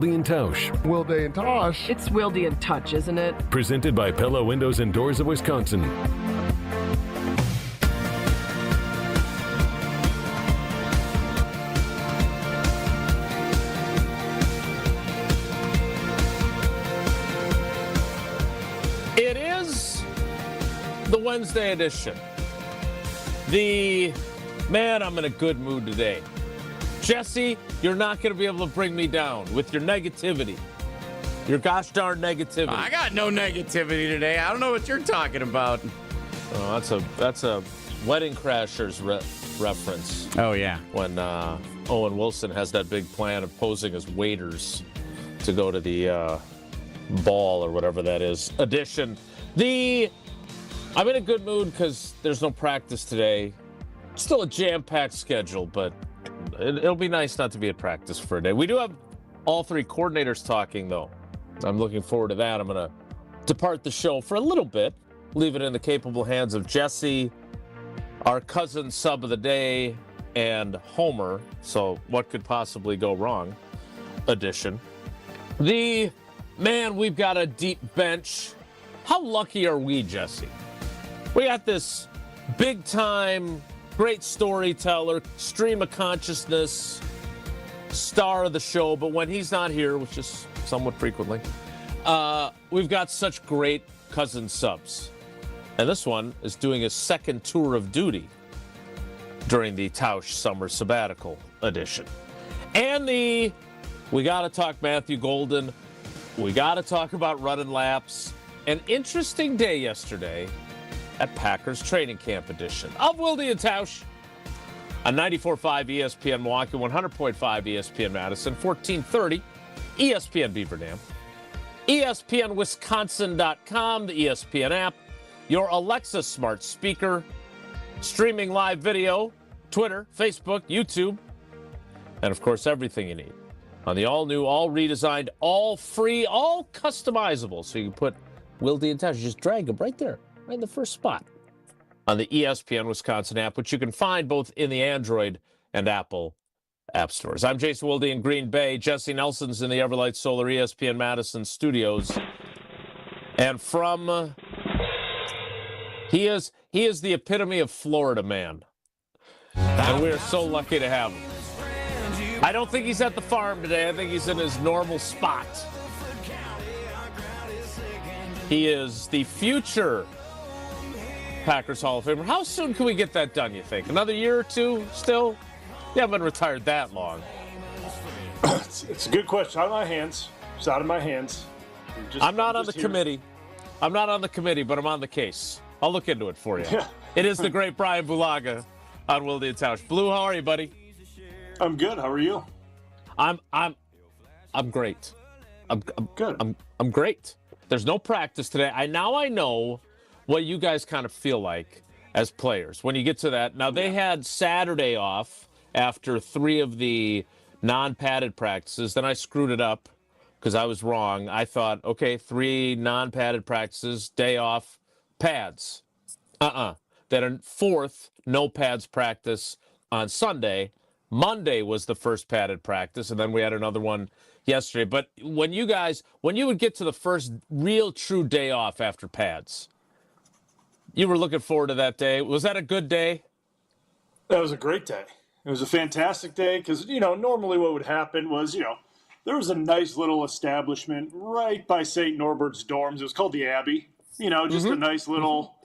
Wilde and Tausch. Wilde and Tausch. It's Wilde and Tausch, isn't it? Presented by Pella Windows and Doors of Wisconsin. It is the Wednesday edition. Man, I'm in a good mood today. Jesse, you're not going to be able to bring me down with your negativity. Your gosh darn negativity. I got no negativity today. I don't know what you're talking about. Oh, that's a Wedding Crashers reference. Oh, yeah. When Owen Wilson has that big plan of posing as waiters to go to the ball or whatever that is. Edition. I'm in a good mood because there's no practice today. Still a jam-packed schedule, but it'll be nice not to be at practice for a day. We do have all three coordinators talking, though. I'm looking forward to that. I'm going to depart the show for a little bit, leave it in the capable hands of Jesse, our cousin sub of the day, and Homer. So what could possibly go wrong? Edition. Man, we've got a deep bench. How lucky are we, Jesse? We got this big-time, great storyteller, stream of consciousness, star of the show, but when he's not here, which is somewhat frequently, we've got such great cousin subs. And this one is doing his second tour of duty during the Tausch Summer Sabbatical edition. And we got to talk Matthew Golden. We got to talk about running laps. An interesting day yesterday at Packers Training Camp edition of Wilde and Tausch on 94.5 ESPN Milwaukee, 100.5 ESPN Madison, 1430 ESPN Beaver Dam, ESPNWisconsin.com, the ESPN app, your Alexa smart speaker, streaming live video, Twitter, Facebook, YouTube, and of course everything you need on the all-new, all-redesigned, all-free, all-customizable, so you can put Wilde and Tausch, just drag them right there, right in the first spot on the ESPN Wisconsin app, which you can find both in the Android and Apple app stores. I'm Jason Wilde in Green Bay. Jesse Nelson's in the Everlight Solar ESPN Madison studios. And from he is the epitome of Florida man. And we're so lucky to have him. I don't think he's at the farm today. I think he's in his normal spot. He is the future Packers Hall of Famer. How soon can we get that done, you think? Another year or two still? You haven't been retired that long. It's a good question. Out of my hands. It's out of my hands. I'm not on the committee. I'm not on the committee, but I'm on the case. I'll look into it for you. Yeah. It is the great Bryan Bulaga on Wilde and Tausch. Blue, how are you, buddy? I'm good. How are you? I'm great. I'm good. I'm great. There's no practice today. I know what you guys kind of feel like as players when you get to that. Now, they had Saturday off after 3 of the non-padded practices. Then I screwed it up because I was wrong. I thought, okay, 3 non-padded practices, day off, pads. Then a 4th no pads practice on Sunday. Monday was the first padded practice, and then we had another one yesterday. But when you would get to the first real true day off after pads, you were looking forward to that day. Was that a good day? That was a great day. It was a fantastic day because, normally what would happen was, there was a nice little establishment right by St. Norbert's dorms. It was called the Abbey. Just a nice little...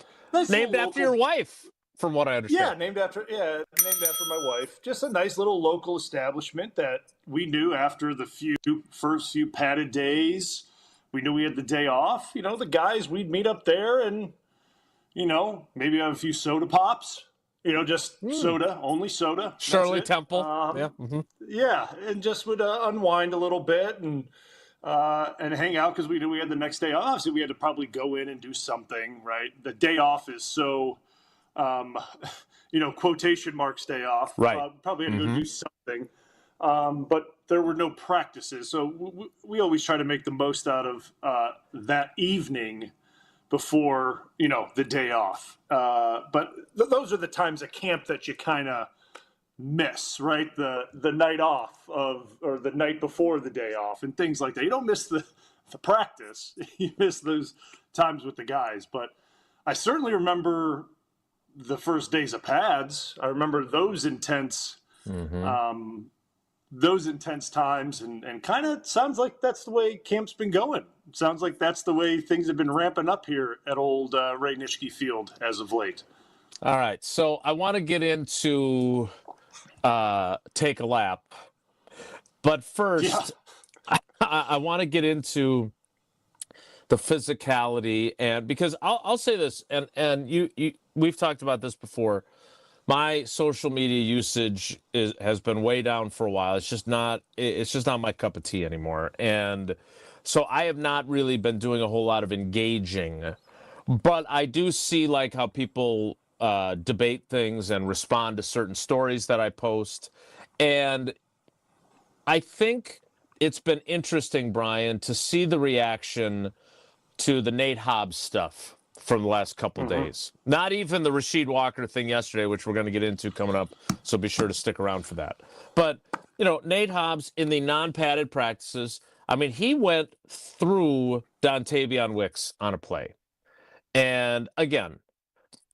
Named after your wife, from what I understand. Yeah, named after my wife. Just a nice little local establishment that we knew after the first few padded days. We knew we had the day off. The guys, we'd meet up there and, maybe have a few soda pops. Just soda, only soda. Shirley Temple. Yeah. Mm-hmm. Yeah, and just would unwind a little bit and hang out because we knew we had the next day off. So we had to probably go in and do something, right? The day off is so, quotation marks day off. Right. Probably had to go do something. But there were no practices. So we always try to make the most out of that evening before, the day off. But those are the times at camp that you kind of miss, right? The night off or the night before the day off and things like that. You don't miss the practice. You miss those times with the guys. But I certainly remember the first days of pads. I remember those intense times, and kind of sounds like that's the way camp's been going. Sounds like that's the way things have been ramping up here at old Ray Nitschke Field as of late. All right, so I want to get into Take a Lap. But first, I want to get into the physicality, and because I'll say this, and you we've talked about this before. My social media usage has been way down for a while. It's just not my cup of tea anymore. And so I have not really been doing a whole lot of engaging, but I do see like how people debate things and respond to certain stories that I post. And I think it's been interesting, Bryan, to see the reaction to the Nate Hobbs stuff from the last couple days. Not even the Rasheed Walker thing yesterday, which we're going to get into coming up, so be sure to stick around for that. But, Nate Hobbs in the non-padded practices, I mean, he went through Dontavion Wicks on a play. And again,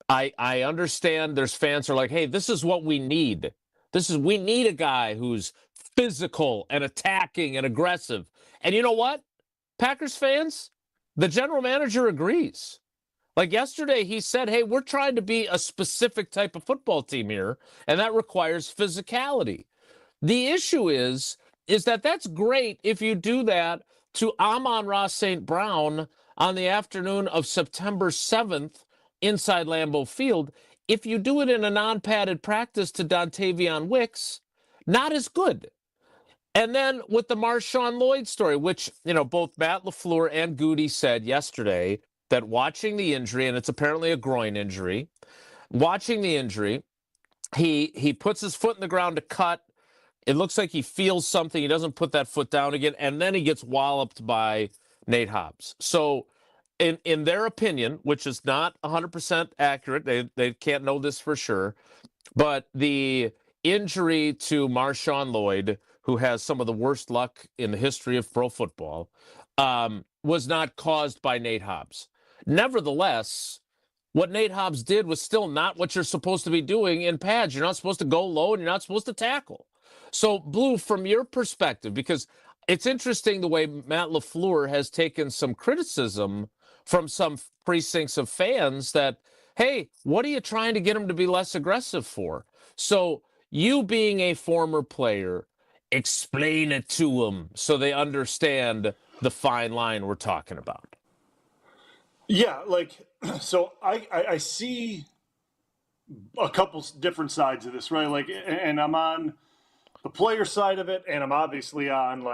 I understand there's fans who are like, hey, this is what we need. We need a guy who's physical and attacking and aggressive. And you know what? Packers fans, the general manager agrees. Like yesterday, he said, hey, we're trying to be a specific type of football team here, and that requires physicality. The issue is that that's great if you do that to Amon-Ra St. Brown on the afternoon of September 7th inside Lambeau Field. If you do it in a non-padded practice to Dontavion Wicks, not as good. And then with the Marshawn Lloyd story, which, both Matt LaFleur and Goody said yesterday, that watching the injury, and it's apparently a groin injury, watching the injury, he puts his foot in the ground to cut. It looks like he feels something. He doesn't put that foot down again, and then he gets walloped by Nate Hobbs. So in their opinion, which is not 100% accurate, they can't know this for sure, but the injury to Marshawn Lloyd, who has some of the worst luck in the history of pro football, was not caused by Nate Hobbs. Nevertheless, what Nate Hobbs did was still not what you're supposed to be doing in pads. You're not supposed to go low, and you're not supposed to tackle. So, Blue, from your perspective, because it's interesting the way Matt LaFleur has taken some criticism from some precincts of fans that, hey, what are you trying to get him to be less aggressive for? So, you being a former player, explain it to them so they understand the fine line we're talking about. Yeah, so I see a couple different sides of this, right? And I'm on the player side of it, and I'm obviously on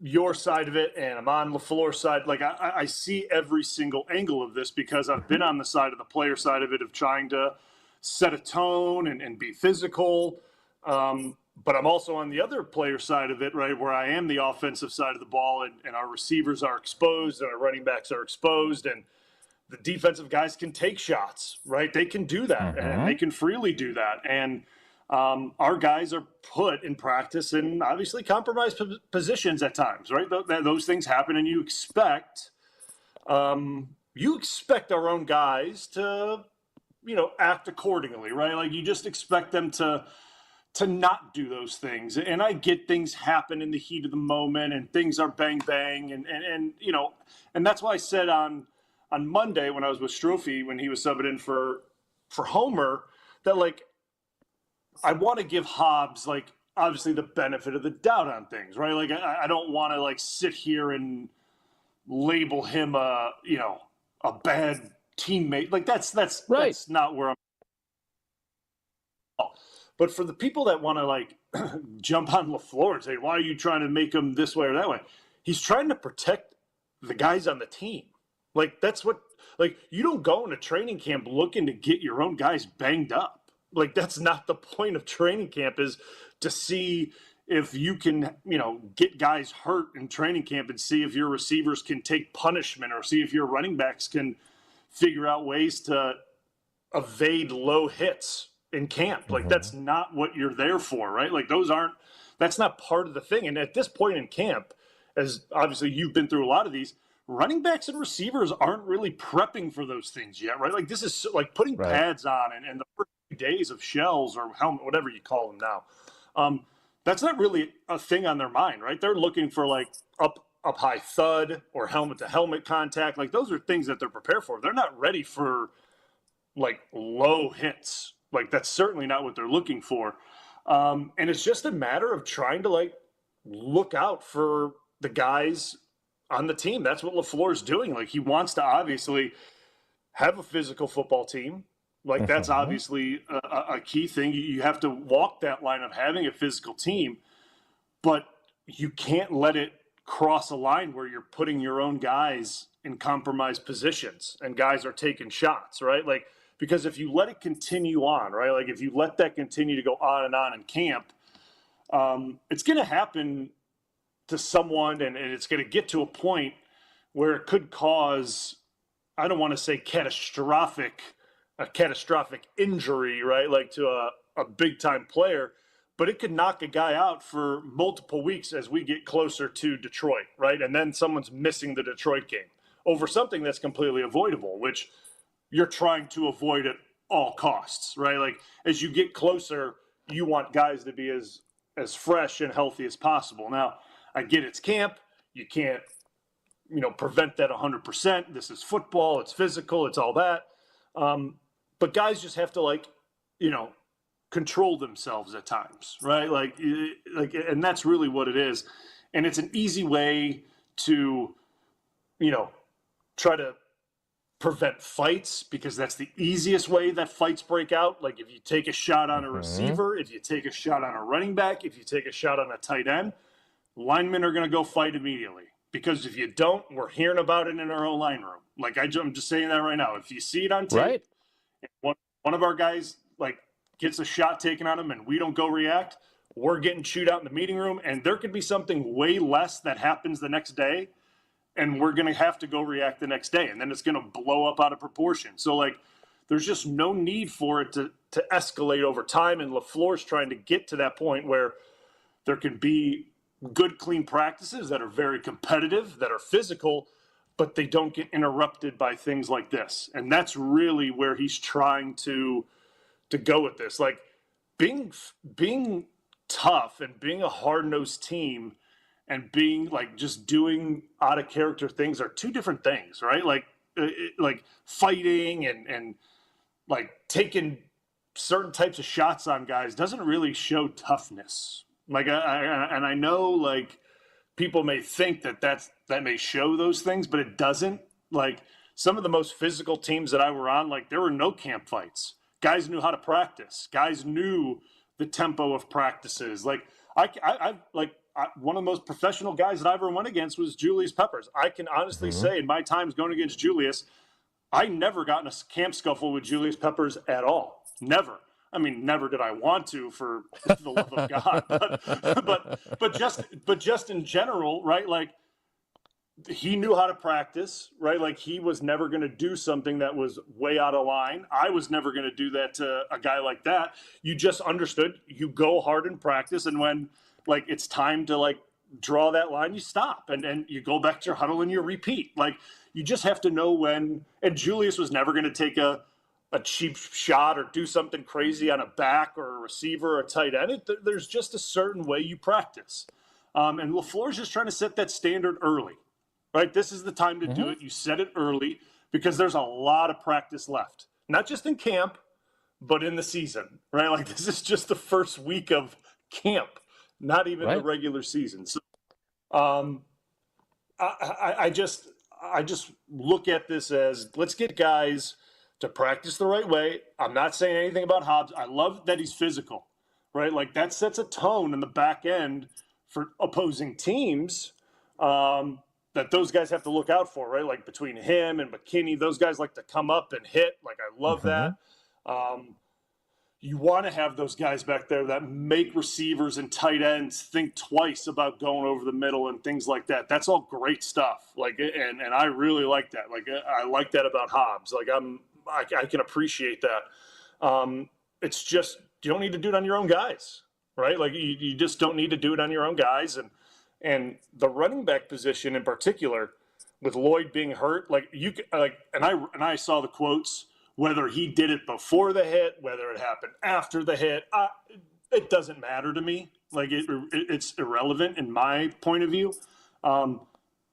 your side of it, and I'm on LaFleur's side. I see every single angle of this because I've been on the side of the player side of it of trying to set a tone and be physical. But I'm also on the other player side of it, right, where I am the offensive side of the ball, and our receivers are exposed and our running backs are exposed, and the defensive guys can take shots, right? They can do that, and they can freely do that. And our guys are put in practice in obviously compromised positions at times, right? Those things happen, and you expect our own guys to, act accordingly, right? You just expect them to not do those things. And I get things happen in the heat of the moment, and things are bang, bang. And that's why I said on Monday when I was with Strophe, when he was subbing in for Homer, that I want to give Hobbs obviously the benefit of the doubt on things, right? I don't want to sit here and label him a bad teammate. That's right. That's not where I'm. But for the people that want to jump on LaFleur and say, why are you trying to make him this way or that way? He's trying to protect the guys on the team. That's what, you don't go into training camp looking to get your own guys banged up. That's not the point of training camp, is to see if you can, get guys hurt in training camp and see if your receivers can take punishment or see if your running backs can figure out ways to evade low hits. in camp. Like, that's not what you're there for, right? Like, that's not part of the thing. And at this point in camp, as obviously you've been through a lot of these, running backs and receivers aren't really prepping for those things yet, right? Like, this is like putting pads on and the first few days of shells or helmet, whatever you call them now. That's not really a thing on their mind, right? They're looking for like up high thud or helmet to helmet contact. Like, those are things that they're prepared for. They're not ready for like low hits. Like, that's certainly not what they're looking for. And it's just a matter of trying to like look out for the guys on the team. That's what LaFleur's doing. Like, he wants to obviously have a physical football team. Like, that's obviously a key thing. You have to walk that line of having a physical team, but you can't let it cross a line where you're putting your own guys in compromised positions and guys are taking shots, right? Like, because if you let it continue on, right? Like, if you let that continue to go on in camp, it's going to happen to someone and it's going to get to a point where it could cause, I don't want to say a catastrophic injury, right? Like to a big time player, but it could knock a guy out for multiple weeks as we get closer to Detroit, right? And then someone's missing the Detroit game over something that's completely avoidable, which you're trying to avoid at all costs, right? Like, as you get closer, you want guys to be as fresh and healthy as possible. Now, I get it's camp. You can't, prevent that 100%. This is football. It's physical. It's all that. But guys just have to control themselves at times, right? Like, and that's really what it is. And it's an easy way to, try to prevent fights, because that's the easiest way that fights break out. Like, if you take a shot on a receiver, if you take a shot on a running back, if you take a shot on a tight end, linemen are going to go fight immediately. Because if you don't, we're hearing about it in our own line room. Like, I'm just saying that right now. If you see it on tape, one of our guys gets a shot taken on him and we don't go react, we're getting chewed out in the meeting room, and there could be something way less that happens the next day, and we're going to have to go react the next day, and then it's going to blow up out of proportion. So, there's just no need for it to escalate over time, and LaFleur's trying to get to that point where there can be good, clean practices that are very competitive, that are physical, but they don't get interrupted by things like this. And that's really where he's trying to go with this. Like, being tough and being a hard-nosed team and being just doing out of character things are two different things, right? Like fighting and taking certain types of shots on guys doesn't really show toughness. I know people may think that may show those things, but it doesn't. Like, some of the most physical teams that I were on, there were no camp fights. Guys knew how to practice. Guys knew the tempo of practices. One of the most professional guys that I ever went against was Julius Peppers. I can honestly say, in my times going against Julius, I never got in a camp scuffle with Julius Peppers at all. Never. I mean, never did I want to, for the love of God. But just in general, right? He knew how to practice, right? He was never going to do something that was way out of line. I was never going to do that to a guy like that. You just understood. You go hard in practice, and when it's time to draw that line, you stop and you go back to your huddle and you repeat. You just have to know when. And Julius was never going to take a cheap shot or do something crazy on a back or a receiver or a tight end. There's just a certain way you practice. And LaFleur's just trying to set that standard early, right? This is the time to do it. You set it early because there's a lot of practice left, not just in camp, but in the season, right? This is just the first week of camp, not even the regular season. So I just look at this as, let's get guys to practice the right way. I'm not saying anything about Hobbs. I love that he's physical, right? That sets a tone in the back end for opposing teams that those guys have to look out for, right? Between him and McKinney, those guys like to come up and hit. I love that. You want to have those guys back there that make receivers and tight ends think twice about going over the middle and things like that. That's all great stuff. And I really like that. I like that about Hobbs. I can appreciate that. it's just you don't need to do it on your own guys, right? Like you just don't need to do it on your own guys, and the running back position in particular, with Lloyd being hurt, like and I saw the quotes. Whether he did it before the hit, whether it happened after the hit, it doesn't matter to me. Like it's irrelevant in my point of view.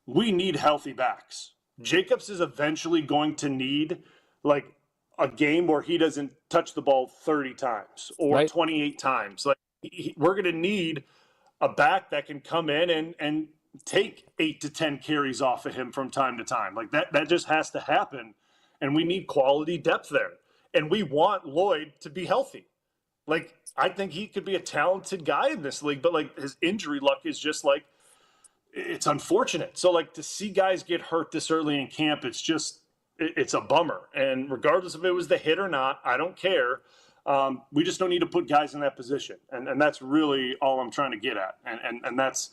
We need healthy backs. Jacobs is eventually going to need like a game where he doesn't touch the ball 30 times or Right. 28 times. Like we're going to need a back that can come in and take 8 to 10 carries off of him from time to time. Like that just has to happen. And we need quality depth there. And we want Lloyd to be healthy. Like, I think he could be a talented guy in this league, but like his injury luck is just like, it's unfortunate. So like to see guys get hurt this early in camp, it's a bummer. And regardless if it was the hit or not, I don't care. We just don't need to put guys in that position. And that's really all I'm trying to get at. And that's,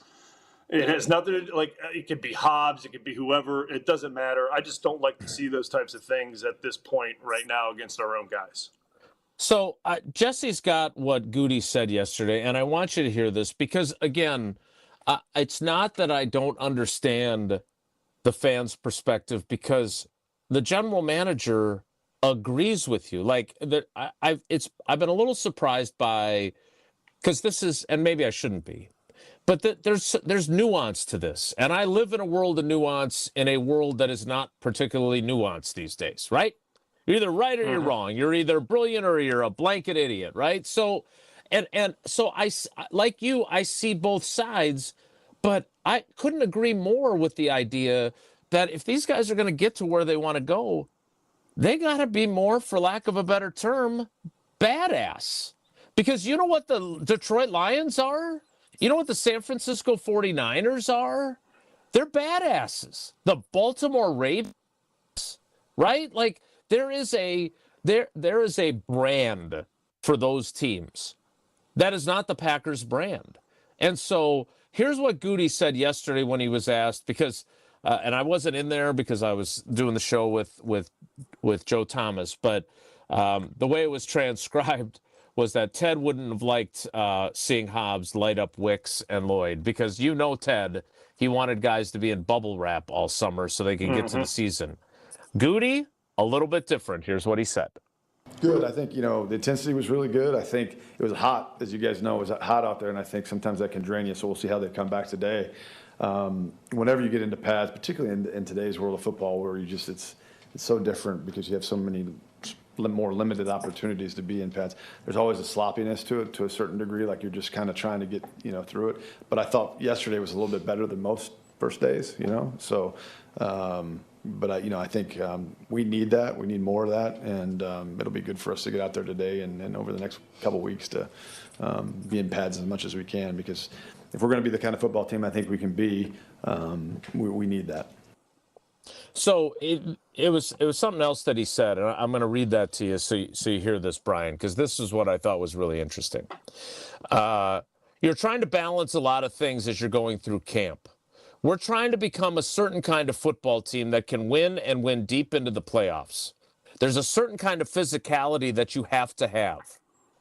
it has nothing to do, like, it could be Hobbs, it could be whoever, it doesn't matter. I just don't like to see those types of things at this point right now against our own guys. So Jesse's got what Goody said yesterday, and I want you to hear this because, again, it's not that I don't understand the fans' perspective because the general manager agrees with you. Like that, I've been a little surprised by, because this is, and maybe I shouldn't be, but there's nuance to this, and I live in a world of nuance in a world that is not particularly nuanced these days, right? You're either right or you're wrong. You're either brilliant or you're a blanket idiot, right? So, and so I, like you, I see both sides, but I couldn't agree more with the idea that if these guys are going to get to where they want to go, they got to be more, for lack of a better term, badass. Because you know what the Detroit Lions are? You know what the San Francisco 49ers are? They're badasses. The Baltimore Ravens, right? Like there is a brand for those teams. That is not the Packers brand. And so here's what Goody said yesterday when he was asked, because and I wasn't in there because I was doing the show with Joe Thomas, but the way it was transcribed was that Ted wouldn't have liked seeing Hobbs light up Wicks and Lloyd because you know Ted, he wanted guys to be in bubble wrap all summer so they could get to the season. Goody, a little bit different. Here's what he said. Good. I think, the intensity was really good. I think it was hot, as you guys know, it was hot out there, and I think sometimes that can drain you, so we'll see how they come back today. Whenever you get into pads, particularly in today's world of football where it's so different because you have so many more limited opportunities to be in pads. There's always a sloppiness to it to a certain degree, like you're just kind of trying to get, through it. But I thought yesterday was a little bit better than most first days, So, but I think we need that. We need more of that, and it'll be good for us to get out there today and over the next couple of weeks to be in pads as much as we can, because if we're going to be the kind of football team I think we can be, we need that. So it was something else that he said, and I'm going to read that to you so you hear this, Brian, because this is what I thought was really interesting. You're trying to balance a lot of things as you're going through camp. We're trying to become a certain kind of football team that can win and win deep into the playoffs. There's a certain kind of physicality that you have to have,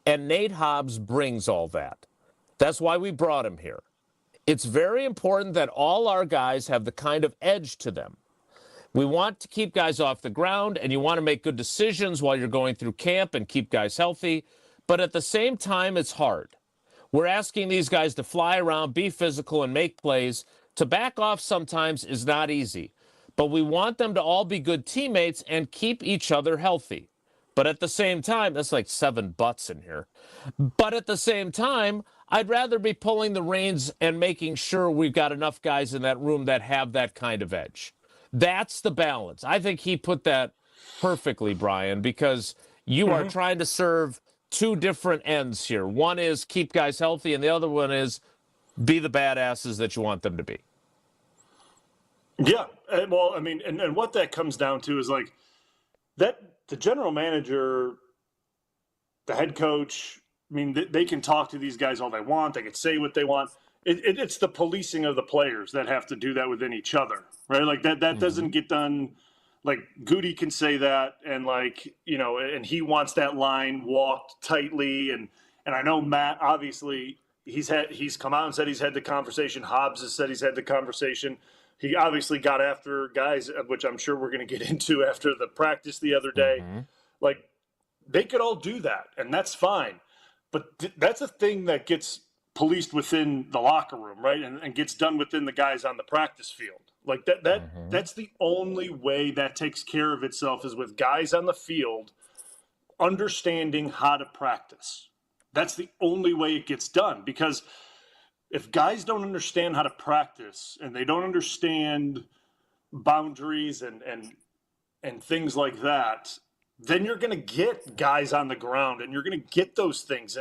and Nate Hobbs brings all that. That's why we brought him here. It's very important that all our guys have the kind of edge to them. We want to keep guys off the ground, and you want to make good decisions while you're going through camp and keep guys healthy. But at the same time, it's hard. We're asking these guys to fly around, be physical, and make plays. To back off sometimes is not easy. But we want them to all be good teammates and keep each other healthy. But at the same time, that's like 7 buts in here. But at the same time, I'd rather be pulling the reins and making sure we've got enough guys in that room that have that kind of edge. That's the balance. I think he put that perfectly, Brian, because you are trying to serve 2 different ends here. One is keep guys healthy, and the other one is be the badasses that you want them to be. Yeah. Well, I mean, and what that comes down to is like that the general manager, the head coach, I mean, they can talk to these guys all they want. They can say what they want. It's the policing of the players that have to do that within each other, right? Like that doesn't get done like Goody can say that, and like, you know, and he wants that line walked tightly, and I know Matt, obviously he's come out and said he's had the conversation. Hobbs has said he's had the conversation. He obviously got after guys, which I'm sure we're going to get into after the practice the other day. Like, they could all do that, and that's fine. But that's a thing that gets policed within the locker room, right? And gets done within the guys on the practice field. Like that's the only way that takes care of itself, is with guys on the field understanding how to practice. That's the only way it gets done, because if guys don't understand how to practice and they don't understand boundaries and things like that, then you're going to get guys on the ground and you're going to get those things.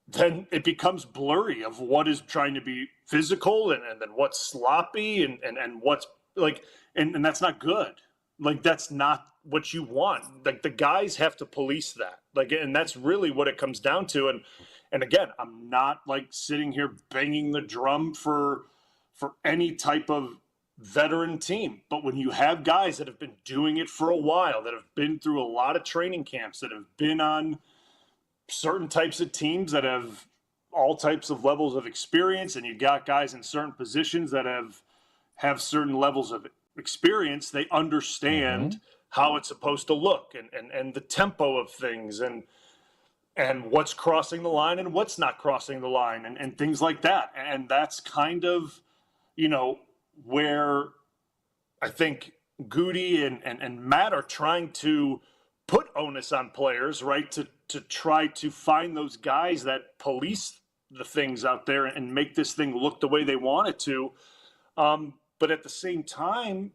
Then it becomes blurry of what is trying to be physical and then what's sloppy and what's like, and that's not good. Like, that's not what you want. Like, the guys have to police that. Like, and that's really what it comes down to. And again, I'm not like sitting here banging the drum for any type of veteran team. But when you have guys that have been doing it for a while, that have been through a lot of training camps, that have been on certain types of teams, that have all types of levels of experience, and you got guys in certain positions that have certain levels of experience, they understand how it's supposed to look and the tempo of things and what's crossing the line and what's not crossing the line and things like that. And that's kind of, you know, where I think Goody and Matt are trying to put onus on players, right, to try to find those guys that police the things out there and make this thing look the way they want it to. But at the same time,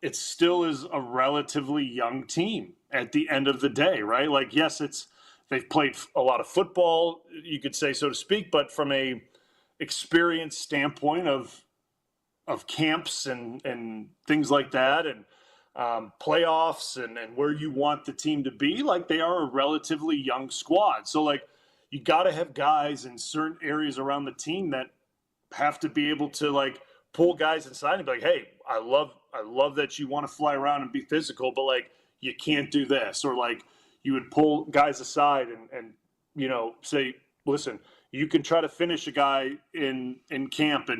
it still is a relatively young team at the end of the day, right? Like, yes, they've played a lot of football, you could say, so to speak, but from a experience standpoint of camps and things like that, and playoffs and where you want the team to be, like, they are a relatively young squad. So, like, you got to have guys in certain areas around the team that have to be able to, like, pull guys inside and be like, hey, I love that you want to fly around and be physical, but, like, you can't do this. Or, like, you would pull guys aside and you know, say, listen, you can try to finish a guy in camp,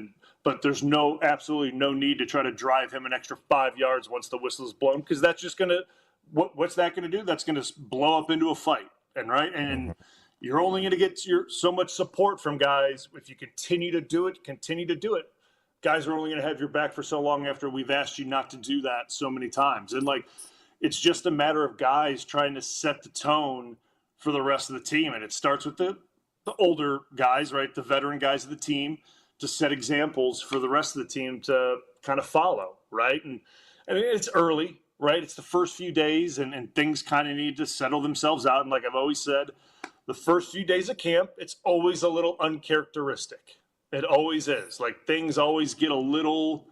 but there's absolutely no need to try to drive him an extra 5 yards once the whistle is blown, because that's just going to – what's that going to do? That's going to blow up into a fight, and you're only going to get so much support from guys if you continue to do it. Guys are only going to have your back for so long after we've asked you not to do that so many times. And, like, it's just a matter of guys trying to set the tone for the rest of the team. And it starts with the older guys, right, the veteran guys of the team, to set examples for the rest of the team to kind of follow, right? And it's early, right? It's the first few days, and things kind of need to settle themselves out. And like I've always said, the first few days of camp, it's always a little uncharacteristic. It always is. Like, things always get a little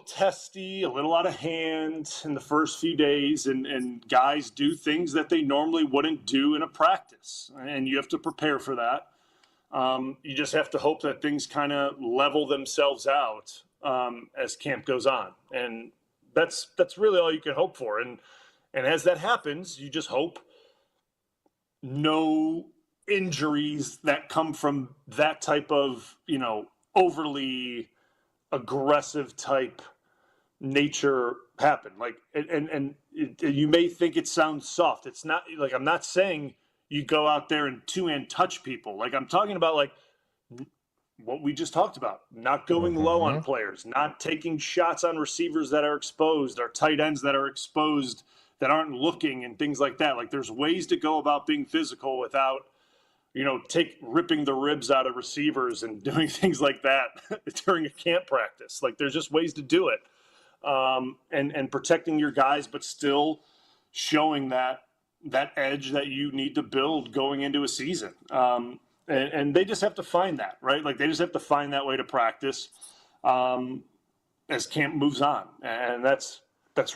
testy, a little out of hand in the first few days, and guys do things that they normally wouldn't do in a practice, and you have to prepare for that. You just have to hope that things kind of level themselves out as camp goes on, and that's really all you can hope for. And as that happens, you just hope no injuries that come from that type of, you know, overly aggressive type nature happen. Like, you may think it sounds soft. It's not. Like, I'm not saying you go out there and two-hand touch people. Like, I'm talking about, like, what we just talked about, not going low on players, not taking shots on receivers that are exposed, or tight ends that are exposed that aren't looking, and things like that. Like, there's ways to go about being physical without, you know, ripping the ribs out of receivers and doing things like that during a camp practice. Like, there's just ways to do it, and protecting your guys, but still showing that edge that you need to build going into a season. And they just have to find that, right? Like, they just have to find that way to practice as camp moves on. And that's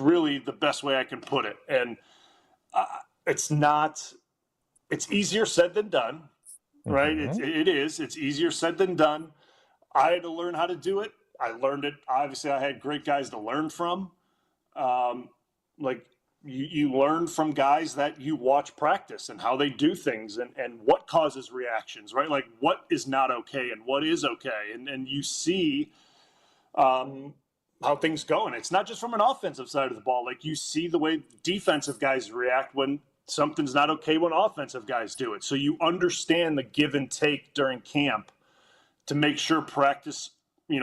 really the best way I can put it. And it's easier said than done, right? It is. It's easier said than done. I had to learn how to do it. I learned it. Obviously, I had great guys to learn from. You learn from guys that you watch practice and how they do things and what causes reactions, right? Like what is not okay and what is okay. And you see how things go. And it's not just from an offensive side of the ball. Like you see the way defensive guys react when something's not okay when offensive guys do it. So you understand the give and take during camp to make sure practice,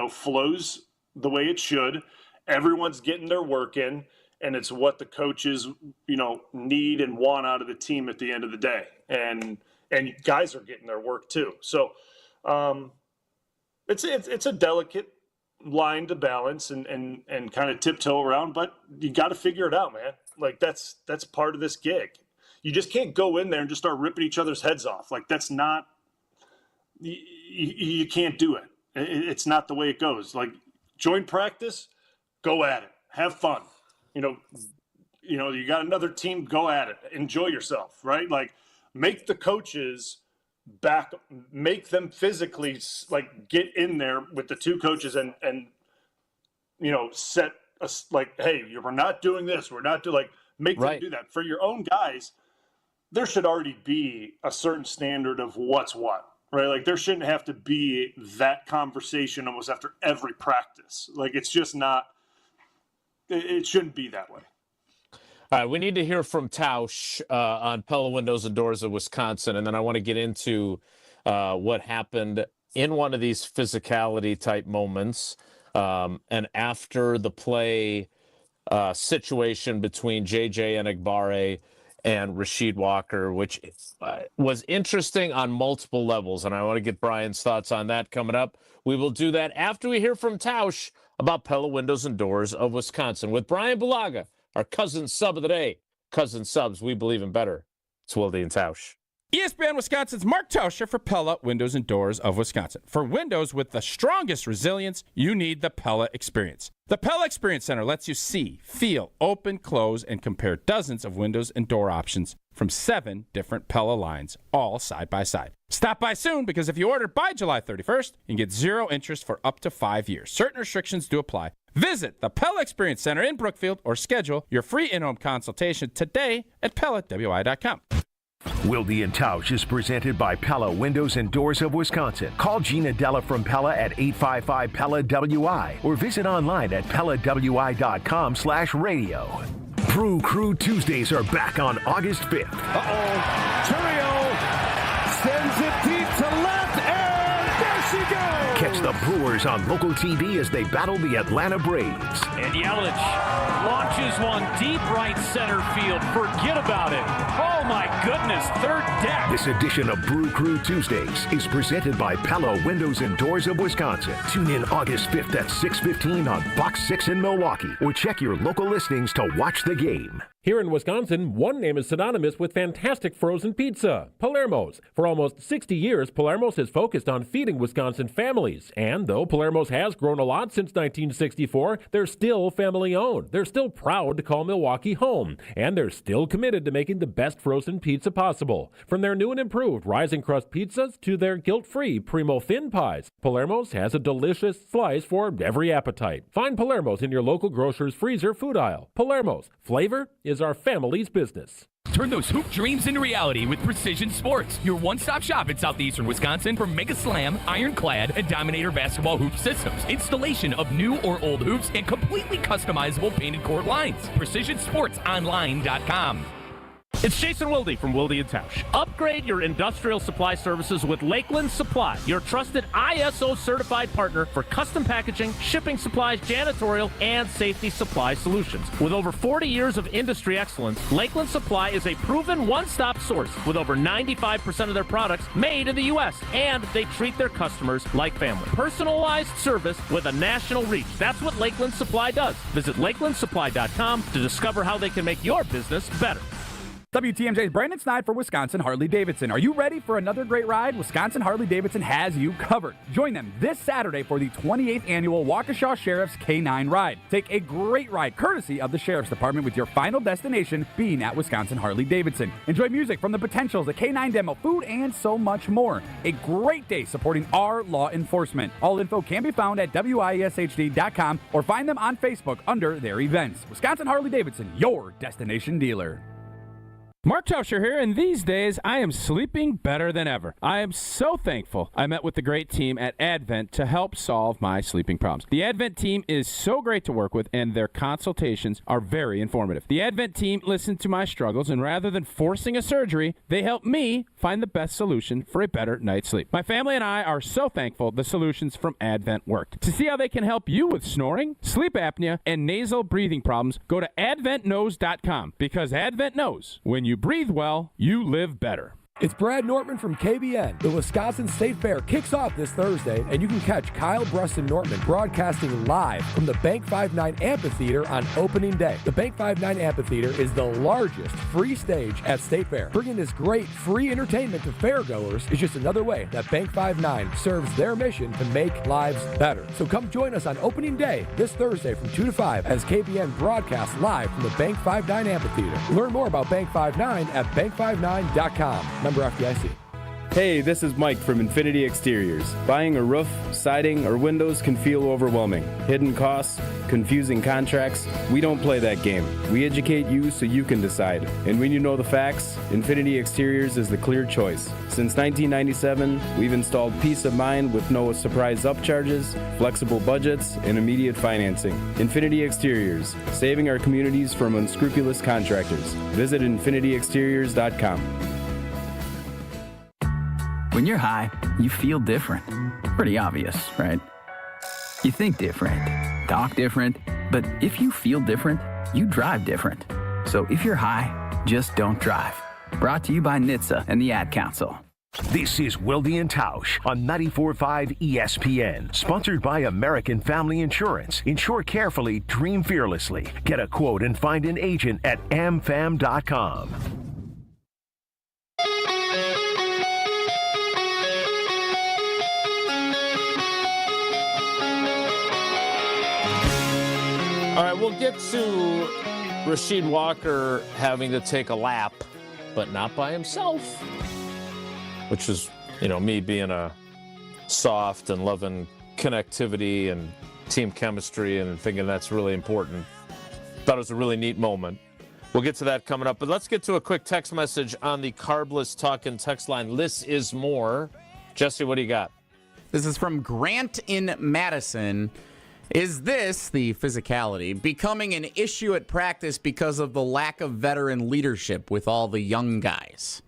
flows the way it should. Everyone's getting their work in. And it's what the coaches, need and want out of the team at the end of the day. And guys are getting their work too. So it's a delicate line to balance and kind of tiptoe around, but you got to figure it out, man. Like that's part of this gig. You just can't go in there and just start ripping each other's heads off. Like that's not, you can't do it. It's not the way it goes. Like join practice, go at it, have fun. You got another team, go at it, enjoy yourself, right? Like make the coaches make them physically like get in there with the two coaches and set us like, hey, we're not doing this. We're not doing make them do that for your own guys. There should already be a certain standard of what's what, right? Like there shouldn't have to be that conversation almost after every practice. Like it's just not, it shouldn't be that way. All right, we need to hear from Tausch on Pella Windows and Doors of Wisconsin, and then I want to get into what happened in one of these physicality type moments and after the play situation between JJ Enagbare and Rasheed Walker, which was interesting on multiple levels, and I want to get Brian's thoughts on that coming up. We will do that after we hear from Tausch about Pella Windows and Doors of Wisconsin with Bryan Bulaga, our cousin sub of the day. Cousin subs, we believe in better. It's Wilde and Tausch. ESPN Wisconsin's Mark Tauscher for Pella Windows and Doors of Wisconsin. For windows with the strongest resilience, you need the Pella Experience. The Pella Experience Center lets you see, feel, open, close, and compare dozens of windows and door options from 7 different Pella lines, all side by side. Stop by soon because if you order by July 31st, you can get 0 interest for up to 5 years. Certain restrictions do apply. Visit the Pella Experience Center in Brookfield or schedule your free in-home consultation today at PellaWI.com. Wilde and Tausch is presented by Pella Windows and Doors of Wisconsin. Call Gina Della from Pella at 855-PELLA-WI or visit online at PellaWI.com/radio. Brew Crew Tuesdays are back on August 5th. Turio sends it deep to left, and there she goes! Catch the Brewers on local TV as they battle the Atlanta Braves. And Yelich launches one deep right center field. Forget about it. Oh my goodness, third deck. This edition of Brew Crew Tuesdays is presented by Pella Windows and Doors of Wisconsin. Tune in August 5th at 6:15 on Fox 6 in Milwaukee or check your local listings to watch the game. Here in Wisconsin, one name is synonymous with fantastic frozen pizza, Palermo's. For almost 60 years, Palermo's has focused on feeding Wisconsin families. And though Palermo's has grown a lot since 1964, they're still family-owned. They're still proud to call Milwaukee home. And they're still committed to making the best frozen pizza possible. From their new and improved rising crust pizzas to their guilt-free Primo thin pies, Palermo's has a delicious slice for every appetite. Find Palermo's in your local grocer's freezer food aisle. Palermo's, flavor is our family's business. Turn those hoop dreams into reality with Precision Sports, your one-stop shop in southeastern Wisconsin for Mega Slam, Ironclad, and Dominator basketball hoop systems. Installation of new or old hoops and completely customizable painted court lines. PrecisionSportsOnline.com. It's Jason Wilde from Wilde and Tausch. Upgrade your industrial supply services with Lakeland Supply, your trusted ISO certified partner for custom packaging, shipping supplies, janitorial, and safety supply solutions. With over 40 years of industry excellence, Lakeland Supply is a proven one-stop source with over 95% of their products made in the U.S., and they treat their customers like family. Personalized service with a national reach. That's what Lakeland Supply does. Visit LakelandSupply.com to discover how they can make your business better. WTMJ's Brandon Snide for Wisconsin Harley-Davidson. Are you ready for another great ride? Wisconsin Harley-Davidson has you covered. Join them this Saturday for the 28th annual Waukesha Sheriff's K9 Ride. Take a great ride courtesy of the Sheriff's Department with your final destination being at Wisconsin Harley-Davidson. Enjoy music from the Potentials, the K9 demo, food, and so much more. A great day supporting our law enforcement. All info can be found at WISHD.com or find them on Facebook under their events. Wisconsin Harley-Davidson, your destination dealer. Mark Tauscher here, and these days I am sleeping better than ever. I am so thankful I met with the great team at Advent to help solve my sleeping problems. The Advent team is so great to work with, and their consultations are very informative. The Advent team listened to my struggles, and rather than forcing a surgery, they helped me find the best solution for a better night's sleep. My family and I are so thankful the solutions from Advent worked. To see how they can help you with snoring, sleep apnea, and nasal breathing problems, go to adventknows.com, because Advent knows when you breathe well, you live better. It's Brad Nortman from KBN. The Wisconsin State Fair kicks off this Thursday, and you can catch Kyle Bruston Nortman broadcasting live from the Bank 59 Amphitheater on opening day. The Bank 59 Amphitheater is the largest free stage at State Fair. Bringing this great free entertainment to fairgoers is just another way that Bank 59 serves their mission to make lives better. So come join us on opening day this Thursday from 2 to 5 as KBN broadcasts live from the Bank 59 Amphitheater. Learn more about Bank 59 at bank59.com. Member FDIC. Hey, this is Mike from Infinity Exteriors. Buying a roof, siding, or windows can feel overwhelming. Hidden costs, confusing contracts. We don't play that game. We educate you so you can decide. And when you know the facts, Infinity Exteriors is the clear choice. Since 1997, we've installed peace of mind with no surprise upcharges, flexible budgets, and immediate financing. Infinity Exteriors, saving our communities from unscrupulous contractors. Visit infinityexteriors.com. When you're high, you feel different. Pretty obvious, right? You think different, talk different, but if you feel different, you drive different. So if you're high, just don't drive. Brought to you by NHTSA and the Ad Council. This is Wilde and Tausch on 94.5 ESPN, sponsored by American Family Insurance. Insure carefully, dream fearlessly. Get a quote and find an agent at amfam.com. All right, we'll get to Rasheed Walker having to take a lap, but not by himself, which is, me being a soft and loving connectivity and team chemistry and thinking that's really important. Thought it was a really neat moment. We'll get to that coming up, but let's get to a quick text message on the Carbless Talkin' text line. This is more. Jesse, what do you got? This is from Grant in Madison. Is this, the physicality, becoming an issue at practice because of the lack of veteran leadership with all the young guys?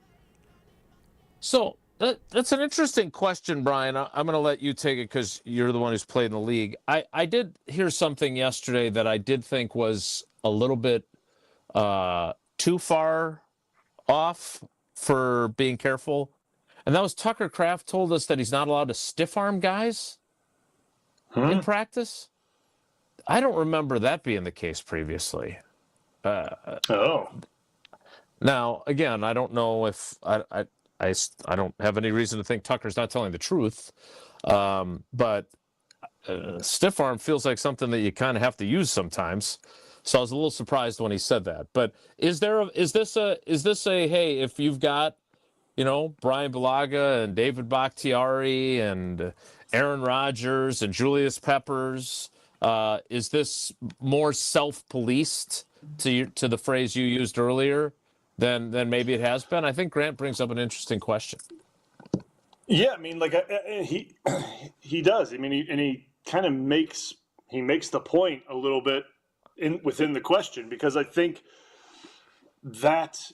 So that's an interesting question, Brian. I'm going to let you take it because you're the one who's played in the league. I did hear something yesterday that I did think was a little bit too far off for being careful. And that was Tucker Kraft told us that he's not allowed to stiff arm guys in practice. I don't remember that being the case previously. Now, again, I don't know if I don't have any reason to think Tucker's not telling the truth. But stiff arm feels like something that you kind of have to use sometimes. So I was a little surprised when he said that. But is this a hey, if you've got, Bryan Bulaga and David Bakhtiari and Aaron Rodgers and Julius Peppers, is this more self-policed to the phrase you used earlier than maybe it has been? I think Grant brings up an interesting question. Yeah, I mean, he does. I mean, he kind of makes the point a little bit within the question, because I think that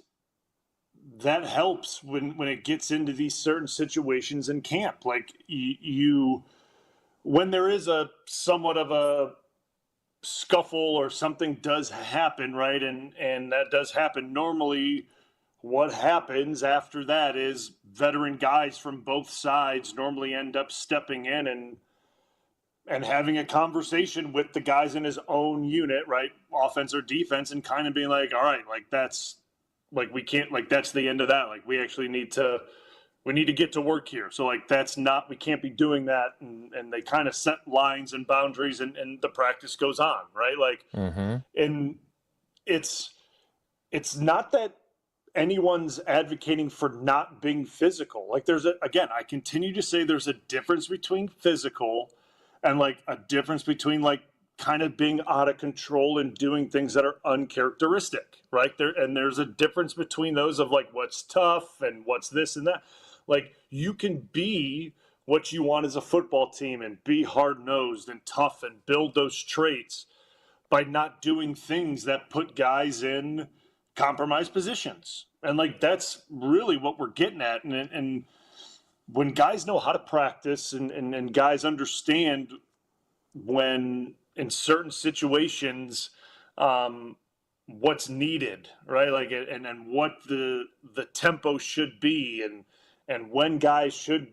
helps when it gets into these certain situations in camp. Like when there is a somewhat of a scuffle or something does happen, right? And that does happen. Normally what happens after that is veteran guys from both sides normally end up stepping in and having a conversation with the guys in his own unit, right? Offense or defense, and kind of being like, all right, like that's like we can't, like that's the end of that. Like we actually need to get to work here. So like we can't be doing that. And they kind of set lines and boundaries, and the practice goes on, right? Like, and it's not that anyone's advocating for not being physical. Like I continue to say there's a difference between physical and like a difference between like kind of being out of control and doing things that are uncharacteristic, right? There's a difference between those of like what's tough and what's this and that. Like you can be what you want as a football team and be hard-nosed and tough and build those traits by not doing things that put guys in compromised positions. And like that's really what we're getting at. And when guys know how to practice and guys understand when in certain situations what's needed, right? Like and what the tempo should be and when guys should,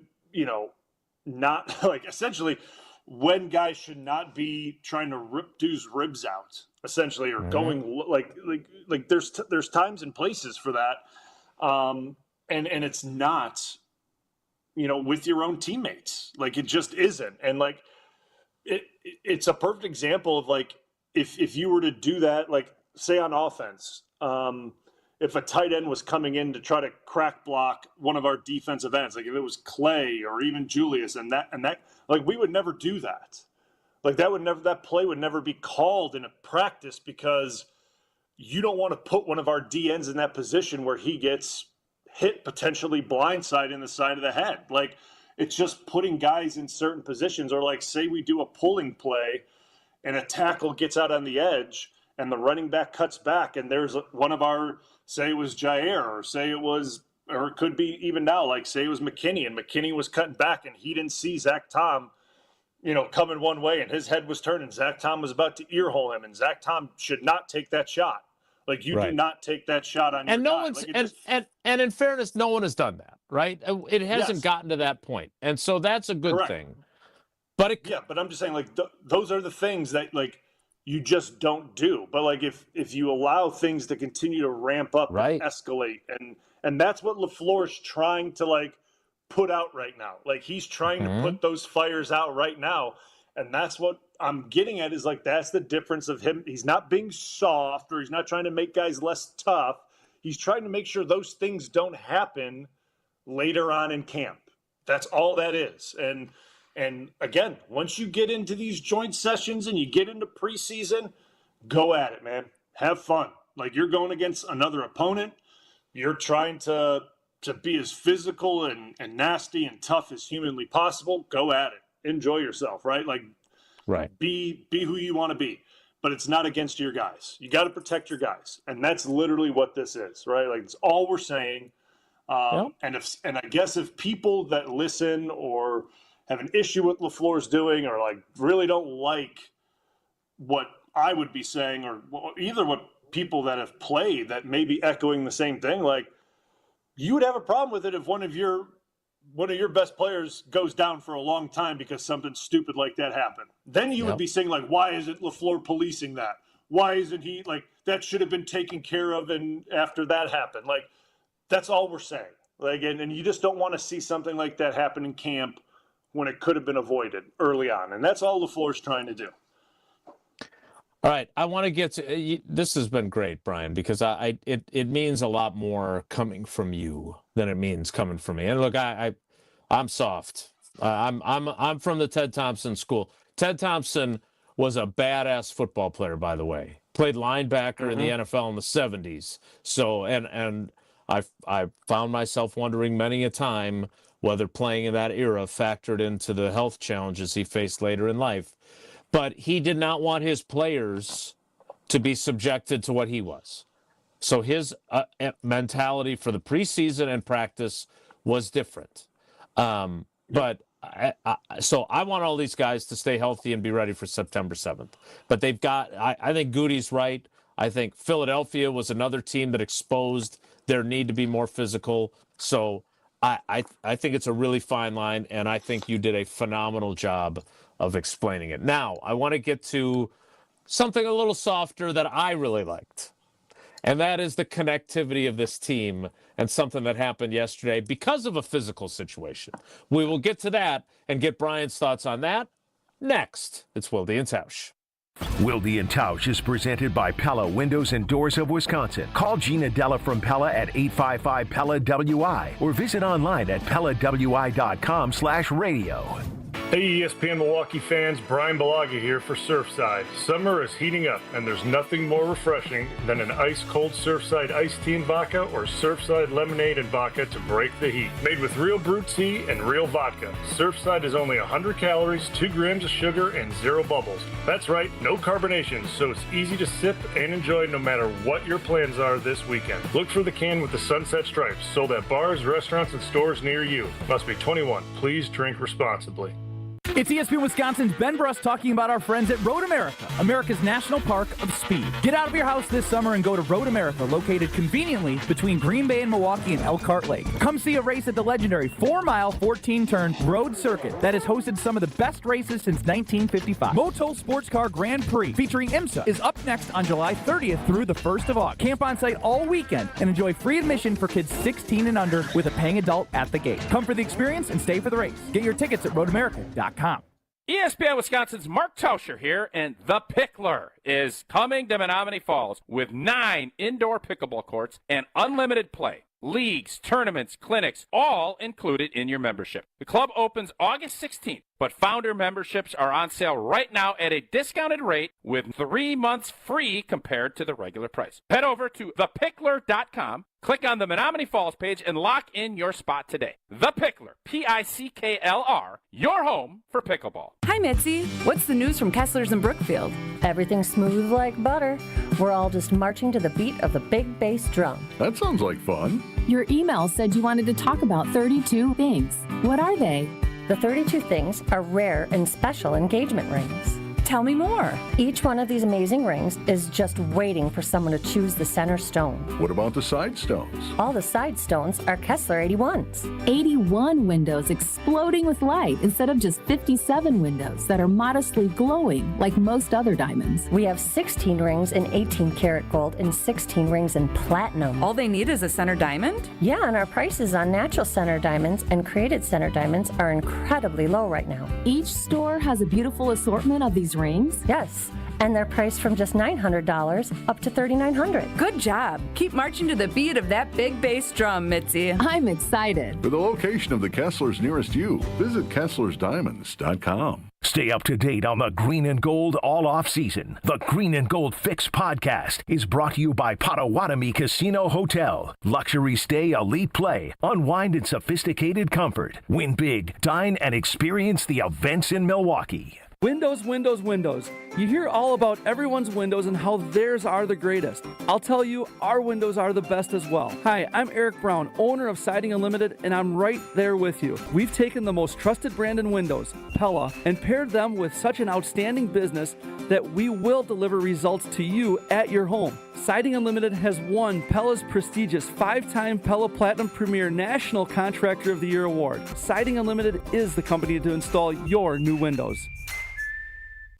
not like essentially when guys should not be trying to rip dudes' ribs out, essentially, or going like there's times and places for that, and it's not, with your own teammates, like it just isn't, and like it's a perfect example of like if you were to do that, like say on offense, if a tight end was coming in to try to crack block one of our defensive ends, like if it was Clay or even Julius and that, like we would never do that. Like that play would never be called in a practice because you don't want to put one of our DNs in that position where he gets hit potentially blindside in the side of the head. Like it's just putting guys in certain positions, or like say we do a pulling play and a tackle gets out on the edge and the running back cuts back and there's one of our, say it was Jair, or say it was, or it could be even now, like say it was McKinney, and McKinney was cutting back and he didn't see Zach Tom, coming one way and his head was turning. Zach Tom was about to ear hole him, and Zach Tom should not take that shot. Like you do not take that shot on your guy. And in fairness, no one has done that, right? It hasn't gotten to that point. And so that's a good thing. But but I'm just saying like those are the things that like you just don't do. But like if you allow things to continue to ramp up and escalate, and that's what LaFleur's trying to like put out right now. Like he's trying to put those fires out right now. And that's what I'm getting at, is like that's the difference of him. He's not being soft, or he's not trying to make guys less tough. He's trying to make sure those things don't happen later on in camp. That's all that is. And again, once you get into these joint sessions and you get into preseason, go at it, man. Have fun. Like you're going against another opponent. You're trying to be as physical and nasty and tough as humanly possible. Go at it. Enjoy yourself, right? Like, be who you want to be, but it's not against your guys. You got to protect your guys, and that's literally what this is, right? Like, it's all we're saying. And I guess if people that listen or have an issue with LaFleur's doing, or like really don't like what I would be saying, or either what people that have played that may be echoing the same thing, like you would have a problem with it if one of your best players goes down for a long time because something stupid like that happened. Then you would be saying, like, why isn't LaFleur policing that? Why isn't he, like, that should have been taken care of and after that happened? Like, that's all we're saying. Like, and you just don't want to see something like that happen in camp when it could have been avoided early on. And that's all LaFleur's trying to do. All right, I want to get to this. Has been great, Bryan, because it means a lot more coming from you than it means coming from me. And look, I'm soft. I'm from the Ted Thompson school. Ted Thompson was a badass football player, by the way. Played linebacker in the NFL in the 70s. So and I found myself wondering many a time whether playing in that era factored into the health challenges he faced later in life. But he did not want his players to be subjected to what he was. So his mentality for the preseason and practice was different. But so I want all these guys to stay healthy and be ready for September 7th. But they've got, I think Goody's right. I think Philadelphia was another team that exposed their need to be more physical. So I think it's a really fine line, and I think you did a phenomenal job of explaining it. Now, I want to get to something a little softer that I really liked. And that is the connectivity of this team and something that happened yesterday because of a physical situation. We will get to that and get Brian's thoughts on that next. It's Wilde and Tausch. Wilde and Tausch is presented by Pella Windows and Doors of Wisconsin. Call Gina Della from Pella at 855-PELLA-WI or visit online at PellaWI.com/radio. Hey ESPN Milwaukee fans, Bryan Bulaga here for Surfside. Summer is heating up and there's nothing more refreshing than an ice-cold Surfside iced tea and vodka or Surfside lemonade and vodka to break the heat. Made with real brewed tea and real vodka, Surfside is only 100 calories, 2 grams of sugar, and 0 bubbles. That's right, no carbonation, so it's easy to sip and enjoy no matter what your plans are this weekend. Look for the can with the sunset stripes, sold at bars, restaurants, and stores near you. Must be 21. Please drink responsibly. It's ESPN Wisconsin's Ben Bruss talking about our friends at Road America, America's national park of speed. Get out of your house this summer and go to Road America, located conveniently between Green Bay and Milwaukee and Elkhart Lake. Come see a race at the legendary 4-mile, 14-turn road circuit that has hosted some of the best races since 1955. Motul Sports Car Grand Prix featuring IMSA is up next on July 30th through the 1st of August. Camp on site all weekend and enjoy free admission for kids 16 and under with a paying adult at the gate. Come for the experience and stay for the race. Get your tickets at roadamerica.com. ESPN Wisconsin's Mark Tauscher here, and The Pickler is coming to Menominee Falls with 9 indoor pickleball courts and unlimited play. Leagues, tournaments, clinics, all included in your membership. The club opens August 16th, but founder memberships are on sale right now at a discounted rate with 3 months free compared to the regular price. Head over to thepickler.com, click on the Menominee Falls page, and lock in your spot today. The Pickler, P-I-C-K-L-R, your home for pickleball. Hi, Mitzi. What's the news from Kessler's in Brookfield? Everything's smooth like butter. We're all just marching to the beat of the big bass drum. That sounds like fun. Your email said you wanted to talk about 32 things. What are they? The 32 things are rare and special engagement rings. Tell me more. Each one of these amazing rings is just waiting for someone to choose the center stone. What about the side stones? All the side stones are Kessler 81s. 81 windows exploding with light instead of just 57 windows that are modestly glowing like most other diamonds. We have 16 rings in 18 karat gold and 16 rings in platinum. All they need is a center diamond? Yeah, and our prices on natural center diamonds and created center diamonds are incredibly low right now. Each store has a beautiful assortment of these rings? Yes, and they're priced from just $900 up to $3,900. Good job. Keep marching to the beat of that big bass drum, Mitzi. I'm excited. For the location of the Kesslers nearest you, visit KesslersDiamonds.com. Stay up to date on the Green and Gold all off season. The Green and Gold Fix podcast is brought to you by Potawatomi Casino Hotel. Luxury stay, elite play, unwind in sophisticated comfort. Win big, dine, and experience the events in Milwaukee. Windows, windows, windows. You hear all about everyone's windows and how theirs are the greatest. I'll tell you, our windows are the best as well. Hi, I'm Eric Brown, owner of Siding Unlimited, and I'm right there with you. We've taken the most trusted brand in windows, Pella, and paired them with such an outstanding business that we will deliver results to you at your home. Siding Unlimited has won Pella's prestigious 5-time Pella Platinum Premier National Contractor of the Year award. Siding Unlimited is the company to install your new windows.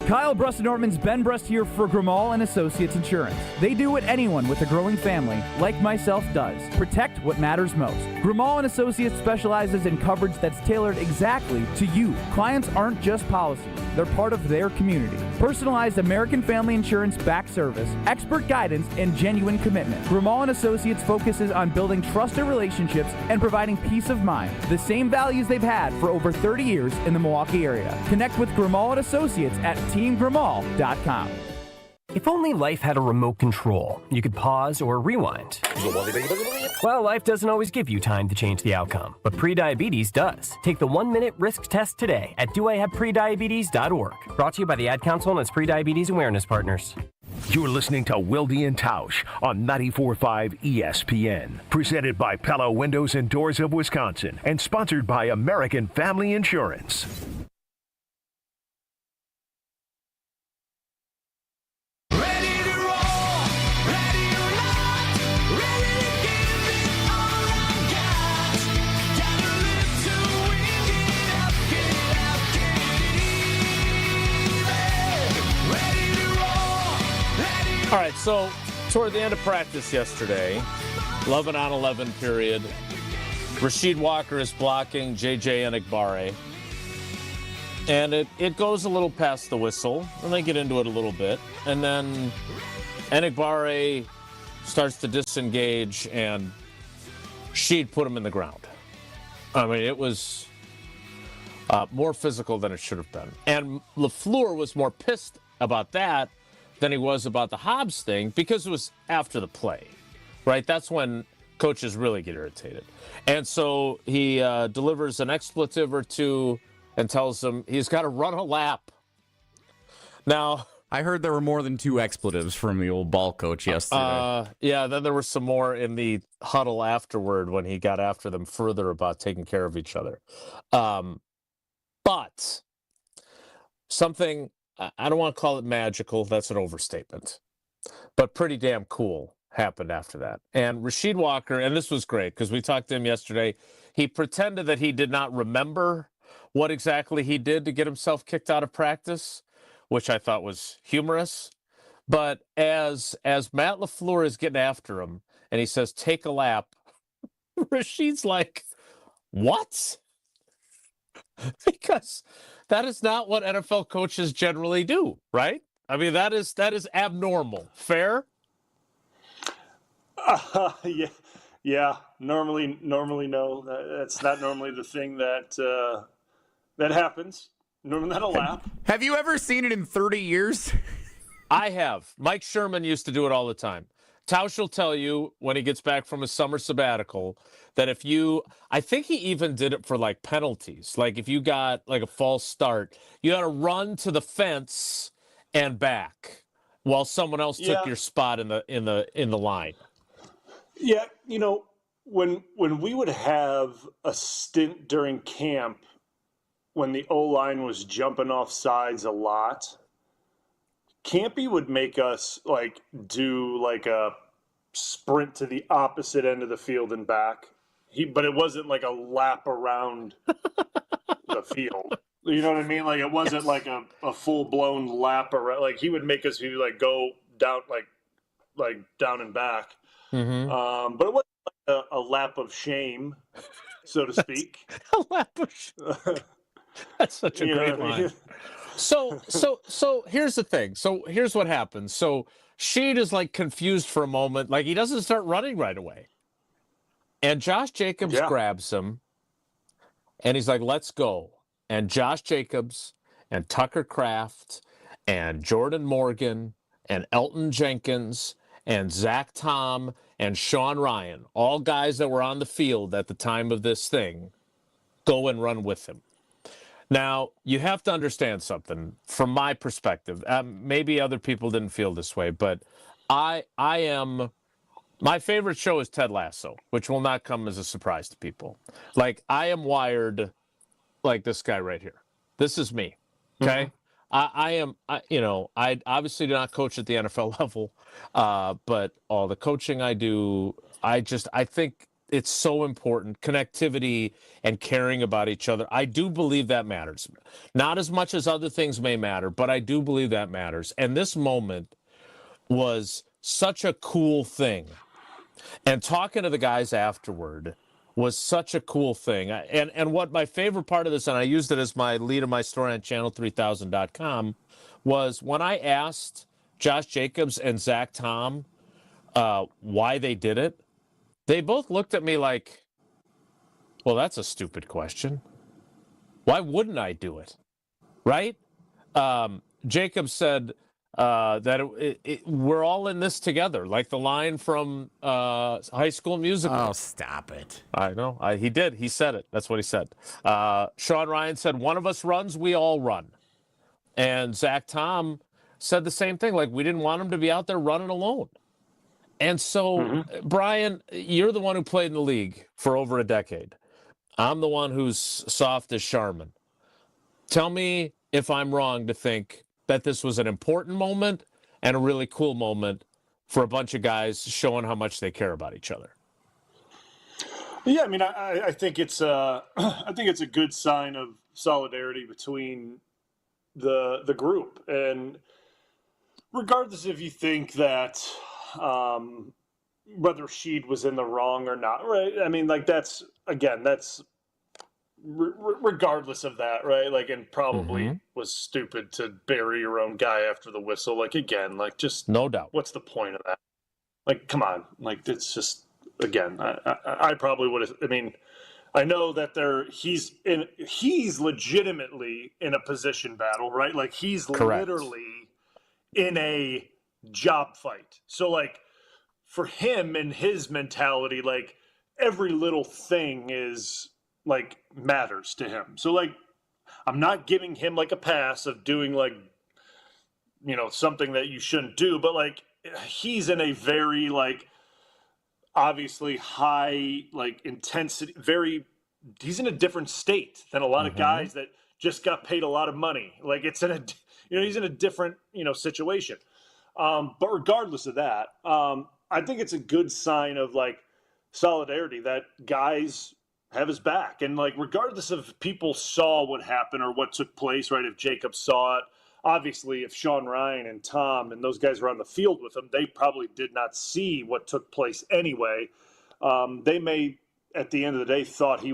Kyle Bruston-Nortman's Ben Brust here for Grimal & Associates Insurance. They do what anyone with a growing family, like myself, does. Protect what matters most. Grimal & Associates specializes in coverage that's tailored exactly to you. Clients aren't just policies. They're part of their community. Personalized American Family Insurance back service, expert guidance, and genuine commitment. Grimal & Associates focuses on building trusted relationships and providing peace of mind. The same values they've had for over 30 years in the Milwaukee area. Connect with Grimal & Associates at teamgrimal.com. If only life had a remote control, you could pause or rewind. Well, life doesn't always give you time to change the outcome, but prediabetes does. Take the 1-minute risk test today at doihaveprediabetes.org. Brought to you by the Ad Council and its prediabetes awareness partners. You're listening to Wilde and Tausch on 94.5 ESPN. Presented by Pella Windows and Doors of Wisconsin and sponsored by American Family Insurance. All right, so Toward the end of practice yesterday, 11 on 11 period, Rasheed Walker is blocking J.J. Enigbare. And it goes a little past the whistle, and they get into it a little bit. And then Enigbare starts to disengage, and Sheed put him in the ground. I mean, it was more physical than it should have been. And LaFleur was more pissed about that than he was about the Hobbs thing because it was after the play, right? That's when coaches really get irritated. And so he delivers an expletive or two and tells him he's got to run a lap. Now, I heard there were more than 2 expletives from the old ball coach yesterday. Yeah, then there was some more in the huddle afterward when he got after them further about taking care of each other. But something, I don't want to call it magical, that's an overstatement, but pretty damn cool happened after that. And Rasheed Walker, and this was great because we talked to him yesterday, he pretended that he did not remember what exactly he did to get himself kicked out of practice, which I thought was humorous. But as Matt LaFleur is getting after him and he says, take a lap, Rasheed's like, what? Because that is not what NFL coaches generally do, right? I mean, that is abnormal. Fair? Yeah. Normally no. That's not normally the thing that happens. Normally not a lap. Have you ever seen it in 30 years? I have. Mike Sherman used to do it all the time. Tausch will tell you when he gets back from his summer sabbatical that I think he even did it for like penalties. Like if you got like a false start, you had to run to the fence and back while someone else took your spot in the line. Yeah, when we would have a stint during camp when the O-line was jumping off sides a lot, Campy would make us do a sprint to the opposite end of the field and back. But it wasn't like a lap around the field. You know what I mean? Like it wasn't like a full blown lap around. Like he would make us go down like down and back. Mm-hmm. But it wasn't like a lap of shame, so to speak. A lap of shame. That's such a great line. So here's the thing. So here's what happens. So Sheed is like confused for a moment. Like he doesn't start running right away. And Josh Jacobs grabs him and he's like, let's go. And Josh Jacobs and Tucker Kraft and Jordan Morgan and Elton Jenkins and Zach Tom and Sean Ryan, all guys that were on the field at the time of this thing, go and run with him. Now, you have to understand something from my perspective. Maybe other people didn't feel this way, but my favorite show is Ted Lasso, which will not come as a surprise to people. Like, I am wired like this guy right here. This is me, okay? Mm-hmm. I obviously do not coach at the NFL level, but all the coaching I do, I think it's so important, connectivity and caring about each other. I do believe that matters. Not as much as other things may matter, but I do believe that matters. And this moment was such a cool thing. And talking to the guys afterward was such a cool thing. And what my favorite part of this, and I used it as my lead of my story on channel3000.com, was when I asked Josh Jacobs and Zach Tom why they did it, they both looked at me like, well, that's a stupid question. Why wouldn't I do it? Right? Jacob said that we're all in this together, like the line from High School Musical. Oh, stop it. I know. He did. He said it. That's what he said. Sean Ryan said, one of us runs, we all run. And Zach Tom said the same thing. Like, we didn't want him to be out there running alone. And so, Brian, you're the one who played in the league for over a decade. I'm the one who's soft as Charmin. Tell me if I'm wrong to think that this was an important moment and a really cool moment for a bunch of guys showing how much they care about each other. Yeah, I mean, I think it's a good sign of solidarity between the group, and regardless if you think that whether Rasheed was in the wrong or not, right? I mean, like, that's regardless of that, right? Like, and probably was stupid to bury your own guy after the whistle. Like, again, like, just no doubt. What's the point of that? Like, come on. Like, it's just, again, I probably would have, I mean, I know that he's legitimately in a position battle, right? Like, he's Correct. literally in a job fight. So, like, for him and his mentality, like, every little thing is, like, matters to him. So, like, I'm not giving him, like, a pass of doing, like, you know, something that you shouldn't do, but, like, he's in a very, like, obviously high, like, intensity, he's in a different state than a lot of guys that just got paid a lot of money. Like, it's he's in a different, situation. But regardless of that, I think it's a good sign of, like, solidarity that guys have his back. And, like, regardless of people saw what happened or what took place, right? If Jacob saw it, obviously, if Sean Ryan and Tom and those guys were on the field with him, they probably did not see what took place anyway. They may, at the end of the day, thought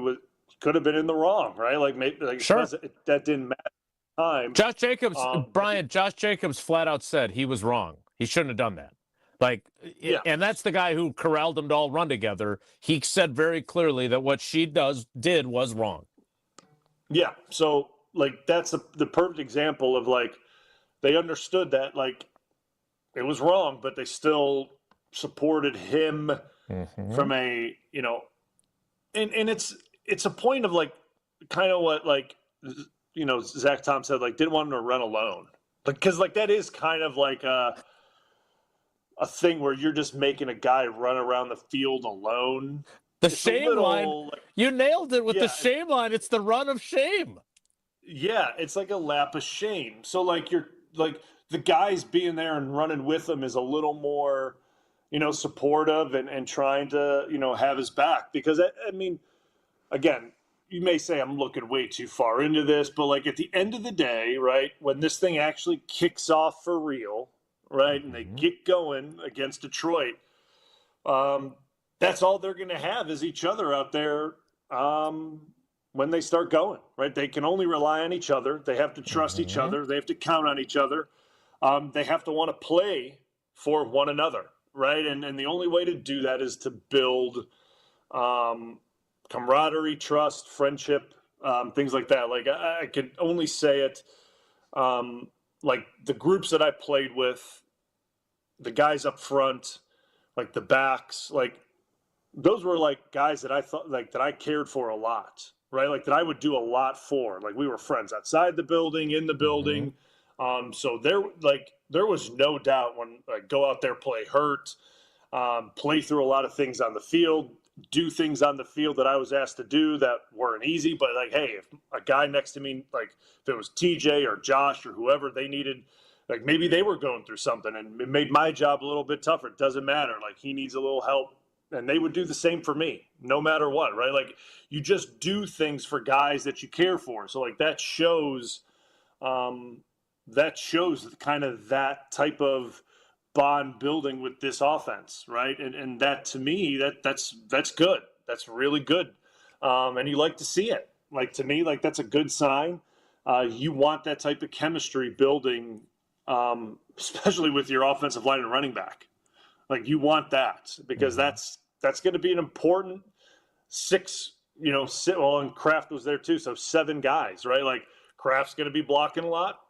could have been in the wrong, right? Like, maybe, like, sure, that didn't matter at the time. Josh Jacobs, Brian, Josh Jacobs flat out said he was wrong. He shouldn't have done that. Like, and that's the guy who corralled them to all run together. He said very clearly that what she did was wrong. Yeah. So, like, that's the perfect example of, like, they understood that, like, it was wrong, but they still supported him from a, and it's a point of, like, kind of what, like, Zach Tom said, like, didn't want him to run alone. Because, like, that is kind of like a thing where you're just making a guy run around the field alone. The shame line, like, you nailed it with the shame line. It's the run of shame. Yeah, it's like a lap of shame. So, like, you're like, the guys being there and running with him is a little more, supportive and trying to, have his back. Because, I mean, again, you may say I'm looking way too far into this, but, like, at the end of the day, right, when this thing actually kicks off for real, right, and they get going against Detroit, that's all they're going to have is each other out there when they start going, right? They can only rely on each other. They have to trust each other. They have to count on each other. They have to want to play for one another, right? And the only way to do that is to build camaraderie, trust, friendship, things like that. Like, I can only say it, like, the groups that I played with, the guys up front, like the backs, like, those were, like, guys that I thought, like, that I cared for a lot, right? Like, that I would do a lot for. Like, we were friends outside the building, in the building. So there was no doubt when, like, go out there, play hurt, play through a lot of things on the field, do things on the field that I was asked to do that weren't easy. But, like, hey, if a guy next to me, like, if it was TJ or Josh or whoever, they needed, like, maybe they were going through something and it made my job a little bit tougher. It doesn't matter. Like, he needs a little help. And they would do the same for me, no matter what, right? Like, you just do things for guys that you care for. So, like, that shows kind of that type of bond building with this offense, right? And that, to me, that's good. That's really good. And you like to see it. Like, to me, like, that's a good sign. You want that type of chemistry building, especially with your offensive line and running back. Like, you want that because that's going to be an important and Kraft was there too. So 7 guys, right? Like, Kraft's going to be blocking a lot.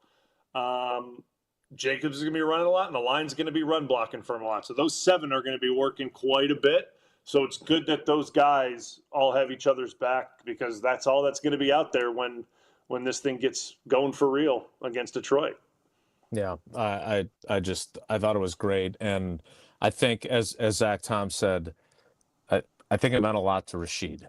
Jacobs is going to be running a lot, and the line's going to be run blocking for him a lot. So those 7 are going to be working quite a bit. So it's good that those guys all have each other's back because that's all that's going to be out there when this thing gets going for real against Detroit. Yeah, I thought it was great, and I think as Zach Tom said, I think it meant a lot to Rasheed,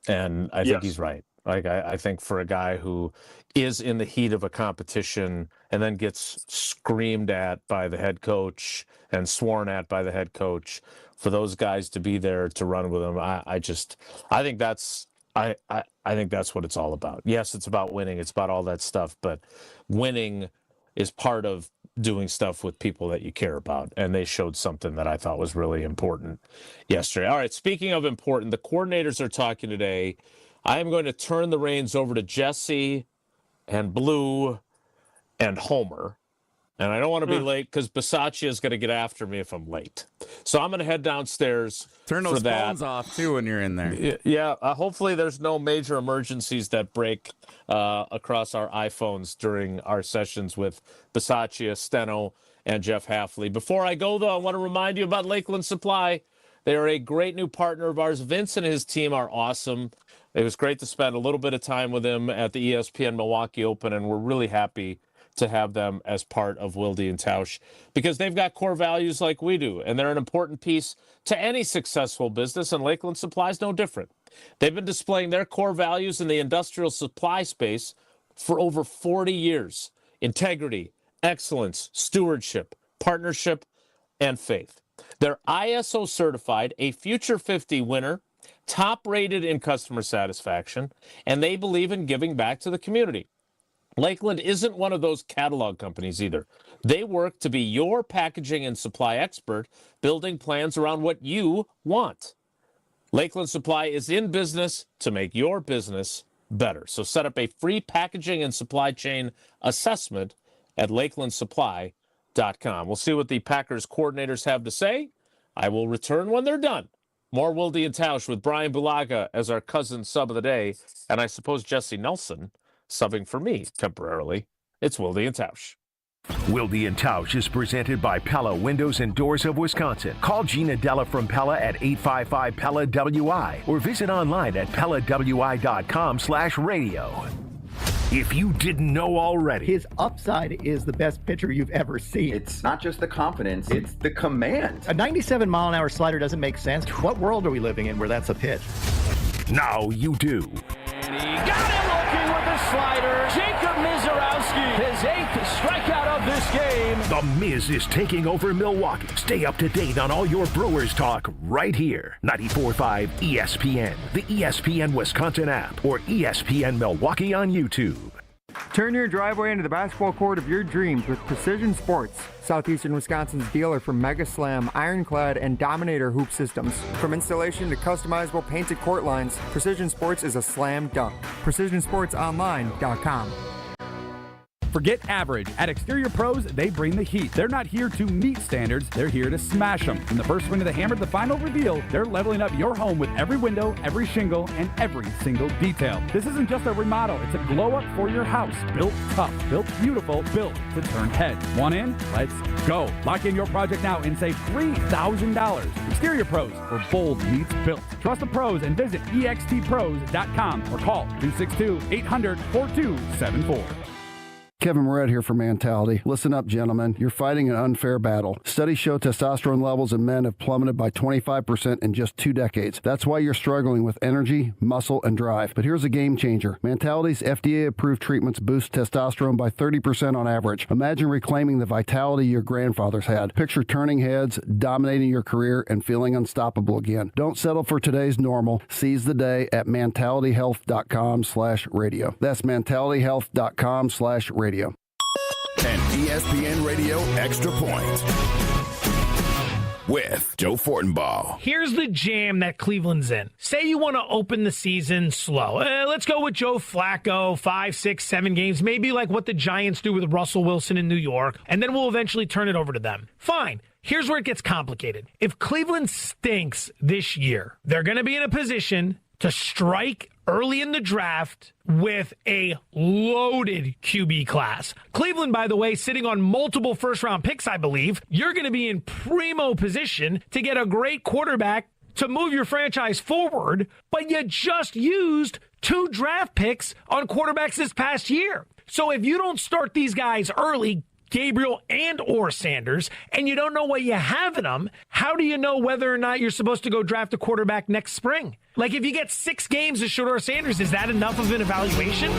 and I think he's right. Like, I think for a guy who is in the heat of a competition and then gets screamed at by the head coach and sworn at by the head coach, for those guys to be there to run with him, I think that's what it's all about. Yes, it's about winning. It's about all that stuff, but winning is part of doing stuff with people that you care about. And they showed something that I thought was really important yesterday. All right, speaking of important, the coordinators are talking today. I am going to turn the reins over to Jesse and Blue and Homer. And I don't want to be late because Bisaccia is going to get after me if I'm late. So I'm going to head downstairs. Turn those phones off, too, when you're in there. Yeah. Hopefully there's no major emergencies that break across our iPhones during our sessions with Bisaccia, Steno, and Jeff Halfley. Before I go, though, I want to remind you about Lakeland Supply. They are a great new partner of ours. Vince and his team are awesome. It was great to spend a little bit of time with them at the ESPN Milwaukee Open, and we're really happy to have them as part of Wilde and Tausch because they've got core values like we do, and they're an important piece to any successful business, and Lakeland Supply is no different. They've been displaying their core values in the industrial supply space for over 40 years. Integrity, excellence, stewardship, partnership, and faith. They're ISO certified, a Future 50 winner, top rated in customer satisfaction, and they believe in giving back to the community. Lakeland isn't one of those catalog companies either. They work to be your packaging and supply expert, building plans around what you want. Lakeland Supply is in business to make your business better. So set up a free packaging and supply chain assessment at lakelandsupply.com. We'll see what the Packers coordinators have to say. I will return when they're done. More Wilde and Tausch with Bryan Bulaga as our cousin sub of the day, and I suppose Jesse Nelson subbing for me temporarily. It's Wilde and Tausch. Wilde and Tausch is presented by Pella Windows and Doors of Wisconsin. Call Gina Della from Pella at 855-PELLA-WI or visit online at PellaWI.com/radio. If you didn't know already, his upside is the best pitcher you've ever seen. It's not just the confidence, it's the command. A 97-mile-an-hour slider doesn't make sense. What world are we living in where that's a pitch? Now you do. And he got him looking with the slider. Jacob Mizorowski, his 8th strikeout of this game. The Miz is taking over Milwaukee. Stay up to date on all your Brewers talk right here. 94.5 ESPN, the ESPN Wisconsin app, or ESPN Milwaukee on YouTube. Turn your driveway into the basketball court of your dreams with Precision Sports, Southeastern Wisconsin's dealer for Mega Slam, Ironclad, and Dominator hoop systems. From installation to customizable painted court lines, Precision Sports is a slam dunk. PrecisionSportsOnline.com. Forget average. At Exterior Pros, they bring the heat. They're not here to meet standards, they're here to smash them. From the first swing of the hammer to the final reveal, they're leveling up your home with every window, every shingle, and every single detail. This isn't just a remodel, it's a glow up for your house. Built tough, built beautiful, built to turn heads. Want in? Let's go. Lock in your project now and save $3,000. Exterior Pros, where bold meets built. Trust the pros and visit extpros.com or call 262-800-4274. Kevin Moret here for Mentality. Listen up, gentlemen. You're fighting an unfair battle. Studies show testosterone levels in men have plummeted by 25% in just 2 decades. That's why you're struggling with energy, muscle, and drive. But here's a game changer. Mentality's FDA-approved treatments boost testosterone by 30% on average. Imagine reclaiming the vitality your grandfathers had. Picture turning heads, dominating your career, and feeling unstoppable again. Don't settle for today's normal. Seize the day at mentalityhealth.com/radio. That's mentalityhealth.com/radio. And ESPN Radio Extra Point with Joe Fortenbaugh. Here's the jam that Cleveland's in. Say you want to open the season slow. Let's go with Joe Flacco, 5, 6, 7 games, maybe like what the Giants do with Russell Wilson in New York, and then we'll eventually turn it over to them. Fine. Here's where it gets complicated. If Cleveland stinks this year, they're going to be in a position to strike early in the draft with a loaded QB class. Cleveland, by the way, sitting on multiple first-round picks, I believe. You're going to be in primo position to get a great quarterback to move your franchise forward, but you just used 2 draft picks on quarterbacks this past year. So if you don't start these guys early, Gabriel and or Sanders, and you don't know what you have in them, how do you know whether or not you're supposed to go draft a quarterback next spring? Like, if you get 6 games of Shedeur Sanders, is that enough of an evaluation?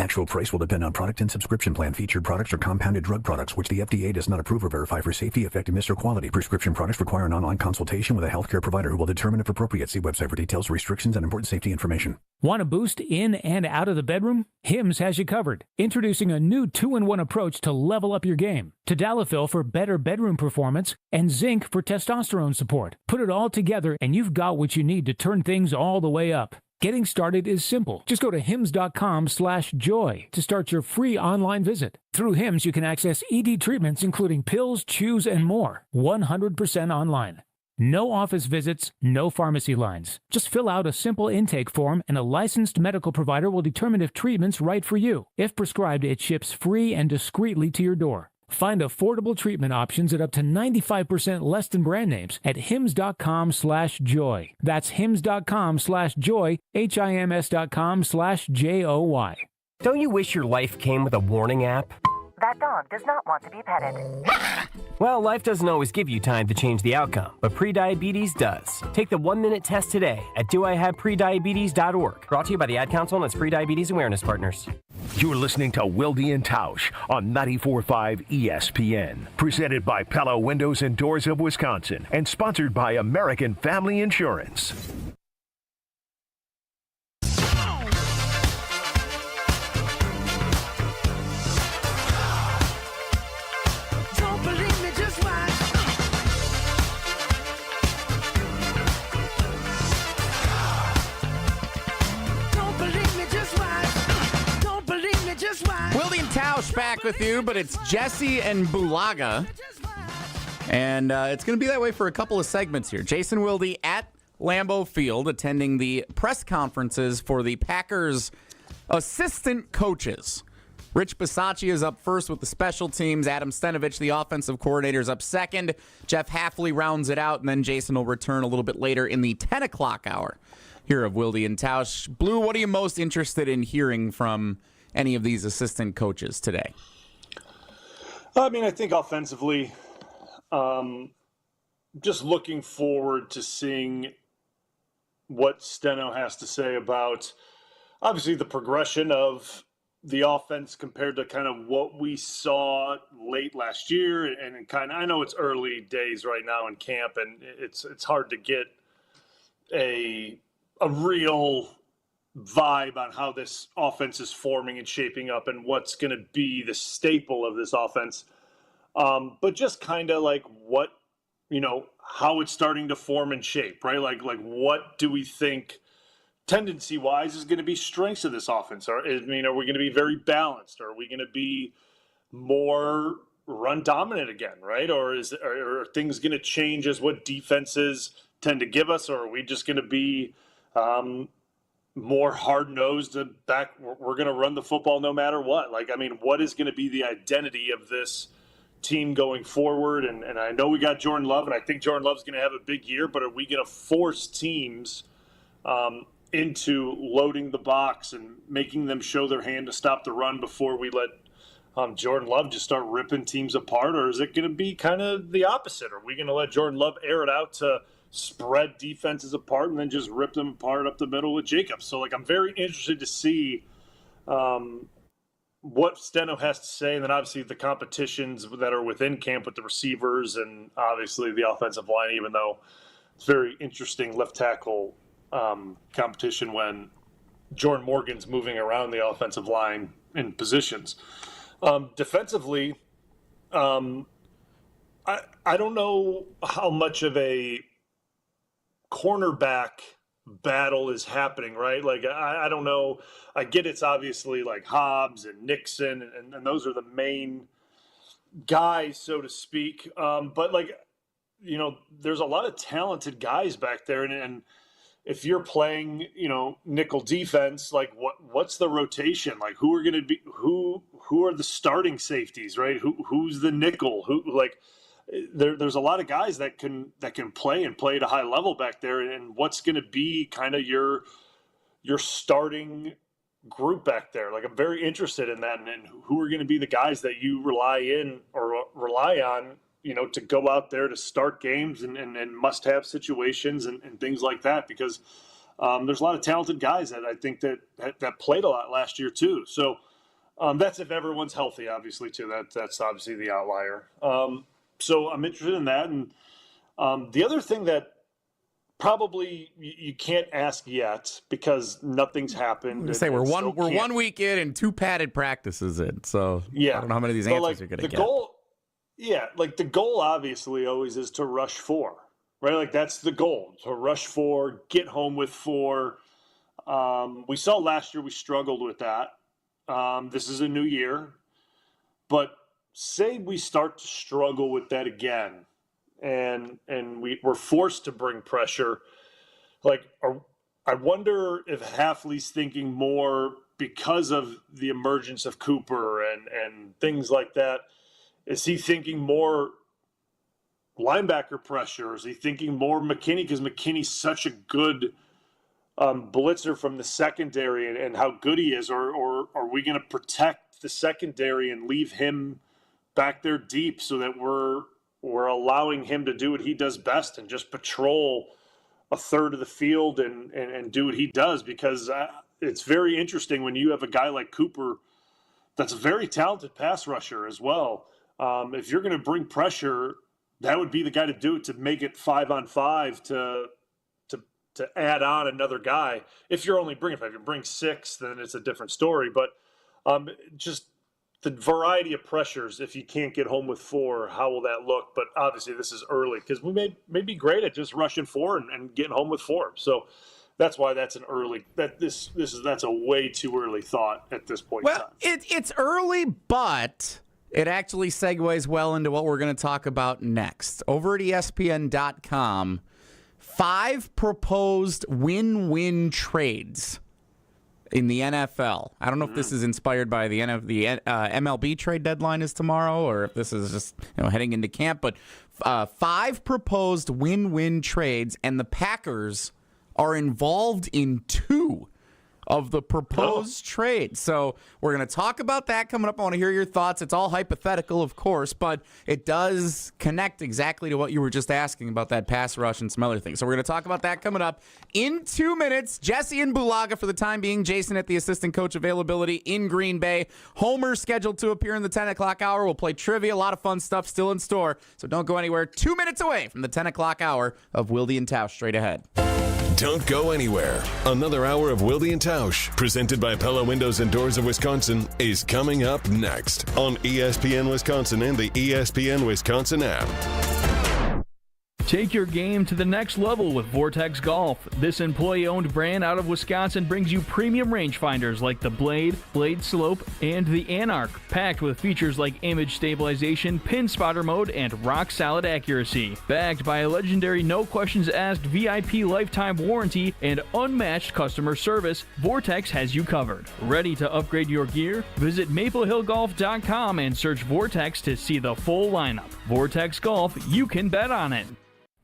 Actual price will depend on product and subscription plan. Featured products are compounded drug products, which the FDA does not approve or verify for safety, effectiveness, or quality. Prescription products require an online consultation with a healthcare provider who will determine if appropriate. See website for details, restrictions, and important safety information. Want a boost in and out of the bedroom? Hims has you covered. Introducing a new 2-in-1 approach to level up your game. Tadalafil for better bedroom performance and zinc for testosterone support. Put it all together and you've got what you need to turn things all the way up. Getting started is simple. Just go to hims.com/joy to start your free online visit. Through Hims, you can access ED treatments including pills, chews, and more. 100% online. No office visits, no pharmacy lines. Just fill out a simple intake form and a licensed medical provider will determine if treatment's right for you. If prescribed, it ships free and discreetly to your door. Find affordable treatment options at up to 95% less than brand names at hims.com/joy. That's hims.com/joy, hims.com/joy. Don't you wish your life came with a warning app? That dog does not want to be petted. Well, life doesn't always give you time to change the outcome, but prediabetes does. Take the 1-minute test today at doihaveprediabetes.org. Brought to you by the Ad Council and its Prediabetes Awareness Partners. You're listening to Wilde and Tausch on 94.5 ESPN. Presented by Pella Windows and Doors of Wisconsin and sponsored by American Family Insurance. Wilde and Tausch back with you, but it's Jesse and Bulaga. And it's going to be that way for a couple of segments here. Jason Wilde at Lambeau Field attending the press conferences for the Packers assistant coaches. Rich Bisaccia is up first with the special teams. Adam Stenovich, the offensive coordinator, is up second. Jeff Hafley rounds it out, and then Jason will return a little bit later in the 10 o'clock hour here of Wilde and Tausch. Blue, what are you most interested in hearing from any of these assistant coaches today? I mean, I think offensively, just looking forward to seeing what Steno has to say about, obviously, the progression of the offense compared to kind of what we saw late last year. And kind of, I know it's early days right now in camp, and it's hard to get a real vibe on how this offense is forming and shaping up and what's going to be the staple of this offense. But just kind of like what, how it's starting to form and shape, right? Like what do we think tendency-wise is going to be strengths of this offense? Are we going to be very balanced? Are we going to be more run dominant again, right? Or are things going to change as what defenses tend to give us? Or are we just going to be more hard-nosed back? We're going to run the football no matter what. What is going to be the identity of this team going forward? And I know we got Jordan Love, and I think Jordan Love's going to have a big year, but are we going to force teams into loading the box and making them show their hand to stop the run before we let Jordan Love just start ripping teams apart? Or is it going to be kind of the opposite? Are we going to let Jordan Love air it out to spread defenses apart and then just rip them apart up the middle with Jacobs? So, I'm very interested to see what Steno has to say, and then obviously the competitions that are within camp with the receivers and obviously the offensive line, even though it's very interesting left tackle competition when Jordan Morgan's moving around the offensive line in positions. Defensively, I don't know how much of a cornerback battle is happening, right? I don't know. I get it's obviously Hobbs and Nixon, and those are the main guys, so to speak. But there's a lot of talented guys back there, and if you're playing, nickel defense, what's the rotation? Who are going to be who are the starting safeties, right? Who's the nickel? There's a lot of guys that can play and play at a high level back there, and what's going to be kind of your starting group back there. I'm very interested in that, and who are going to be the guys that you rely on, to go out there to start games and must-have situations and things like that, because there's a lot of talented guys that I think that played a lot last year too. So That's if everyone's healthy, obviously, too. That's obviously the outlier. So I'm interested in that. And the other thing that probably you can't ask yet because nothing's happened. We're one week in and 2 padded practices in. So yeah. I don't know how many of these answers you're going to get. The goal obviously always is to rush 4, right? Like that's the goal, to rush 4, get home with 4. We saw last year we struggled with that. This is a new year, but say we start to struggle with that again, and we're forced to bring pressure. Like, I wonder if Hafley's thinking more because of the emergence of Cooper and things like that. Is he thinking more linebacker pressure? Is he thinking more McKinney because McKinney's such a good blitzer from the secondary and how good he is, or are we going to protect the secondary and leave him back there deep so that we're allowing him to do what he does best and just patrol a third of the field and do what he does? Because it's very interesting when you have a guy like Cooper that's a very talented pass rusher as well. If you're going to bring pressure, that would be the guy to do it, to make it 5-on-5 to add on another guy. If you're only bringing 5, if you bring 6, then it's a different story. But just the variety of pressures, if you can't get home with 4, how will that look? But obviously this is early because we may be great at just rushing 4 and getting home with 4. So that's why that's an early, that's a way too early thought at this point in time. It's early, but it actually segues well into what we're going to talk about next. Over at ESPN.com, 5 proposed win-win trades in the NFL. I don't know if this is inspired by the MLB trade deadline is tomorrow, or if this is just heading into camp. But 5 proposed win-win trades, and the Packers are involved in 2 of the proposed trades. So we're going to talk about that coming up. I want to hear your thoughts. It's all hypothetical, of course, but it does connect exactly to what you were just asking about that pass rush and some other things. So we're going to talk about that coming up in 2 minutes. Jesse and Bulaga for the time being. Jason at the assistant coach availability in Green Bay. Homer scheduled to appear in the 10 o'clock hour. We'll play trivia. A lot of fun stuff still in store. So don't go anywhere. 2 minutes away from the 10 o'clock hour of Wilde and Tausch straight ahead. Don't go anywhere. Another hour of Wilde and Tausch, presented by Pella Windows and Doors of Wisconsin, is coming up next on ESPN Wisconsin and the ESPN Wisconsin app. Take your game to the next level with Vortex Golf. This employee-owned brand out of Wisconsin brings you premium rangefinders like the Blade, Blade Slope, and the Anarch, packed with features like image stabilization, pin spotter mode, and rock-solid accuracy. Backed by a legendary no-questions-asked VIP lifetime warranty and unmatched customer service, Vortex has you covered. Ready to upgrade your gear? Visit maplehillgolf.com and search Vortex to see the full lineup. Vortex Golf, you can bet on it.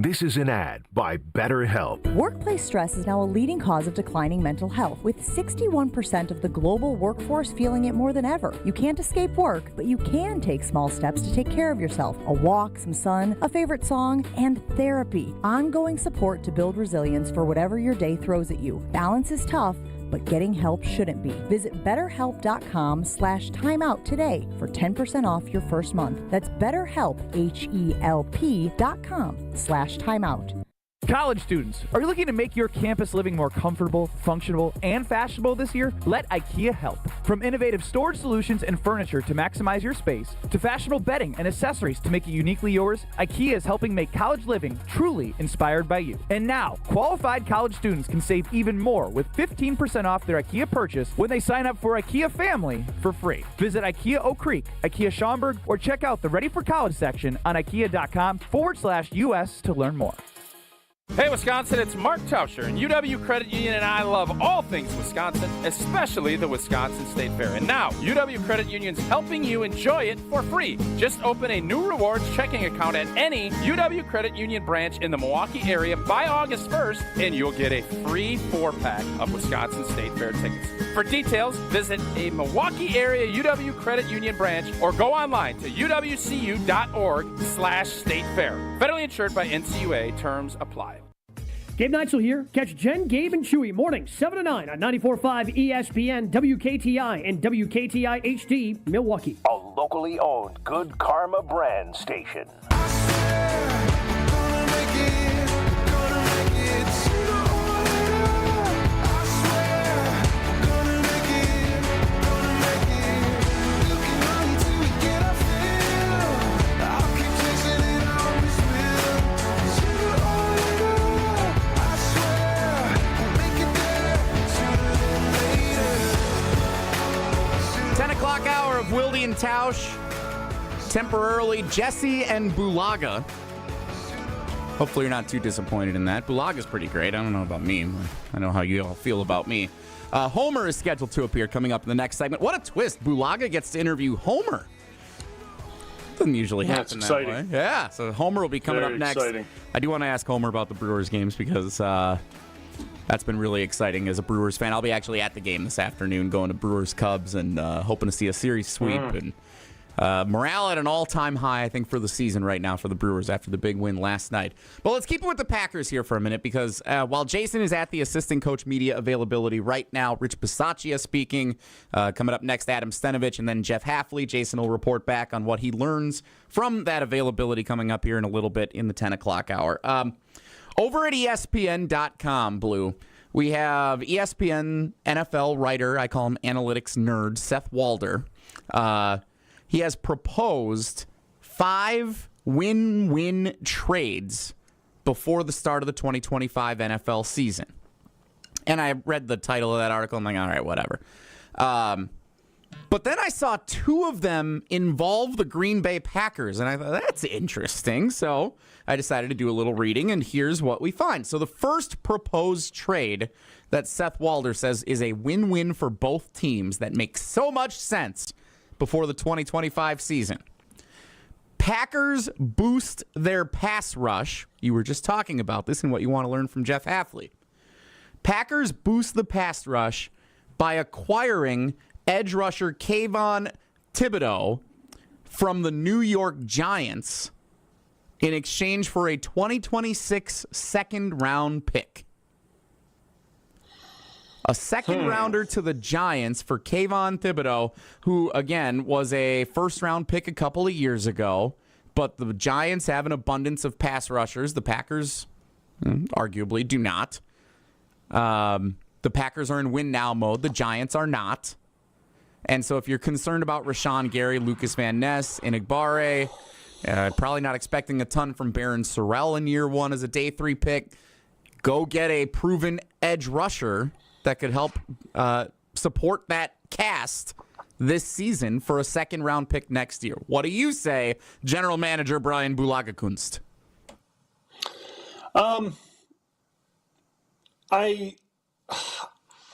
This is an ad by BetterHelp. Workplace stress is now a leading cause of declining mental health, with 61% of the global workforce feeling it more than ever. You can't escape work, but you can take small steps to take care of yourself. A walk, some sun, a favorite song, and therapy. Ongoing support to build resilience for whatever your day throws at you. Balance is tough, but getting help shouldn't be. Visit BetterHelp.com/timeout today for 10% off your first month. That's BetterHelp, HELP.com/timeout. College students, are you looking to make your campus living more comfortable, functional, and fashionable this year? Let IKEA help. From innovative storage solutions and furniture to maximize your space, to fashionable bedding and accessories to make it uniquely yours, IKEA is helping make college living truly inspired by you. And now, qualified college students can save even more with 15% off their IKEA purchase when they sign up for IKEA Family for free. Visit IKEA Oak Creek, IKEA Schaumburg, or check out the Ready for College section on IKEA.com/US to learn more. Hey Wisconsin, it's Mark Tauscher, and UW Credit Union and I love all things Wisconsin, especially the Wisconsin State Fair. And now, UW Credit Union's helping you enjoy it for free. Just open a new rewards checking account at any UW Credit Union branch in the Milwaukee area by August 1st, and you'll get a free 4-pack of Wisconsin State Fair tickets. For details, visit a Milwaukee area UW Credit Union branch or go online to uwcu.org/statefair. Federally insured by NCUA. Terms apply. Gabe Neitzel here. Catch Jen, Gabe, and Chewy mornings 7 to 9 on 94.5 ESPN, WKTI, and WKTI HD, Milwaukee. A locally owned Good Karma brand station. Hour of Wilde and Tausch. Temporarily, Jesse and Bulaga. Hopefully you're not too disappointed in that. Bulaga's pretty great. I don't know about me. I know how you all feel about me. Homer is scheduled to appear coming up in the next segment. What a twist. Bulaga gets to interview Homer. Doesn't usually happen that way. Yeah, so Homer will be coming up next. Exciting. I do want to ask Homer about the Brewers games because that's been really exciting as a Brewers fan. I'll be actually at the game this afternoon going to Brewers-Cubs and hoping to see a series sweep. And morale at an all-time high, I think, for the season right now for the Brewers after the big win last night. But let's keep it with the Packers here for a minute because while Jason is at the assistant coach media availability right now, Rich Bisaccia speaking. Coming up next, Adam Stenovich, and then Jeff Hafley. Jason will report back on what he learns from that availability coming up here in a little bit in the 10 o'clock hour. Over at ESPN.com, Blue, we have ESPN NFL writer, I call him analytics nerd, Seth Walder. He has proposed 5 win-win trades before the start of the 2025 NFL season. And I read the title of that article. I'm like, all right, whatever. But then I saw 2 of them involve the Green Bay Packers, and I thought, that's interesting. So I decided to do a little reading, and here's what we find. So the first proposed trade that Seth Walder says is a win-win for both teams that makes so much sense before the 2025 season. Packers boost their pass rush. You were just talking about this and what you want to learn from Jeff Hafley. Packers boost the pass rush by acquiring edge rusher Kayvon Thibodeau from the New York Giants in exchange for a 2026 second-round pick. A second-rounder to the Giants for Kayvon Thibodeau, who, again, was a first-round pick a couple of years ago, but the Giants have an abundance of pass rushers. The Packers, arguably, do not. The Packers are in win-now mode. The Giants are not. And so if you're concerned about Rashawn Gary, Lucas Van Ness, Inigbare, probably not expecting a ton from Baron Sorrell in year 1 as a day 3 pick, go get a proven edge rusher that could help support that cast this season for a second-round pick next year. What do you say, General Manager Bryan Bulaga Kunst?